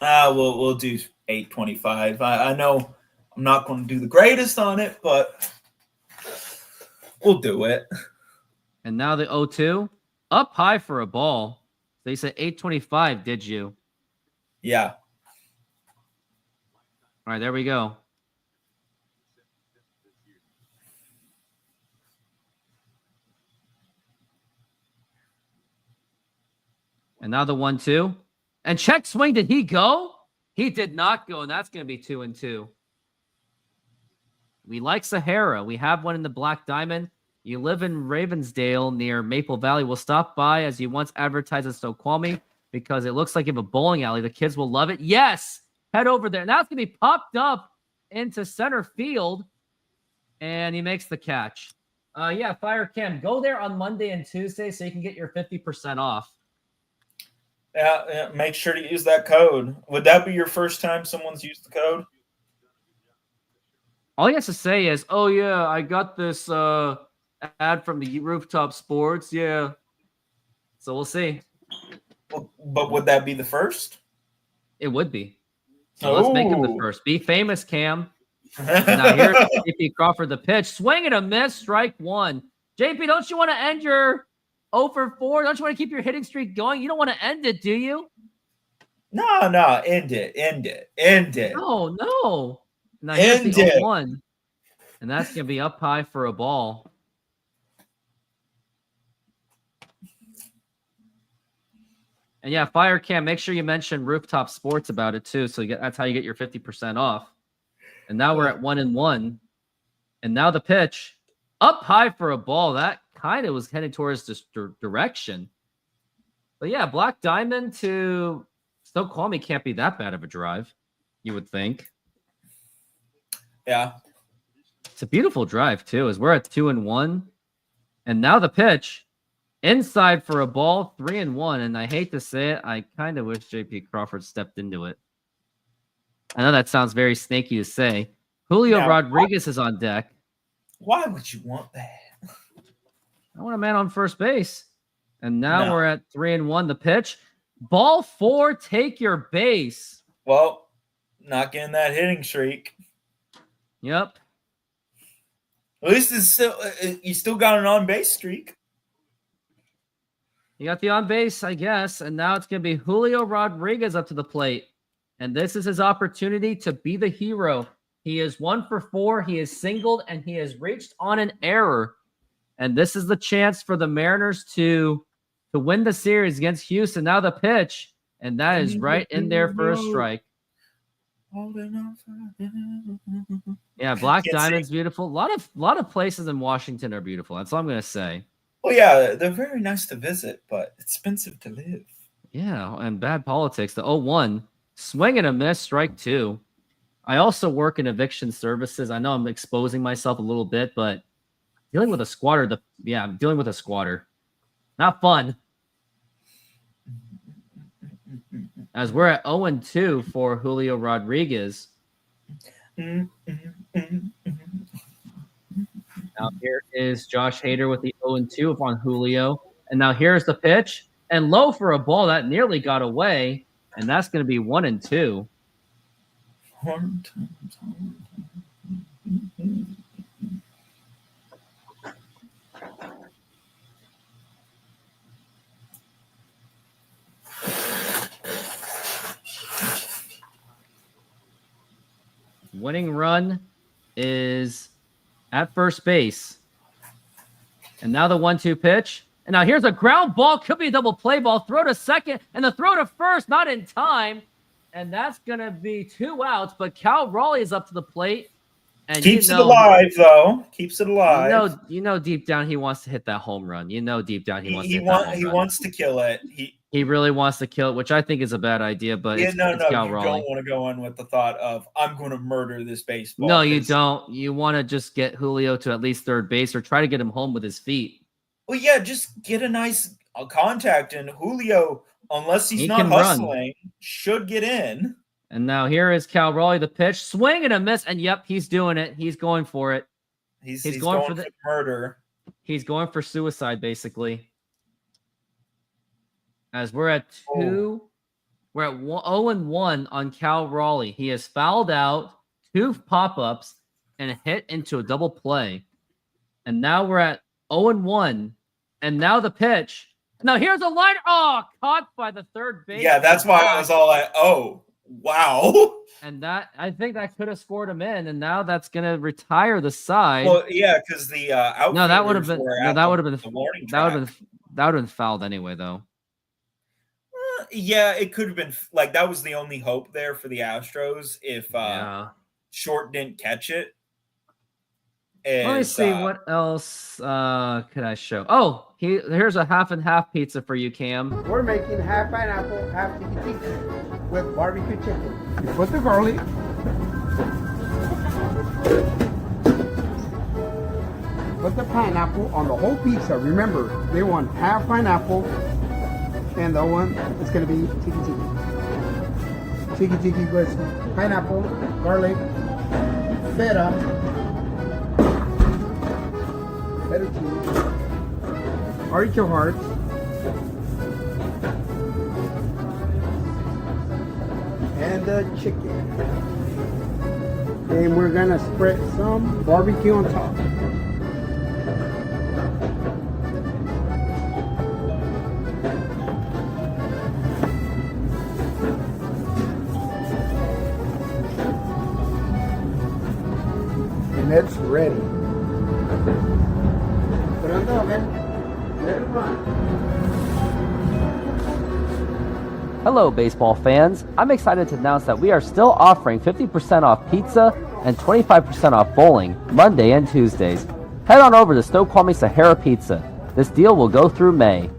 We'll do 825. I know I'm not going to do the greatest on it, but we'll do it. And now the 0-2, up high for a ball. They said 825, did you? Yeah. All right, there we go. And now the 1-2. And check swing, did he go? He did not go, and that's going to be 2-2. We like Sahara. We have one in the Black Diamond. You live in Ravensdale near Maple Valley. We'll stop by as you once advertised in Snoqualmie because it looks like you have a bowling alley. The kids will love it. Yes, head over there. Now it's going to be popped up into center field, and he makes the catch. Yeah, Fire Cam, go there on Monday and Tuesday so you can get your 50% off. Yeah, make sure to use that code. Would that be your first time someone's used the code? All he has to say is, oh, yeah, I got this ad from the Rooftop Sports. Yeah. So we'll see. But would that be the first? It would be. So let's make him the first. Be famous, Cam. Now here's JP Crawford, the pitch. Swing and a miss, strike 1. JP, don't you want to end your 0 for 4? Don't you want to keep your hitting streak going? You don't want to end it, do you? No, end it. No. Now here's the 0-1. And that's going to be up high for a ball. And yeah, Fire Cam, make sure you mention Rooftop Sports about it too. So that's how you get your 50% off. And now we're at 1-1. And now the pitch up high for a ball. That kind of was heading towards this direction. But yeah, Black Diamond to Snoqualmie can't be that bad of a drive, you would think. Yeah. It's a beautiful drive too, as we're at 2-1. And now the pitch inside for a ball, 3-1. And I hate to say it, I kind of wish JP Crawford stepped into it. I know that sounds very snaky to say. Julio Rodriguez is on deck. Why would you want that? I want a man on first base. And now we're at 3-1. The pitch. Ball 4, take your base. Well, not getting that hitting streak. Yep. At least it's still you still got an on-base streak. You got the on-base, I guess. And now it's going to be Julio Rodriguez up to the plate. And this is his opportunity to be the hero. He is 1 for 4. He is singled, and he has reached on an error. And this is the chance for the Mariners to win the series against Houston. Now the pitch, and that is right in there for a strike. Yeah, Black Diamond's beautiful. A lot of places in Washington are beautiful. That's all I'm going to say. Well, yeah, they're very nice to visit, but expensive to live. Yeah, and bad politics. The 0-1, swing and a miss, strike 2. I also work in eviction services. I know I'm exposing myself a little bit, but dealing with a squatter, I'm dealing with a squatter. Not fun. As we're at 0-2 for Julio Rodriguez. Now here is Josh Hader with the 0-2 on Julio. And now here's the pitch. And low for a ball that nearly got away. And that's going to be 1-2. Winning run is at first base. And now the 1-2 pitch. And now here's a ground ball. Could be a double play ball. Throw to second. And the throw to first. Not in time. And that's going to be 2 outs. But Cal Raleigh is up to the plate. And Keeps it alive, though. Keeps it alive. You know, deep down he wants to hit that home run. You know, deep down he wants to hit that home run. He wants to kill it. He really wants to kill it, which I think is a bad idea. But yeah, it's no, Cal you Raleigh. don't want to go in with the thought of I'm going to murder this baseball. No, you don't. You want to just get Julio to at least third base or try to get him home with his feet. Well, yeah, just get a nice contact, and Julio, unless he's not hustling, should get in. And now here is Cal Raleigh, the pitch, swing and a miss, and yep, he's doing it. He's going for it. He's going for the murder. He's going for suicide, basically. As we're at 2, we're at 0-1 on Cal Raleigh. He has fouled out 2 pop-ups and hit into a double play. And now we're at 0-1. And now the pitch. Now here's a line. Oh, caught by the third base. Yeah, that's why I was all like, oh, wow. And that, I think that could have scored him in. And now that's going to retire the side. Well, yeah, because the outfielders no, that would have been the warning track. that would have been fouled anyway, though. Yeah, it could have been like that was the only hope there for the Astros if Short didn't catch it. Let me see what else could I show. Oh, here's a half and half pizza for you, Cam. We're making half pineapple, half tiki with barbecue chicken. You put the garlic. Put the pineapple on the whole pizza. Remember, they want half pineapple, and the one is going to be tiki. Tiki tiki with pineapple, garlic, feta cheese, artichoke hearts, and the chicken. And we're gonna spread some barbecue on top. And it's ready. Put it on the oven. Let it run. Hello, baseball fans. I'm excited to announce that we are still offering 50% off pizza and 25% off bowling Monday and Tuesdays. Head on over to Snoqualmie Sahara Pizza. This deal will go through May.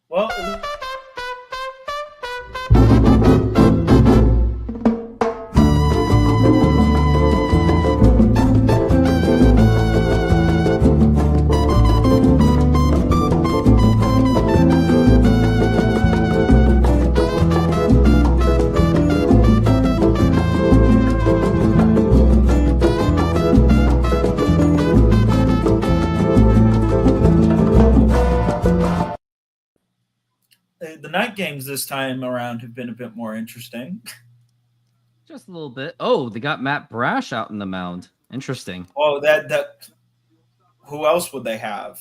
Well, the night games this time around have been a bit more interesting. Just a little bit. Oh, they got Matt Brash out in the mound. Interesting. Oh, that who else would they have?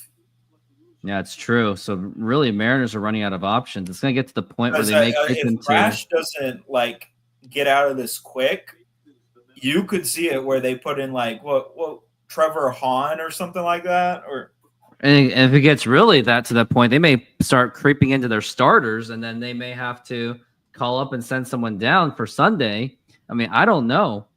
Yeah, it's true. So really, Mariners are running out of options. It's going to get to the point where they make if Brash doesn't like get out of this quick, you could see it where they put in like what Trevor Hahn or something like that, or. And if it gets really to that point, they may start creeping into their starters, and then they may have to call up and send someone down for Sunday. I mean, I don't know.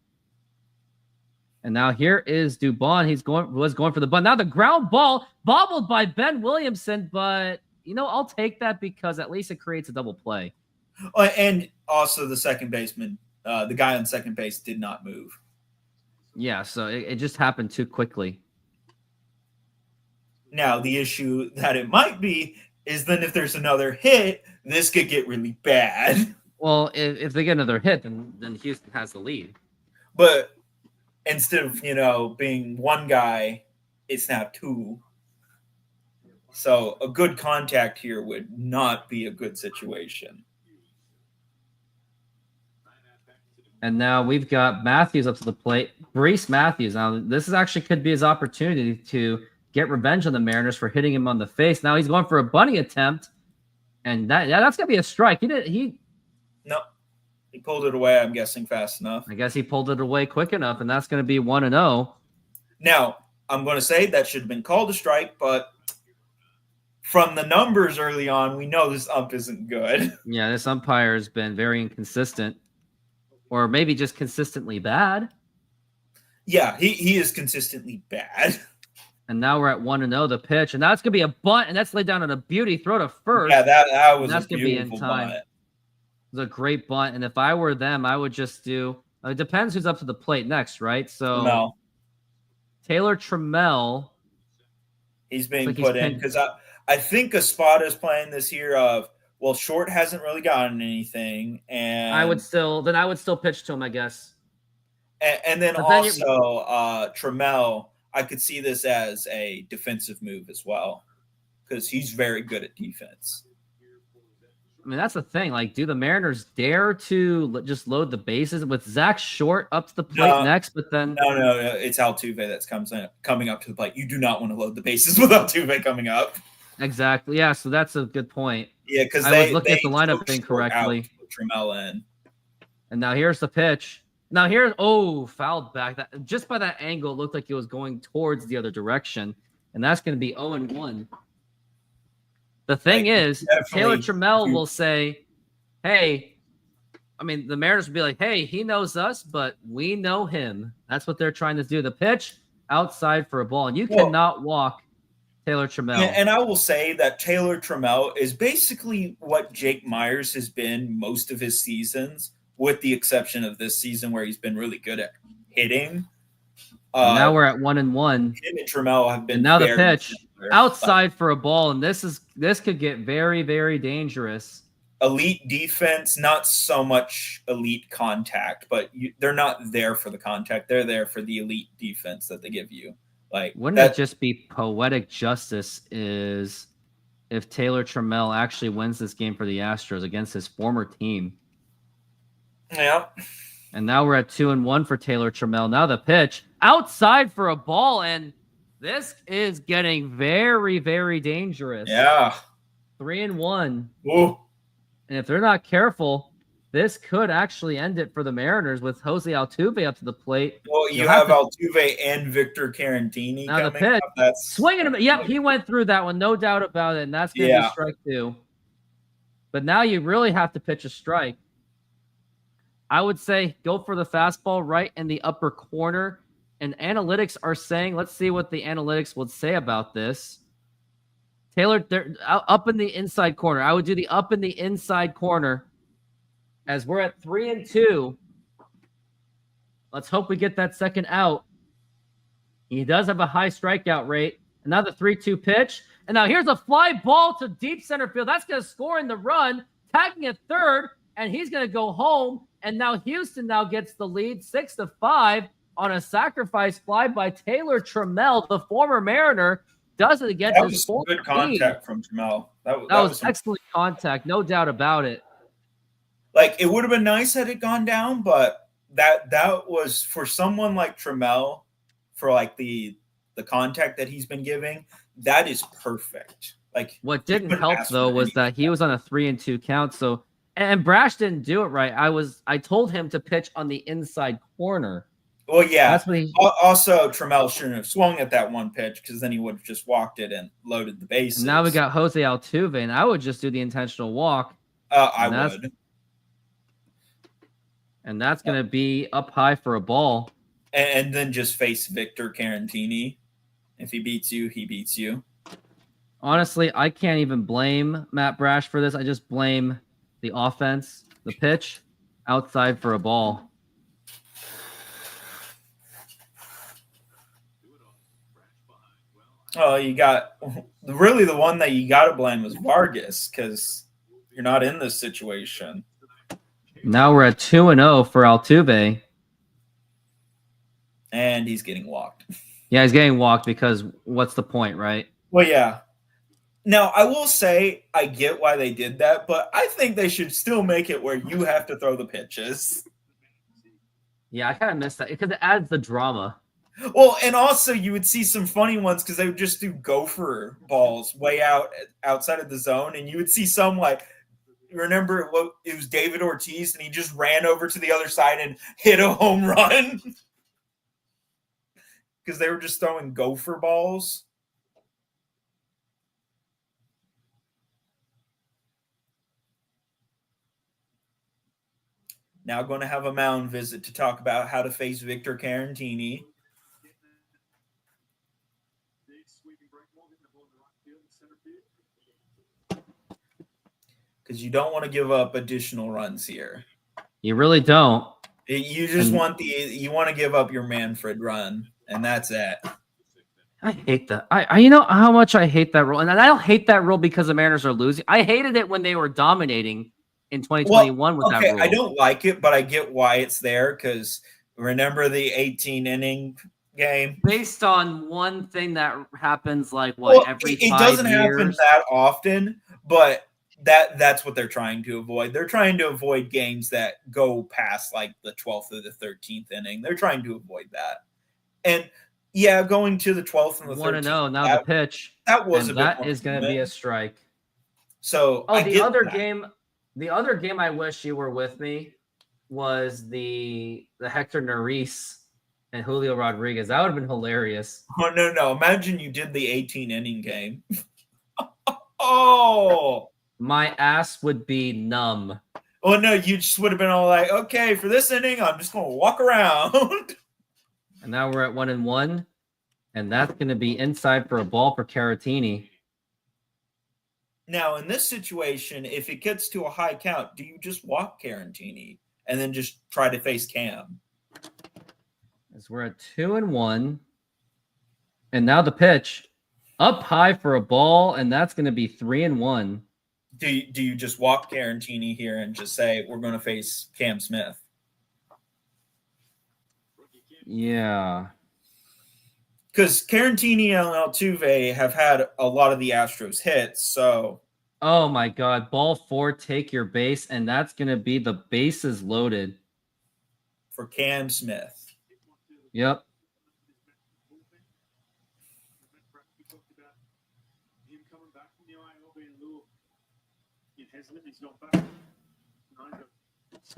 And now here is Dubon. Was going for the bunt. Now the ground ball bobbled by Ben Williamson, but I'll take that because at least it creates a double play. Oh, and also the second baseman, the guy on second base did not move. Yeah, so it just happened too quickly. Now, the issue that it might be is then if there's another hit, this could get really bad. Well, if they get another hit, then Houston has the lead. But instead of, being one guy, it's now two. So a good contact here would not be a good situation. And now we've got Matthews up to the plate. Brees Matthews. Now, this actually could be his opportunity to get revenge on the Mariners for hitting him on the face. Now he's going for a bunting attempt, and that's gonna be a strike. No, he pulled it away. I'm guessing fast enough. I guess he pulled it away quick enough, and that's gonna be 1-0. Now I'm going to say that should have been called a strike, but from the numbers early on, we know this ump isn't good. Yeah, this umpire has been very inconsistent, or maybe just consistently bad. Yeah, he is consistently bad. And now we're at 1-0, the pitch. And that's going to be a bunt, and that's laid down on a beauty. Throw to first. Yeah, that was that's a gonna be in beautiful time. bunt. It was a great bunt. And if I were them, I would just do it depends who's up to the plate next, right? So Trammell. Taylor Trammell. He's being put in because I think Espada's playing this year of, well, Short hasn't really gotten anything, and I would still pitch to him, I guess. And then also Trammell, I could see this as a defensive move as well because he's very good at defense. I mean, that's the thing. Like, do the Mariners dare to just load the bases with Zach Short up to the plate next? But then no, it's Altuve that's coming up to the plate. You do not want to load the bases with Altuve coming up. Exactly. Yeah. So that's a good point. Yeah, because I was looking at the lineup incorrectly. Trammell in. And now here's the pitch. Now here's fouled back. That just by that angle, it looked like it was going towards the other direction, and that's going to be 0-1. The thing is, Taylor Trammell will say, "Hey, I mean, the Mariners will be like, hey, he knows us, but we know him." That's what they're trying to do. The pitch outside for a ball, and you cannot walk Taylor Trammell. And I will say that Taylor Trammell is basically what Jake Myers has been most of his seasons, with the exception of this season where he's been really good at hitting. Now we're at 1-1. Him and Trammell have been. And now the pitch outside for a ball, and this could get very, very dangerous. Elite defense, not so much elite contact, but they're not there for the contact. They're there for the elite defense that they give you. Like, wouldn't it just be poetic justice is if Taylor Trammell actually wins this game for the Astros against his former team? Yeah. And now we're at 2-1 for Taylor Trammell. Now the pitch outside for a ball, and this is getting very, very dangerous. Yeah. 3-1. Ooh. And if they're not careful, this could actually end it for the Mariners with Jose Altuve up to the plate. Well, you have Altuve and Victor Caratini now coming the pitch, up. That's swinging him. Yep, he went through that one, no doubt about it. And that's going to be strike 2. But now you really have to pitch a strike. I would say go for the fastball right in the upper corner. And analytics are saying, let's see what the analytics would say about this. Taylor, they're up in the inside corner. I would do the up in the inside corner as we're at 3-2. Let's hope we get that second out. He does have a high strikeout rate. And now the 3-2 pitch. And now here's a fly ball to deep center field. That's going to score in the run, tagging at third, and he's going to go home. And now Houston now gets the lead 6-5 on a sacrifice fly by Taylor Trammell, the former Mariner. Does it against his former good contact from Trammell. That was excellent contact, no doubt about it. Like, it would have been nice had it gone down, but that was for someone like Trammell, for like the contact that he's been giving, that is perfect. Like, what didn't help though was that he was on a 3-2 count. So, and Brash didn't do it right. I told him to pitch on the inside corner. Well, yeah. That's what also, Trammell shouldn't have swung at that one pitch because then he would have just walked it and loaded the bases. And now we got Jose Altuve, and I would just do the intentional walk. I would. And that's going to be up high for a ball. And then just face Victor Caratini. If he beats you, he beats you. Honestly, I can't even blame Matt Brash for this. I just blame the offense, the pitch, outside for a ball. Oh, you got really the one that you got to blame was Vargas because you're not in this situation. Now we're at 2-0 for Altuve. And he's getting walked. Yeah, he's getting walked because what's the point, right? Well, yeah. Now, I will say I get why they did that, but I think they should still make it where you have to throw the pitches. Yeah, I kind of missed that because it adds the drama. Well, and also you would see some funny ones because they would just do gopher balls way outside of the zone, and you would see some like, remember it was David Ortiz, and he just ran over to the other side and hit a home run because they were just throwing gopher balls. Now going to have a mound visit to talk about how to face Victor Caratini. because you don't want to give up additional runs here. You really don't. You just want you want to give up your Manfred run, and that's it. I hate that. I you know how much I hate that rule, and I don't hate that rule because the Mariners are losing. I hated it when they were dominating in 2021 with that rule. I don't like it, but I get why it's there because remember the 18 inning game? Based on one thing that happens like what every 5 years. It doesn't happen that often, but that's what they're trying to avoid. They're trying to avoid games that go past like the 12th or the 13th inning. They're trying to avoid that. And yeah, going to the 12th and the 13th. 1-0 now the pitch. That was that is going to be a strike. So the other game I wish you were with me was the Hector Neris and Julio Rodriguez. That would have been hilarious. Oh no! Imagine you did the 18 inning game. Oh, my ass would be numb. Oh no, you just would have been all like, okay, for this inning, I'm just gonna walk around. And now we're at 1-1, and that's gonna be inside for a ball for Caratini. Now, in this situation, if it gets to a high count, do you just walk Caratini and then just try to face Cam? As we're at 2-1, and now the pitch up high for a ball, and that's going to be 3-1. Do you just walk Caratini here and just say we're going to face Cam Smith? Yeah, because Caratini and Altuve have had a lot of the Astros hits. So, oh my God, ball 4, take your base, and that's going to be the bases loaded for Cam Smith. Yep.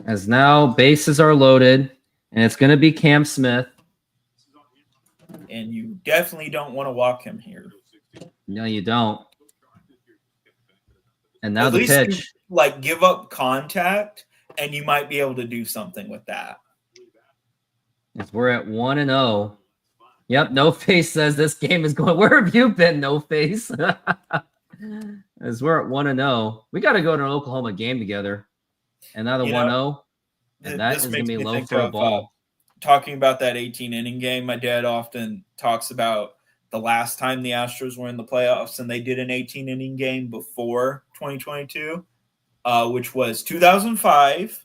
As now bases are loaded, and it's going to be Cam Smith. And you definitely don't want to walk him here. No, you don't. And now At the least pitch. Like give up contact, and you might be able to do something with that. As we're at 1-0. Yep, No Face says this game is going. Where have you been, No Face? As we're at 1-0. We got to go to an Oklahoma game together. And now the 1-0. And that is going to be low for a ball. Talking about that 18-inning game, my dad often talks about the last time the Astros were in the playoffs and they did an 18-inning game before 2022, which was 2005.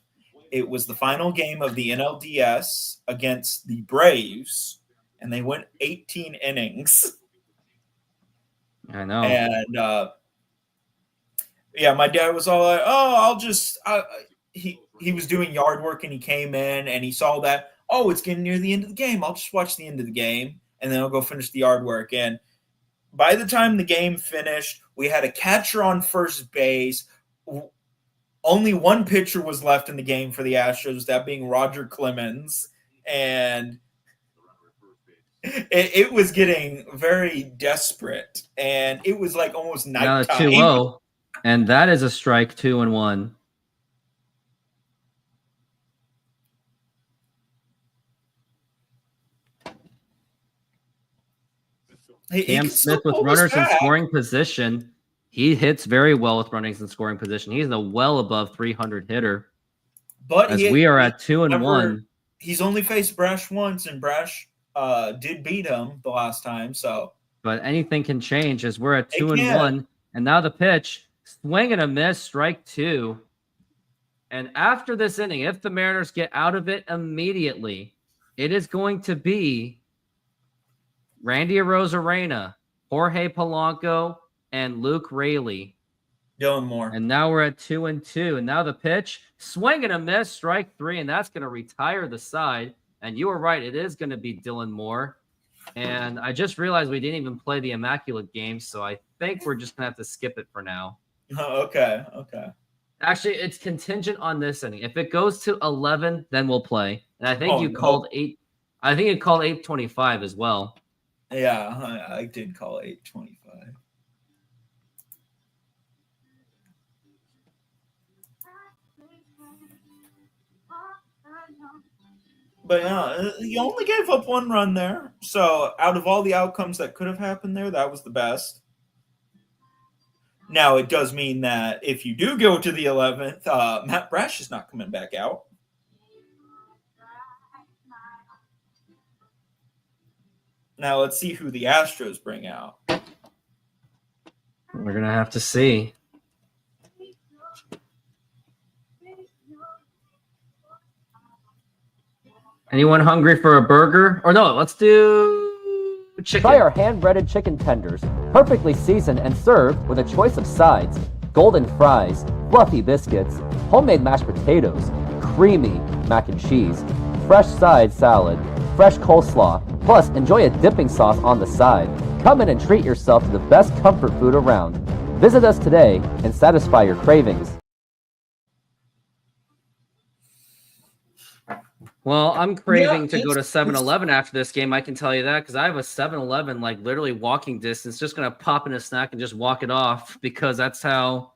It was the final game of the NLDS against the Braves, and they went 18 innings. I know. And, yeah, my dad was all like, oh, I'll just he was doing yard work, and he came in, and he saw that, oh, it's getting near the end of the game. I'll just watch the end of the game, and then I'll go finish the yard work. And by the time the game finished, we had a catcher on first base. Only one pitcher was left in the game for the Astros, that being Roger Clemens. And it was getting very desperate. And it was like almost nighttime. Now 2-0. And that is a strike, 2-1. Cam Smith with runners in scoring position. He hits very well with runners in scoring position. He's a well above 300 hitter. But as we are at 2-1. He's only faced Brash once, and Brash did beat him the last time. So, but anything can change as we're at 2-1. And now the pitch, swing and a miss, strike 2. And after this inning, if the Mariners get out of it immediately, it is going to be Randy Arozarena, Jorge Polanco, and Luke Raley. Dylan Moore. And now we're at 2-2. And now the pitch, swing and a miss, strike 3, and that's going to retire the side. And you were right, it is going to be Dylan Moore. And I just realized we didn't even play the Immaculate game, so I think we're just going to have to skip it for now. Okay. Actually, it's contingent on this inning. If it goes to 11, then we'll play. And I think you called 8. I think you called 8:25 as well. Yeah, I did call 8:25. But yeah, you only gave up one run there. So out of all the outcomes that could have happened there, that was the best. Now, it does mean that if you do go to the 11th, Matt Brash is not coming back out. Now, let's see who the Astros bring out. We're going to have to see. Anyone hungry for a burger? Or no, let's do chicken. Try our hand-breaded chicken tenders, perfectly seasoned and served with a choice of sides, golden fries, fluffy biscuits, homemade mashed potatoes, creamy mac and cheese, fresh side salad, fresh coleslaw, plus enjoy a dipping sauce on the side. Come in and treat yourself to the best comfort food around. Visit us today and satisfy your cravings. Well, I'm craving to go to 7-Eleven after this game. I can tell you that because I have a 7-Eleven like literally walking distance. Just gonna pop in a snack and just walk it off because that's how.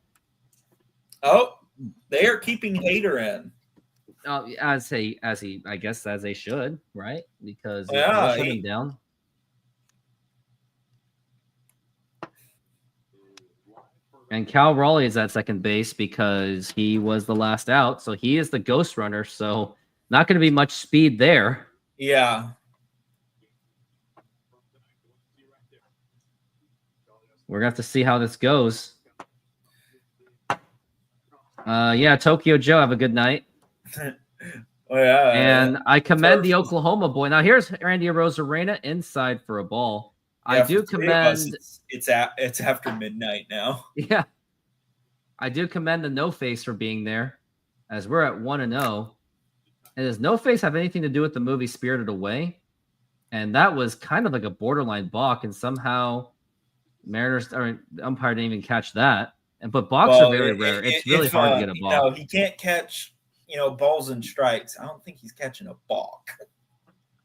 Oh, they are keeping Hader in. As he, I guess, as they should, right? Because yeah, shut him down. And Cal Raleigh is at second base because he was the last out, so he is the ghost runner. So. Not going to be much speed there. Yeah. We're going to have to see how this goes. Yeah, Tokyo Joe, have a good night. Yeah. And I commend the Oklahoma boy. Now, here's Randy Arozarena inside for a ball. Yeah, I do commend... It's after midnight now. Yeah. I do commend the No Face for being there, as we're at 1-0. And does No Face have anything to do with the movie Spirited Away? And that was kind of like a borderline balk, and somehow Mariners or the umpire didn't even catch that. But balks are very rare. It's really hard to get a balk. No, he can't catch, balls and strikes. I don't think he's catching a balk.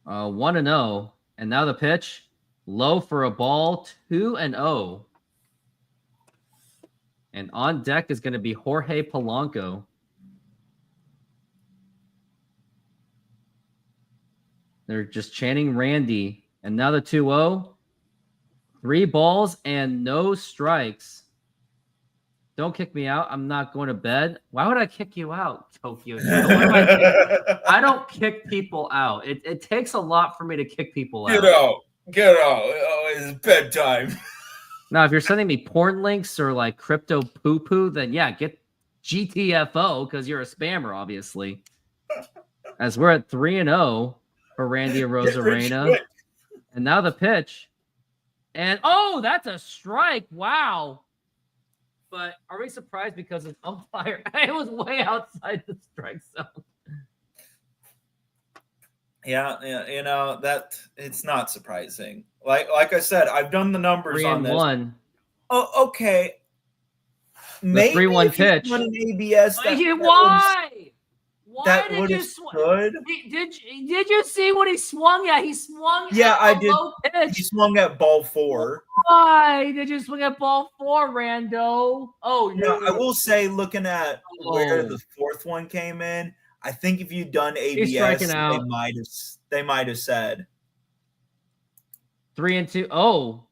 1-0, and now the pitch, low for a ball, 2-0. And on deck is going to be Jorge Polanco. They're just chanting Randy. And now the 2-0. 3 balls and no strikes. Don't kick me out. I'm not going to bed. Why would I kick you out, Tokyo Joe? I don't kick people out. It takes a lot for me to kick people out. Get out. Oh, it's bedtime. Now, if you're sending me porn links or like crypto poo-poo, then yeah, get GTFO because you're a spammer, obviously. As we're at 3-0. For Randy Arozarena. And now the pitch. And, that's a strike. Wow. But are we surprised because of umpire? It was way outside the strike zone. Yeah, that it's not surprising. Like I said, I've done the numbers on this. 3-1. Oh, okay. Maybe 3-1 pitch. An ABS. Why? That did you good? Did you see what he swung at? He swung at I did. Low pitch. He swung at ball 4. Why did you swing at ball 4, Rando? I will say, looking at where the 4th one came in, I think if you'd done ABS, they might have said 3-2. Oh,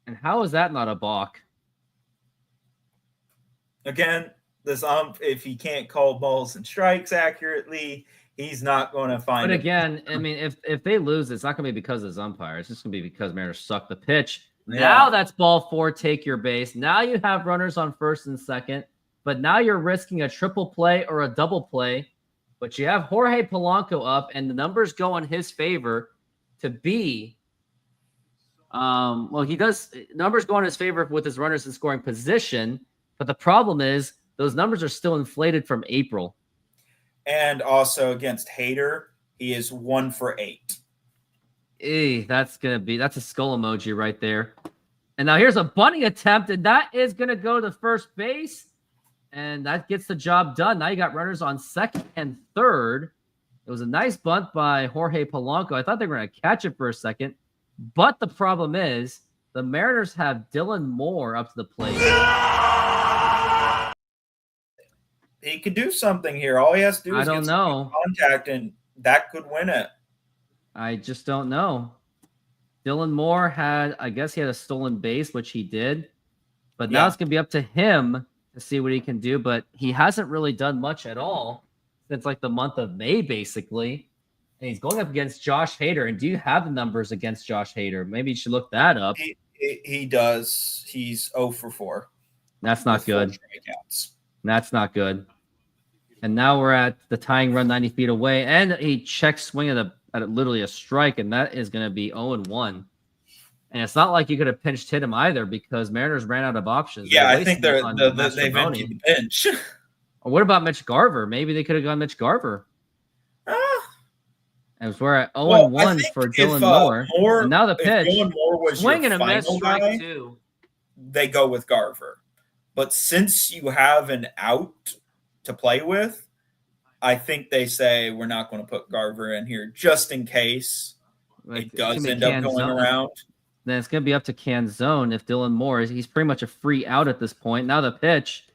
and how is that not a balk? Again. This if he can't call balls and strikes accurately, he's not going to find. But again, I mean, if they lose, it's not going to be because of his umpire. It's just going to be because Mariners suck the pitch. Yeah. Now that's ball 4. Take your base. Now you have runners on first and second, but now you're risking a triple play or a double play. But you have Jorge Polanco up, and the numbers go in his favor to be. He does. Numbers go in his favor with his runners in scoring position, but the problem is. Those numbers are still inflated from April. And also against Hader, he is 1 for 8. That's a skull emoji right there. And now here's a bunting attempt, and that is going to go to first base. And that gets the job done. Now you got runners on second and third. It was a nice bunt by Jorge Polanco. I thought they were going to catch it for a second. But the problem is the Mariners have Dylan Moore up to the plate. He could do something here. All he has to do is get some contact, and that could win it. I just don't know. Dylan Moore had a stolen base, which he did. But now Yeah. it's going to be up to him to see what he can do. But he hasn't really done much at all since like the month of May, basically. And he's going up against Josh Hader. And do you have the numbers against Josh Hader? Maybe you should look that up. He does. He's 0 for 4. That's not with 4 good. strikeouts. That's not good. And now we're at the tying run 90 feet away. And he checks swing at literally a strike. And that is going to be 0-1. And it's not like you could have pinched hit him either because Mariners ran out of options. Yeah, I think they've emptied the bench. Or what about Mitch Garver? Maybe they could have gone Mitch Garver. As we're at 0-1 for Dylan Moore. And now the pitch. Dylan Moore was swing your and a miss, final strike guy, 2. They go with Garver. But since you have an out to play with, I think they say we're not going to put Garver in here just in case it does end up going around. Then it's going to be up to Canzone if Dylan Moore he's pretty much a free out at this point. Now the pitch,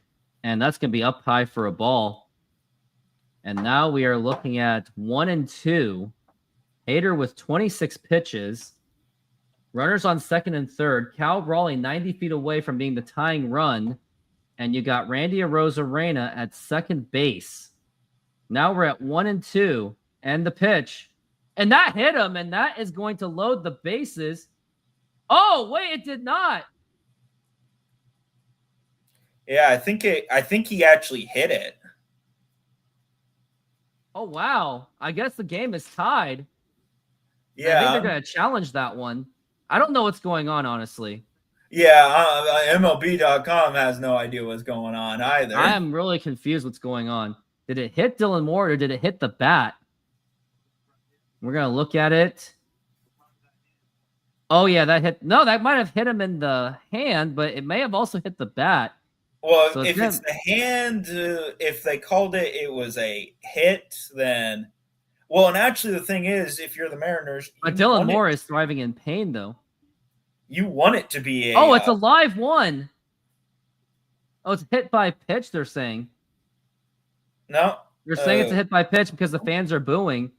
and that's going to be up high for a ball. And now we are looking at 1-2. Hader with 26 pitches. Runners on second and third. Cal Raleigh 90 feet away from being the tying run. And you got Randy Arozarena at second base. Now we're at 1-2. And the pitch. And that hit him, and that is going to load the bases. Oh, wait, it did not. Yeah, I think he actually hit it. Oh, wow. I guess the game is tied. Yeah. I think they're going to challenge that one. I don't know what's going on, honestly. Yeah, MLB.com has no idea what's going on either. I am really confused what's going on. Did it hit Dylan Moore or did it hit the bat? We're going to look at it. Oh, yeah, that hit. No, that might have hit him in the hand, but it may have also hit the bat. Well, So if it's the hand, if they called it was a hit, then... Well, and actually the thing is, if you're the Mariners... But Dylan Moore is thriving in pain, though. You want it to be a... Oh, it's a live one. Oh, it's hit by pitch, they're saying. No. They're saying it's a hit by pitch because the fans are booing.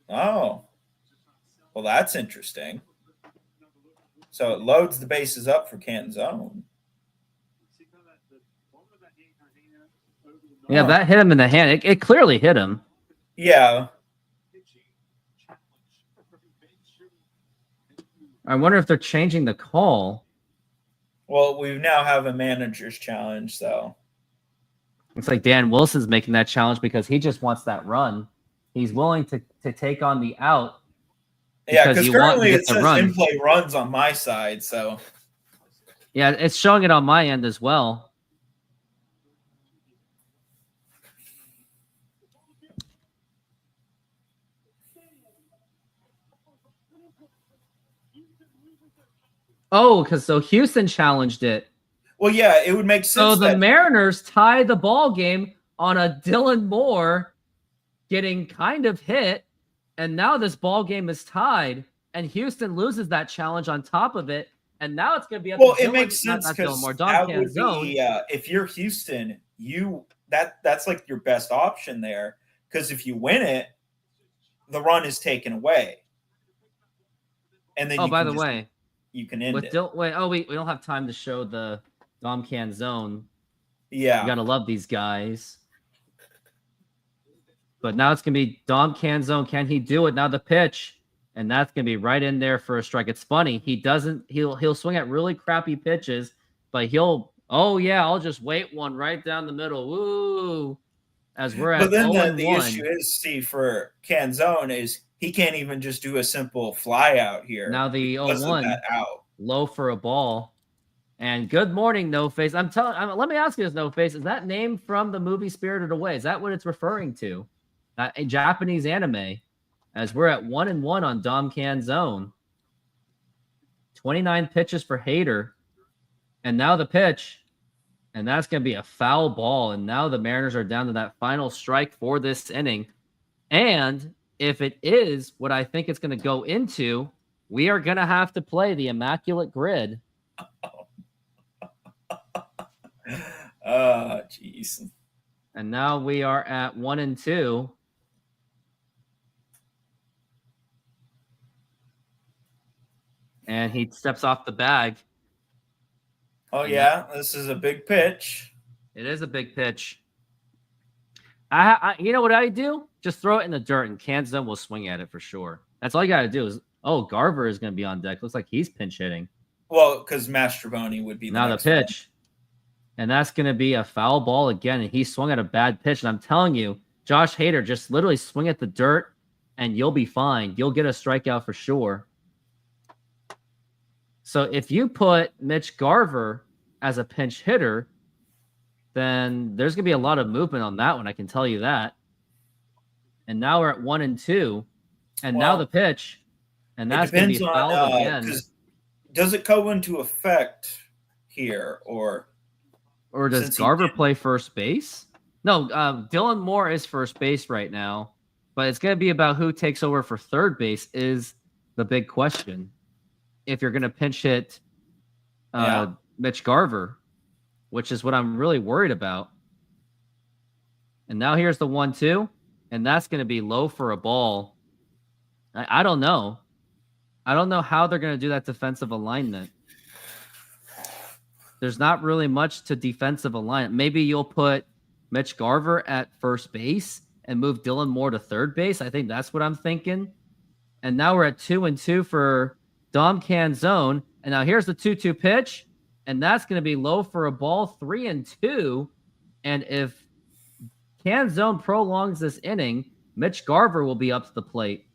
Oh. Well, that's interesting. So it loads the bases up for Canzone. Yeah, that hit him in the hand. It clearly hit him. Yeah. I wonder if they're changing the call. Well, we now have a manager's challenge, so. It's like Dan Wilson's making that challenge because he just wants that run. He's willing to take on the out. Yeah, because currently it says in-play runs on my side, so. Yeah, it's showing it on my end as well. Oh, because so Houston challenged it. Well, yeah, it would make sense. So the Mariners tie the ball game on a Dylan Moore getting kind of hit, and now this ball game is tied, and Houston loses that challenge on top of it, and now it's going to be up to it makes sense because that would be if you're Houston, that's like your best option there because if you win it, the run is taken away, and then by the way, you can end it. We don't have time to show the Dom Canzone. Yeah, you gotta love these guys. But now it's gonna be Dom Canzone. Can he do it? Now the pitch, and that's gonna be right in there for a strike. It's funny. He'll swing at really crappy pitches, but I'll just wait one right down the middle. Woo! As we're at 0-1. But then the issue is, Steve, for Canzone is he can't even just do a simple fly out here. Now the 0-1 low for a ball. And good morning, No Face. Let me ask you this, No Face. Is that name from the movie Spirited Away? Is that what it's referring to? A Japanese anime. As we're at 1-1 on Dom Canzone. 29 pitches for Hader. And now the pitch. And that's going to be a foul ball. And now the Mariners are down to that final strike for this inning. And if it is what I think it's going to go into, we are going to have to play the Immaculate Grid. Oh, jeez. And now we are at 1-2. And he steps off the bag. Oh, yeah. This is a big pitch. It is a big pitch. You know what I do? Just throw it in the dirt, and Kansas will swing at it for sure. That's all you got to do. Is Garver is going to be on deck. Looks like he's pinch hitting. Well, because Mastroboni would be the pitch, and that's going to be a foul ball again. And he swung at a bad pitch. And I'm telling you, Josh Hader, just literally swing at the dirt, and you'll be fine. You'll get a strikeout for sure. So if you put Mitch Garver as a pinch hitter, then there's going to be a lot of movement on that one. I can tell you that. And now we're at 1-2, and now the pitch, and that's going to be fouled again. Does it go into effect here, or does Garver play first base? No, Dylan Moore is first base right now, but it's going to be about who takes over for third base is the big question. If you're going to pinch hit Mitch Garver, which is what I'm really worried about. And now here's the 1-2, and that's going to be low for a ball. I don't know. I don't know how they're going to do that defensive alignment. There's not really much to defensive alignment. Maybe you'll put Mitch Garver at first base and move Dylan Moore to third base. I think that's what I'm thinking. And now we're at 2-2 for Dom Canzone. And now here's the 2-2 pitch. And that's going to be low for a ball, 3-2. And if Canzone prolongs this inning, Mitch Garver will be up to the plate.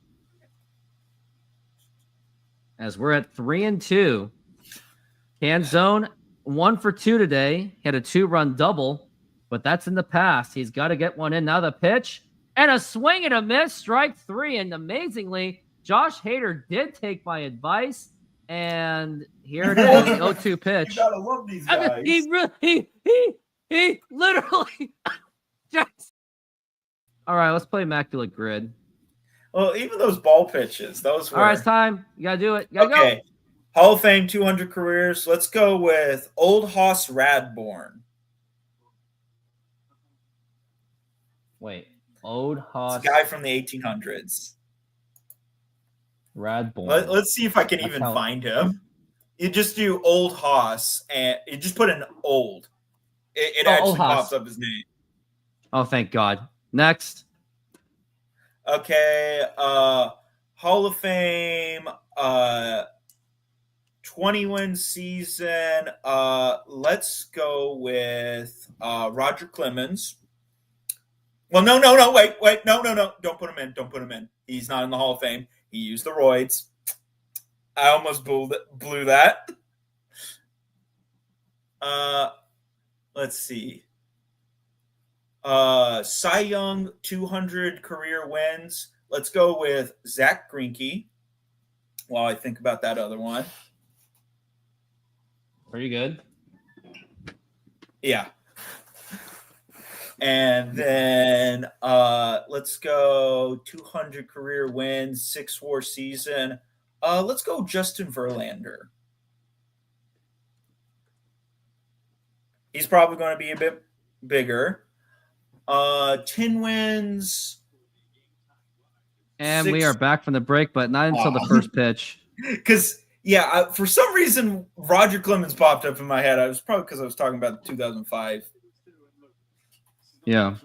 As we're at 3-2. Canzone 1 for 2 today. He had a 2-run double, but that's in the past. He's got to get one in. Now the pitch and a swing and a miss, strike 3. And amazingly, Josh Hader did take my advice. And here it is, the 0-2 pitch. You gotta love these guys. He literally just. All right, let's play Immaculate Grid. Well, even those ball pitches, those were. All right, it's time. You gotta do it. You gotta go. Hall of Fame 200 careers. Let's go with Old Hoss Radbourn. Wait, Old Hoss. Guy from the 1800s. Radbourn. Let's see if I can even find him. You just do Old Hoss, and you just put an old. It actually pops up his name. Oh, thank God. Next. Okay, Hall of Fame, 20-win season. Let's go with Roger Clemens. Well, no, wait, no, don't put him in. He's not in the Hall of Fame. He used the roids. I almost blew that. Let's see. Cy Young 200 career wins. Let's go with Zach Greinke while I think about that other one. Pretty good. Yeah. And then let's go 200 career wins, 6-war season. Let's go Justin Verlander. He's probably going to be a bit bigger. 10 wins. And we are back from the break, but not until the first pitch. Because, for some reason, Roger Clemens popped up in my head. It was probably because I was talking about 2005. Yeah.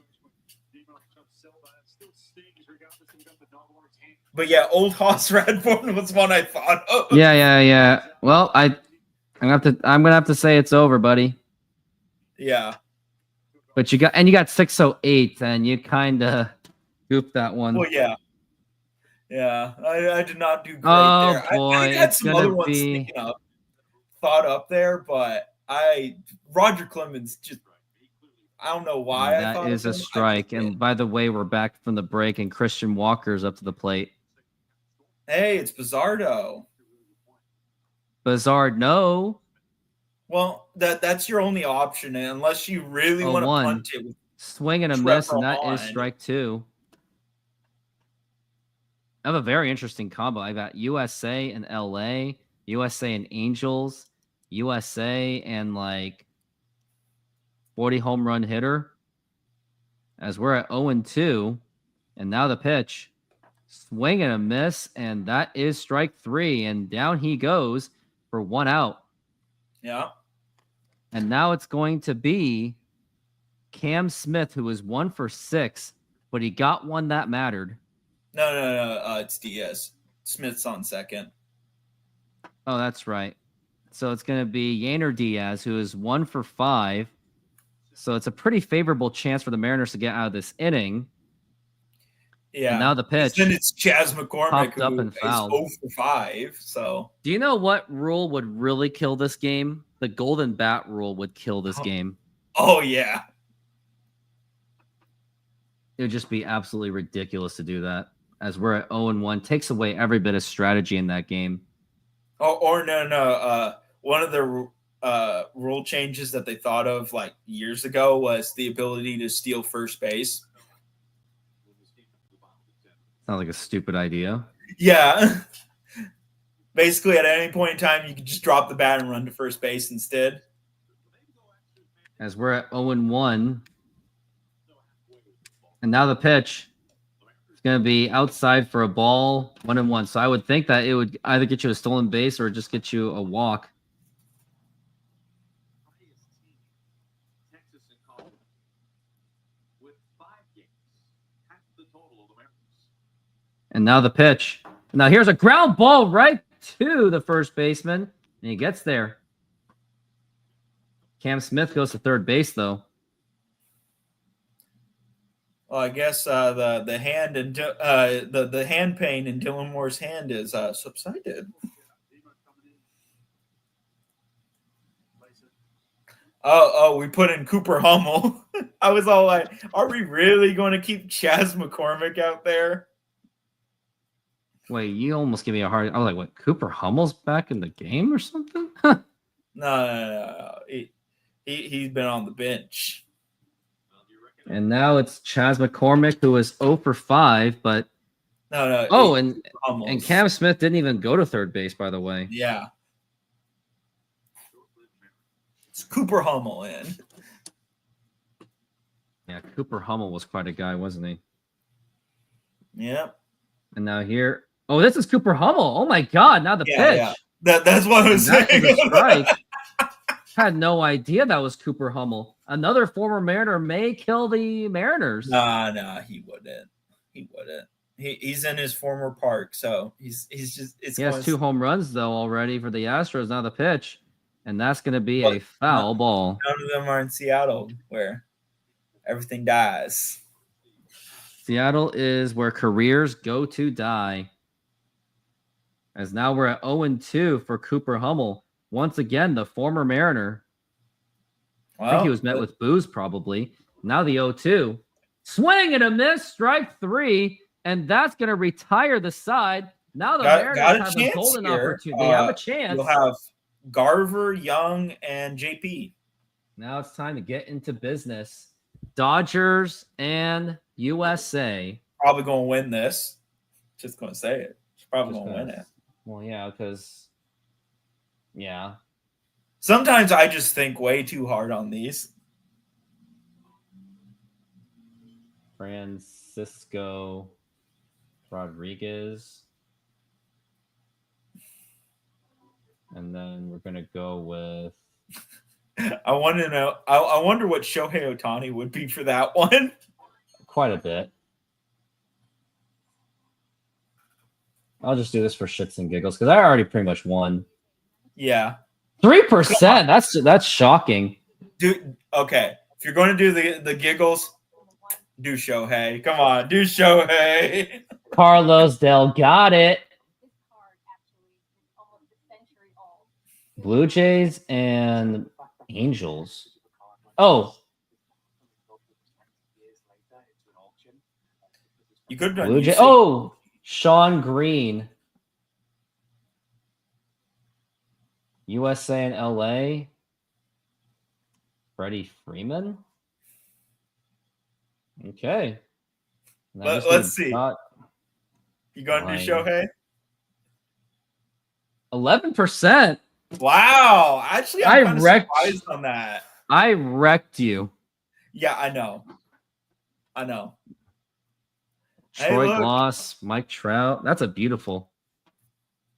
But Old Hoss Radbourn was one I thought of. Yeah. Well, I'm gonna have to say it's over, buddy. Yeah. But you got 608, and you kind of goofed that one. Well, yeah. I did not do great there. Boy, I had some other ones sticking up, thought up there, but Roger Clemens just. I don't know why. That is a strike. And by the way, we're back from the break, and Christian Walker's up to the plate. Hey, it's Bizardo. No. Well, that's your only option, unless you really want to punt it. Swing and a miss, and that is strike 2. I have a very interesting combo. I got USA and LA, USA and Angels, USA and 40 home run hitter. As we're at 0-2, and now the pitch. Swing and a miss, and that is strike 3, and down he goes. for 1 out. Yeah. And now it's going to be Cam Smith, who was 1 for 6, but he got one that mattered. No. It's Diaz. Smith's on second. Oh, that's right. So it's going to be Yainer Diaz, who is 1 for 5. So it's a pretty favorable chance for the Mariners to get out of this inning. Yeah. And now the pitch. Then it's Chas McCormick, popped who up and is fouled. 0 for 5. So do you know what rule would really kill this game? The golden bat rule would kill this game. Oh, yeah. It would just be absolutely ridiculous to do that. As we're at 0-1, takes away every bit of strategy in that game. Or no. One of the rule changes that they thought of like years ago was the ability to steal first base. Sounds like a stupid idea. Yeah. Basically, at any point in time, you can just drop the bat and run to first base instead. As we're at 0-1. And now the pitch. It's going to be outside for a ball, 1-1. So I would think that it would either get you a stolen base or just get you a walk. And now the pitch. Now here's a ground ball right to the first baseman. And he gets there. Cam Smith goes to third base, though. Well, I guess the hand and the hand pain in Dylan Moore's hand is subsided. Oh, we put in Cooper Hummel. I was all like, are we really going to keep Chas McCormick out there? Wait, you almost gave me a hard... I was like, what, Cooper Hummel's back in the game or something? No. He's been on the bench. And now it's Chas McCormick, who is 0 for 5, but... No. Oh, and Cam Smith didn't even go to third base, by the way. Yeah. It's Cooper Hummel in. Yeah, Cooper Hummel was quite a guy, wasn't he? Yep. And now here... Oh, this is Cooper Hummel. Oh, my God. Now the pitch. Yeah. That's what I was saying. That was a strike. Had no idea that was Cooper Hummel. Another former Mariner may kill the Mariners. Nah, he wouldn't. He's in his former park, so he's just. He has 2 home runs though already for the Astros. Now the pitch, and that's going to be a foul ball. None of them are in Seattle, where everything dies. Seattle is where careers go to die. As now we're at 0-2 for Cooper Hummel. Once again, the former Mariner. I think he was met with boos probably. Now the 0-2. Swing and a miss, strike 3, and that's going to retire the side. Now the Mariners have a golden opportunity. They have a chance. You'll have Garver, Young, and JP. Now it's time to get into business. Dodgers and USA. Probably going to win this. Just going to say it. She's probably going to win it. Well, yeah, because... Yeah. Sometimes I just think way too hard on these. Francisco Rodriguez. And then we're going to go with... I want to know. I wonder what Shohei Ohtani would be for that one. Quite a bit. I'll just do this for shits and giggles because I already pretty much won. Yeah. 3%. That's shocking. Dude, okay. If you're going to do the giggles, do Shohei. Come on, do Shohei. Carlos Del got it. Blue Jays and Angels. Oh. You could have Blue Jays. Oh, Sean Green. USA and LA. Freddie Freeman. Okay. Let's see. You going to do Shohei? 11%. Wow. Actually, I'm kind of surprised on that. I wrecked you. Yeah, I know. Troy Gloss, Mike Trout. That's a beautiful.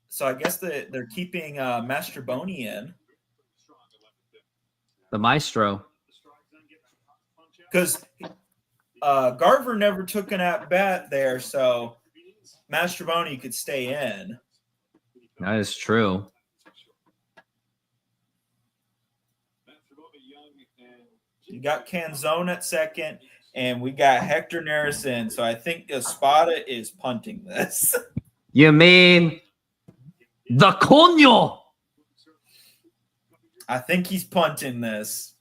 So I guess they're keeping Mastroboni in The maestro. because Garver never took an at bat there, so Mastroboni could stay in. That is true. You got Canzone at second, and we got Hector Neris in. So I think Espada is punting this. You mean the Coño? I think he's punting this.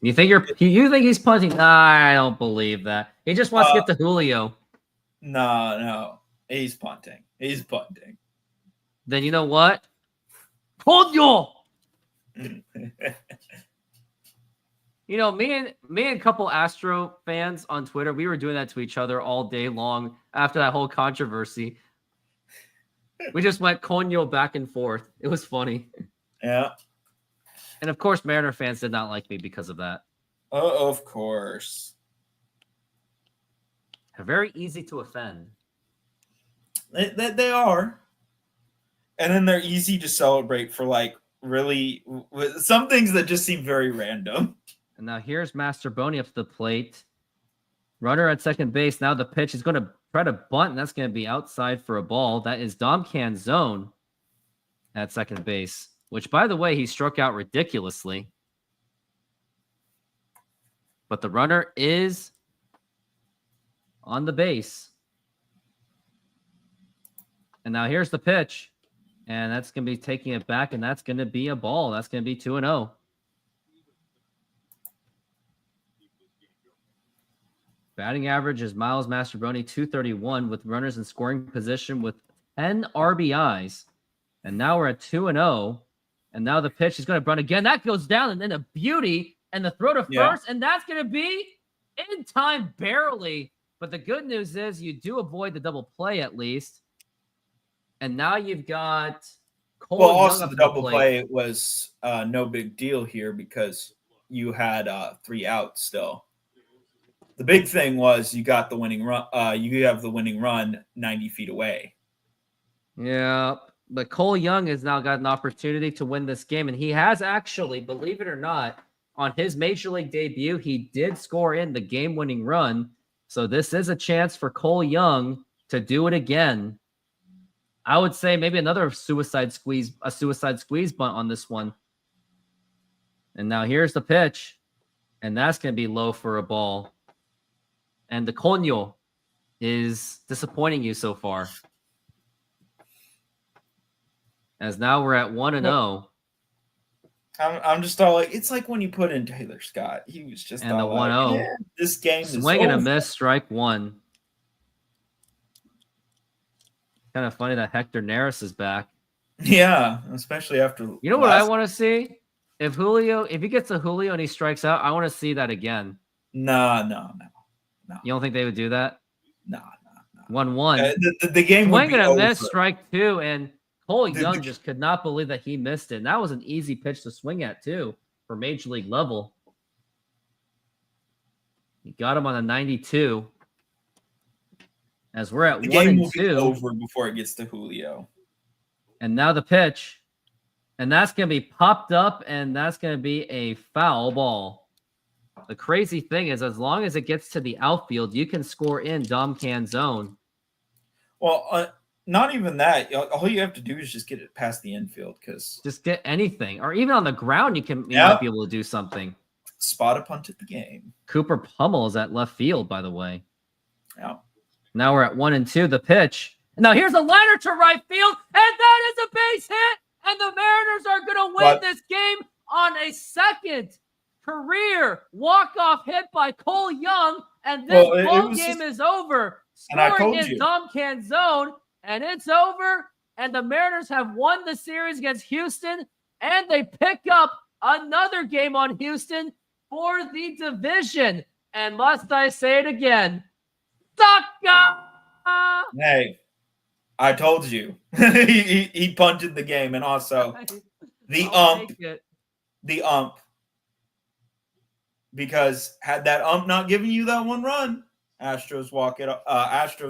You think you think he's punting? I don't believe that. He just wants to get to Julio. No. He's punting. He's punting. Then you know what? Coño! You know, me and a couple Astro fans on Twitter, we were doing that to each other all day long after that whole controversy. We just went Coño back and forth. It was funny. Yeah. And of course, Mariner fans did not like me because of that. Oh, of course. They're very easy to offend. They are. And then they're easy to celebrate for like really some things that just seem very random. And now here's Mastroboni up to the plate. Runner at second base. Now the pitch is going to try to bunt, and that's going to be outside for a ball. That is Dom Canzone at second base, which, by the way, he struck out ridiculously. But the runner is on the base. And now here's the pitch. And that's going to be taking it back, and that's going to be a ball. That's going to be 2-0. Batting average is Miles Mastroboni, 231, with runners in scoring position with 10 RBIs. And now we're at 2-0. And now the pitch is going to run again. That goes down, and then a beauty, and the throw to first, and that's going to be in time barely. But the good news is you do avoid the double play at least. And now you've got Cole. Well, also the double play was no big deal here because you had 3 outs still. The big thing was you got the winning run. You have the winning run 90 feet away. Yeah, but Cole Young has now got an opportunity to win this game, and he has actually, believe it or not, on his major league debut, he did score in the game-winning run. So this is a chance for Cole Young to do it again. I would say maybe another suicide squeeze bunt on this one. And now here's the pitch, and that's going to be low for a ball. And the Coño is disappointing you so far. As now we're at 1-0. I'm just all like, it's like when you put in Taylor Scott. He was just and the all 1-0. Like, this game is swing and a over. miss, strike one. Kind of funny that Hector Neris is back. Yeah, especially after. You know what I want to see? If he gets a Julio and he strikes out, I want to see that again. No. You don't think they would do that? No. 1-1. The game would swing be and a over. miss, strike two, and Cole Young just could not believe that he missed it. And that was an easy pitch to swing at too for major league level. He got him on a 92. As we're at 1-2. The game will be over before it gets to Julio. And now the pitch. And that's going to be popped up, and that's going to be a foul ball. The crazy thing is, as long as it gets to the outfield, you can score in Dom Canzone. Well, not even that. All you have to do is just get it past the infield, because just get anything, or even on the ground, you might be able to do something. Spot a punt at the game. Cooper Pummel is at left field, by the way. Yeah. Now we're at 1-2. The pitch. Now here's a liner to right field, and that is a base hit. And the Mariners are going to win this game on a second career walk-off hit by Cole Young. And this ball game is over. Scoring in Dom Canzone, and it's over. And the Mariners have won the series against Houston, and they pick up another game on Houston for the division. And must I say it again? Sucker! Hey. I told you. he punted the game, and also the ump. Because had that ump not given you that one run, Astros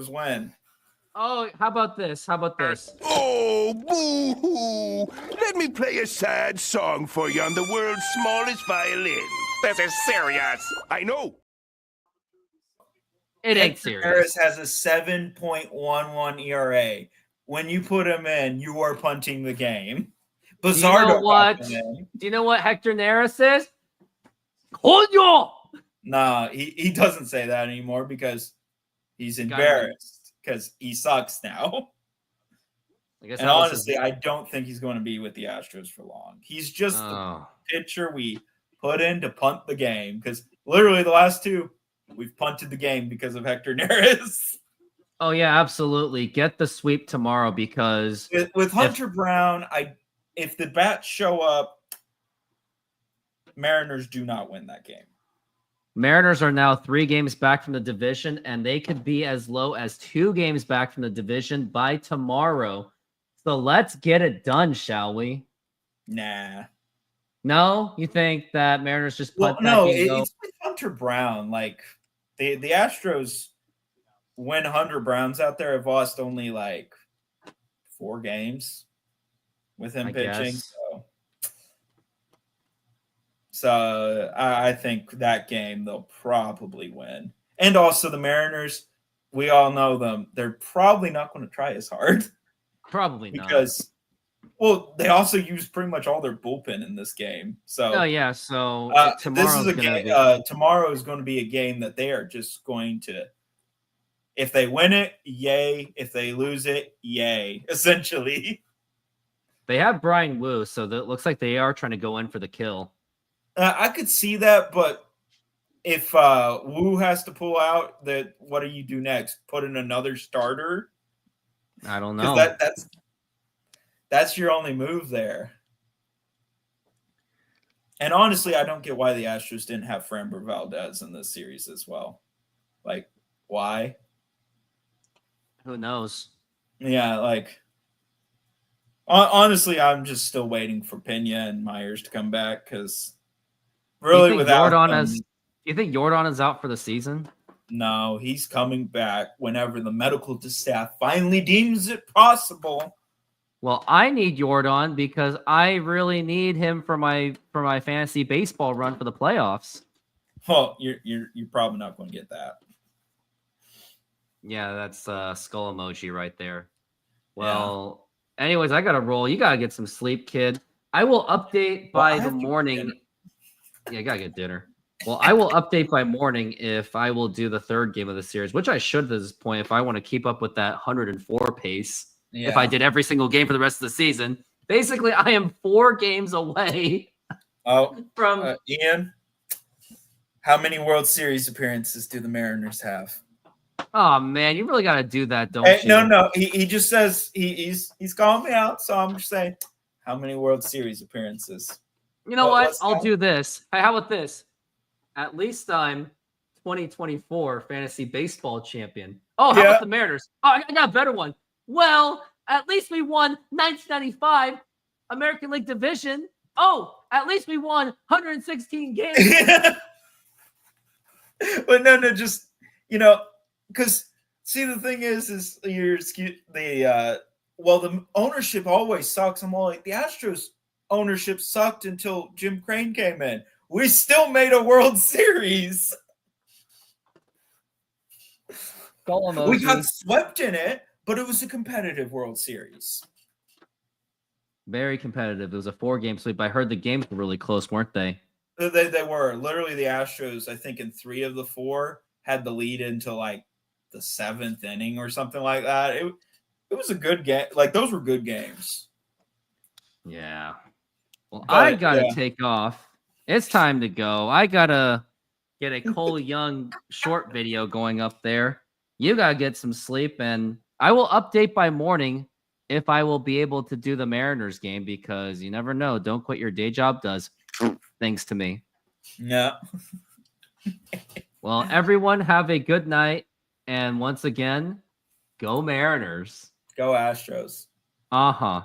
win. Oh, how about this? How about this? Oh, boo-hoo! Let me play a sad song for you on the world's smallest violin. This is serious. I know. It ain't Hector serious. Neris has a 7.11 ERA. When you put him in, you are punting the game. Do you know Bizardo what? got him in. Do you know what Hector Neris is? Coño! Nah, he doesn't say that anymore because he's embarrassed because he sucks now. I guess And that was honestly, I don't think he's going to be with the Astros for long. He's just the pitcher we put in to punt the game because literally the last two, we've punted the game because of Hector Neris. Oh yeah, absolutely. Get the sweep tomorrow because With Hunter Brown, if the bats show up, Mariners do not win that game. Mariners are now 3 games back from the division, and they could be as low as 2 games back from the division by tomorrow. So let's get it done, shall we? Nah. No? You think that Mariners just Well, punt no, that game? it's with Hunter Brown. Like the Astros, when Hunter Brown's out there, have lost only like 4 games with him pitching. Guess. So I think that game they'll probably win. And also the Mariners, we all know them. They're probably not going to try as hard. Probably not. Because, well, they also use pretty much all their bullpen in this game. So, oh yeah. So this is a game. Tomorrow is going to be a game that they are just going to. If they win it, yay. If they lose it, yay. Essentially, they have Brian Wu, so it looks like they are trying to go in for the kill. I could see that, but if Wu has to pull out, what do you do next? Put in another starter? I don't know. That's your only move there. And honestly, I don't get why the Astros didn't have Framber Valdez in this series as well. Like, why? Who knows? Yeah, like honestly, I'm just still waiting for Pena and Myers to come back because really, without you think Jordan is out for the season? No, he's coming back whenever the medical staff finally deems it possible. Well, I need Jordan because I really need him for my fantasy baseball run for the playoffs. Well, you're probably not going to get that. Yeah, that's skull emoji right there. Well, anyways, I got to roll. You got to get some sleep, kid. I will update by the morning. Yeah, I got to get dinner. Well, I will update by morning if I will do the 3rd game of the series, which I should at this point if I want to keep up with that 104 pace. Yeah. If I did every single game for the rest of the season. Basically, I am 4 games away from Ian. How many World Series appearances do the Mariners have? Oh man, you really got to do that, don't you? No. He just says he's calling me out, so I'm just saying, how many World Series appearances? You know what? I'll do this. Hey, how about this? At least I'm 2024 fantasy baseball champion. Oh, how about the Mariners? Oh, I got a better one. Well, at least we won 1995 American League Division. Oh, at least we won 116 games. But no, just because see the thing is the ownership always sucks. I'm all like the Astros ownership sucked until Jim Crane came in. We still made a World Series. We got swept in it, but it was a competitive World Series. Very competitive. It was a 4-game sweep. I heard the games were really close, weren't they? They were. Literally, the Astros, I think in 3 of the 4, had the lead into like the 7th inning or something like that. It was a good game. Like, those were good games. Yeah. Well, I got to take off. It's time to go. I got to get a Cole Young short video going up there. You got to get some sleep, and I will update by morning if I will be able to do the Mariners game because you never know. Don't quit your day job does things to me. Yeah. Well, everyone have a good night. And once again, go Mariners. Go Astros. Uh-huh.